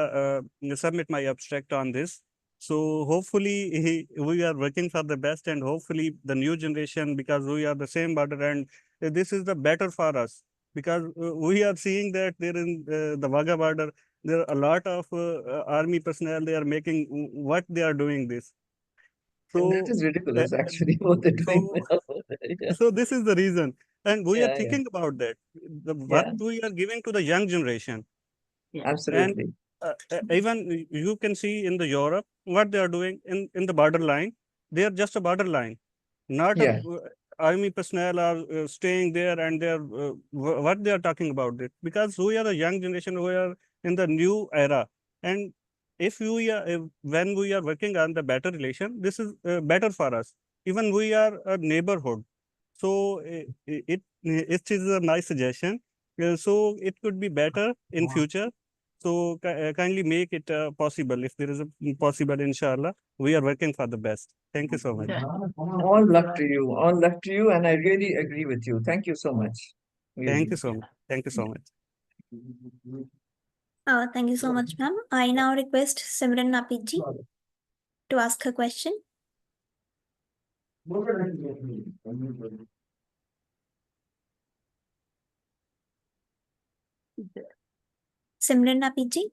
submit my abstract on this. So hopefully we are working for the best, and hopefully the new generation, because we are the same border, and this is the better for us, because we are seeing that there in the Wagah border, there are a lot of army personnel. They are making what they are doing this. And that So is uh, ridiculous, actually, what they're doing. so Yeah, so this is the reason, and we are yeah, yeah, thinking about that. What yeah, we are giving to the young generation, Yeah. and absolutely. even you can see in the Europe what they are doing in the borderline. They are just a borderline, not a Yeah, army personnel are staying there, and they are what they are talking about it, because we are the young generation. We are in the new era, and when we are working on the better relation, this is better for us. Even we are a neighborhood, so it is a nice suggestion. So it could be better in future. So kindly make it possible. If there is a possible, inshallah, we are working for the best. Thank you so much. All luck to you. All luck to you. And I really agree with you. Thank you so much. Thank you so much. Thank you so much. Thank you so much, ma'am. I now request Simran Napiji to ask her question. Simran Napiji.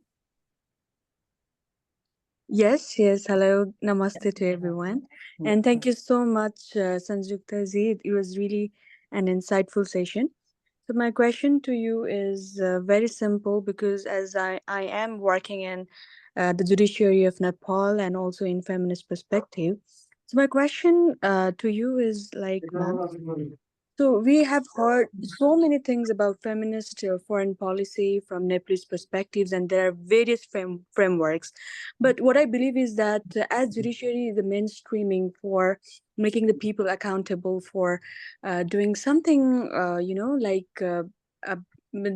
Yes, yes. Hello, namaste to everyone. And thank you so much, Sanjukta ji. It was really an insightful session. So my question to you is very simple because as I am working in the judiciary of Nepal and also in feminist perspective. So my question to you is like, ma'am, so we have heard so many things about feminist foreign policy from Nepalese perspectives, and there are various frameworks. But what I believe is that as judiciary, the mainstreaming for making the people accountable for doing something, uh,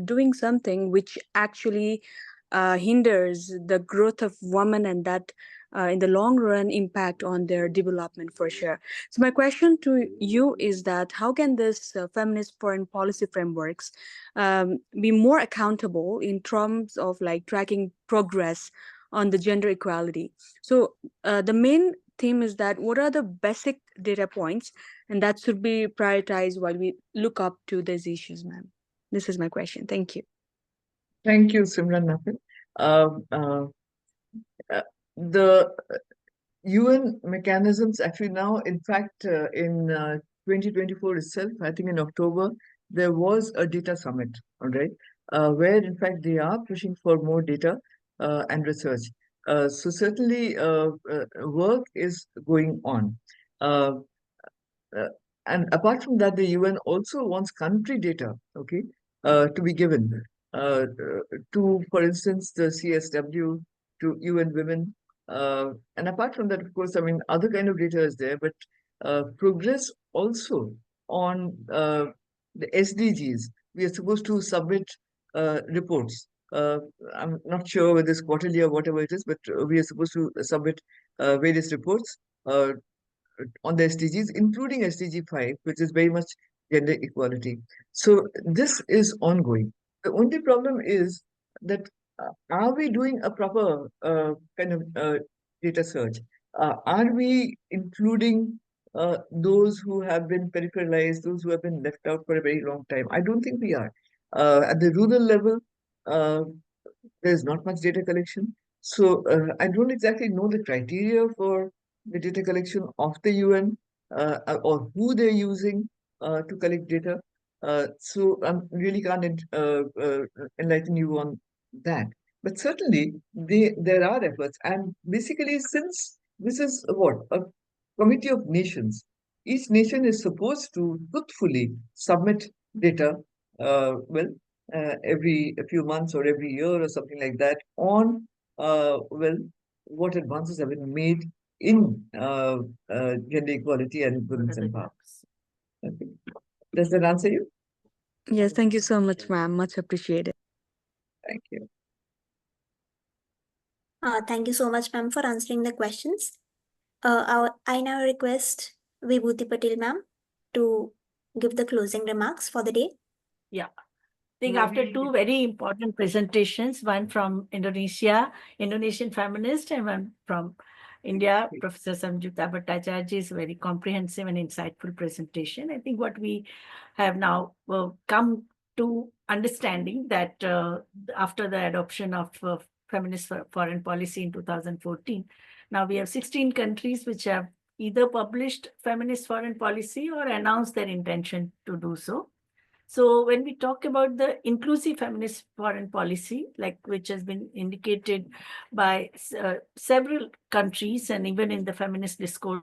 doing something which actually hinders the growth of women, and that in the long run impact on their development for sure. So my question to you is that how can this feminist foreign policy frameworks be more accountable in terms of like tracking progress on the gender equality? So the main theme is that what are the basic data points, and that should be prioritized while we look up to these issues, ma'am. This is my question. Thank you. Thank you, Simran Nafin. The UN mechanisms actually now, in fact, in 2024 itself, I think in October, there was a data summit, all right, where in fact they are pushing for more data and research. So certainly work is going on. Uh, uh, and apart from that, the UN also wants country data, okay, to be given to, for instance, the CSW, to UN Women. And apart from that, of course, I mean, other kind of data is there, but progress also on the SDGs. We are supposed to submit reports. I'm not sure whether it's quarterly or whatever it is, but we are supposed to submit various reports on the SDGs, including SDG 5, which is very much gender equality. So this is ongoing. The only problem is that are we doing a proper kind of data search? Are we including those who have been peripheralized, those who have been left out for a very long time? I don't think we are. At the rural level, uh, there's not much data collection. So I don't exactly know the criteria for the data collection of the UN or who they're using to collect data. So I really can't enlighten you on that. But certainly there are efforts. And basically, since this is what? A committee of nations, each nation is supposed to truthfully submit data, well, every a few months or every year or something like that on well, what advances have been made in gender equality and women's empowerment. Okay. Does that answer you? Yes, thank you so much, ma'am. Much appreciated. Thank you. Thank you so much, ma'am, for answering the questions. I now request Vibhuti Patel, ma'am, to give the closing remarks for the day. Yeah. I think after two very important presentations, one from Indonesia, Indonesian feminist, and one from India, Professor Sanjukta Bhattacharya's very comprehensive and insightful presentation. I think what we have now come to understanding that after the adoption of feminist foreign policy in 2014, now we have 16 countries which have either published feminist foreign policy or announced their intention to do so. So when we talk about the inclusive feminist foreign policy, like which has been indicated by several countries and even in the feminist discourses,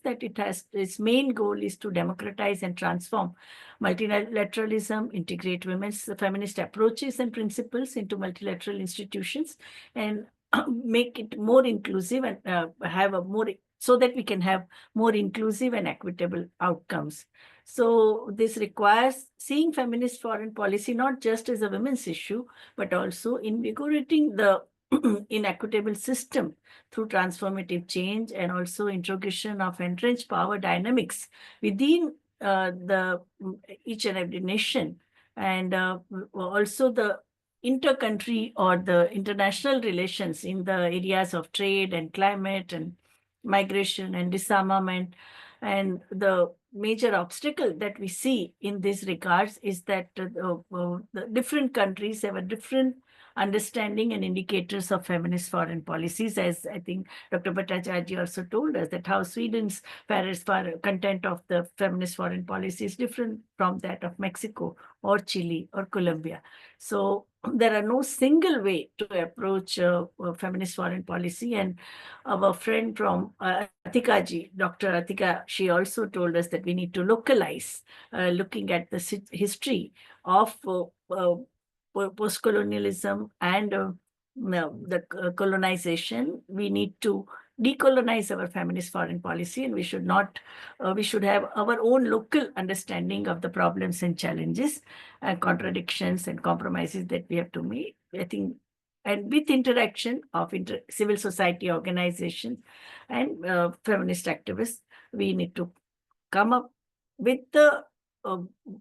that it has its main goal is to democratize and transform multilateralism, integrate women's feminist approaches and principles into multilateral institutions, and make it more inclusive and have a more, so that we can have more inclusive and equitable outcomes. So this requires seeing feminist foreign policy not just as a women's issue, but also invigorating the inequitable system through transformative change and also integration of entrenched power dynamics within each and every nation, and also the inter-country or the international relations in the areas of trade and climate and migration and disarmament. And the major obstacle that we see in this regards is that the different countries have a different understanding and indicators of feminist foreign policies, as I think Dr. Bhattacharya also told us, that how Sweden's content of the feminist foreign policy is different from that of Mexico or Chile or Colombia. So there are no single way to approach feminist foreign policy. And our friend from Athiqah ji, Dr. Athiqah, she also told us that we need to localize, looking at the history of post-colonialism and the colonization. We need to decolonize our feminist foreign policy, and we should not, we should have our own local understanding of the problems and challenges and contradictions and compromises that we have to make, I think. And with interaction of civil society organizations and feminist activists, we need to come up with the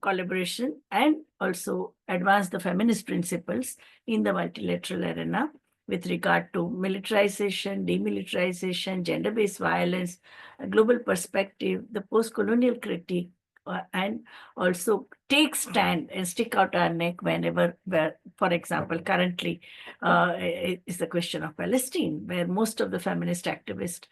collaboration and also advance the feminist principles in the multilateral arena with regard to militarization, demilitarization, gender-based violence, a global perspective, the post-colonial critique, and also take stand and stick out our neck whenever, for example, currently is the question of Palestine, where most of the feminist activists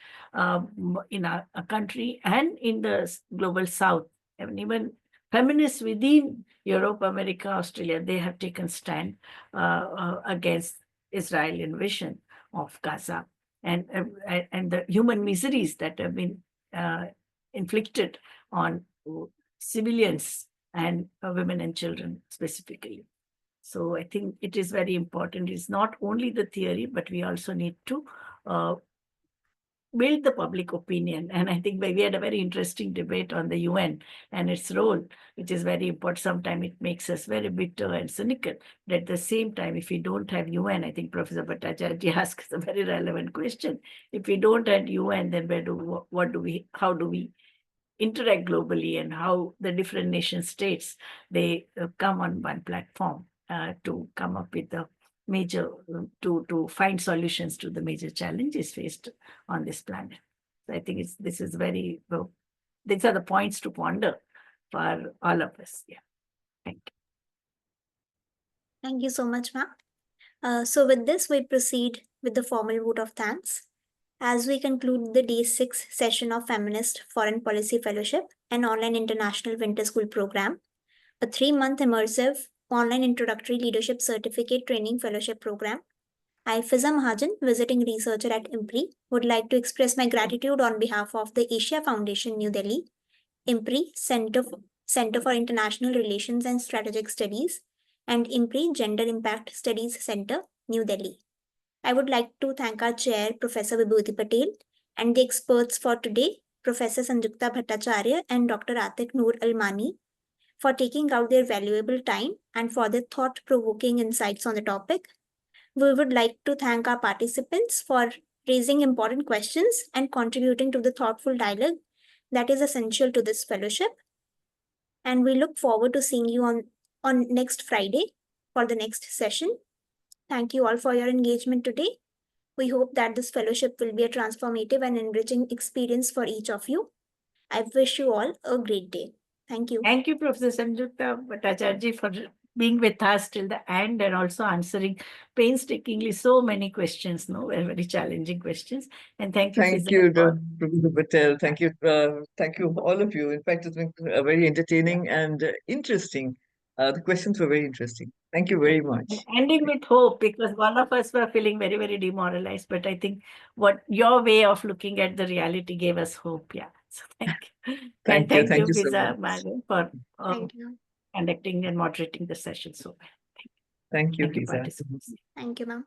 in our country and in the global South, and even feminists within Europe, America, Australia, they have taken stand against Israeli invasion of Gaza and the human miseries that have been inflicted on civilians and women and children specifically. So I think it is very important. It's not only the theory, but we also need to build the public opinion. And I think we had a very interesting debate on the UN and its role, which is very important. Sometimes it makes us very bitter and cynical. But at the same time, if we don't have UN, I think Professor Bhattacharya asks a very relevant question. If we don't have UN, then how do we interact globally, and how the different nation states, they come on one platform to come up with the major, to find solutions to the major challenges faced on this planet. So I think these are the points to ponder for all of us. Yeah. Thank you. Thank you so much, ma'am. So with this, we proceed with the formal vote of thanks. As we conclude the Day 6 session of Feminist Foreign Policy Fellowship and Online International Winter School Program, a 3-month immersive online introductory leadership certificate training fellowship program, I, Fiza Mahajan, visiting researcher at IMPRI, would like to express my gratitude on behalf of the Asia Foundation, New Delhi, IMPRI, Center for International Relations and Strategic Studies, and IMPRI Gender Impact Studies Center, New Delhi. I would like to thank our chair, Professor Vibhuti Patel, and the experts for today, Professor Sanjukta Bhattacharya and Dr. Athiqah Noor Almani, for taking out their valuable time and for their thought-provoking insights on the topic. We would like to thank our participants for raising important questions and contributing to the thoughtful dialogue that is essential to this fellowship. And we look forward to seeing you on next Friday for the next session. Thank you all for your engagement today. We hope that this fellowship will be a transformative and enriching experience for each of you. I wish you all a great day. Thank you. Thank you, Professor Sanjukta Bhattacharya, for being with us till the end and also answering painstakingly so many questions, very challenging questions. And thank you, Thank Fiza, you, for Professor Patel. Thank you, all of you. In fact, it's been very entertaining and interesting. The questions were very interesting. Thank you very much. ending with hope, because one of us were feeling very, very demoralized. But I think what your way of looking at the reality gave us hope. Yeah. So thank you. Thank you. Thank you so Fiza much. Magan, for Thank you. conducting and moderating the session so well. Thank you, Thank you, Fiza. participants. Thank you, ma'am.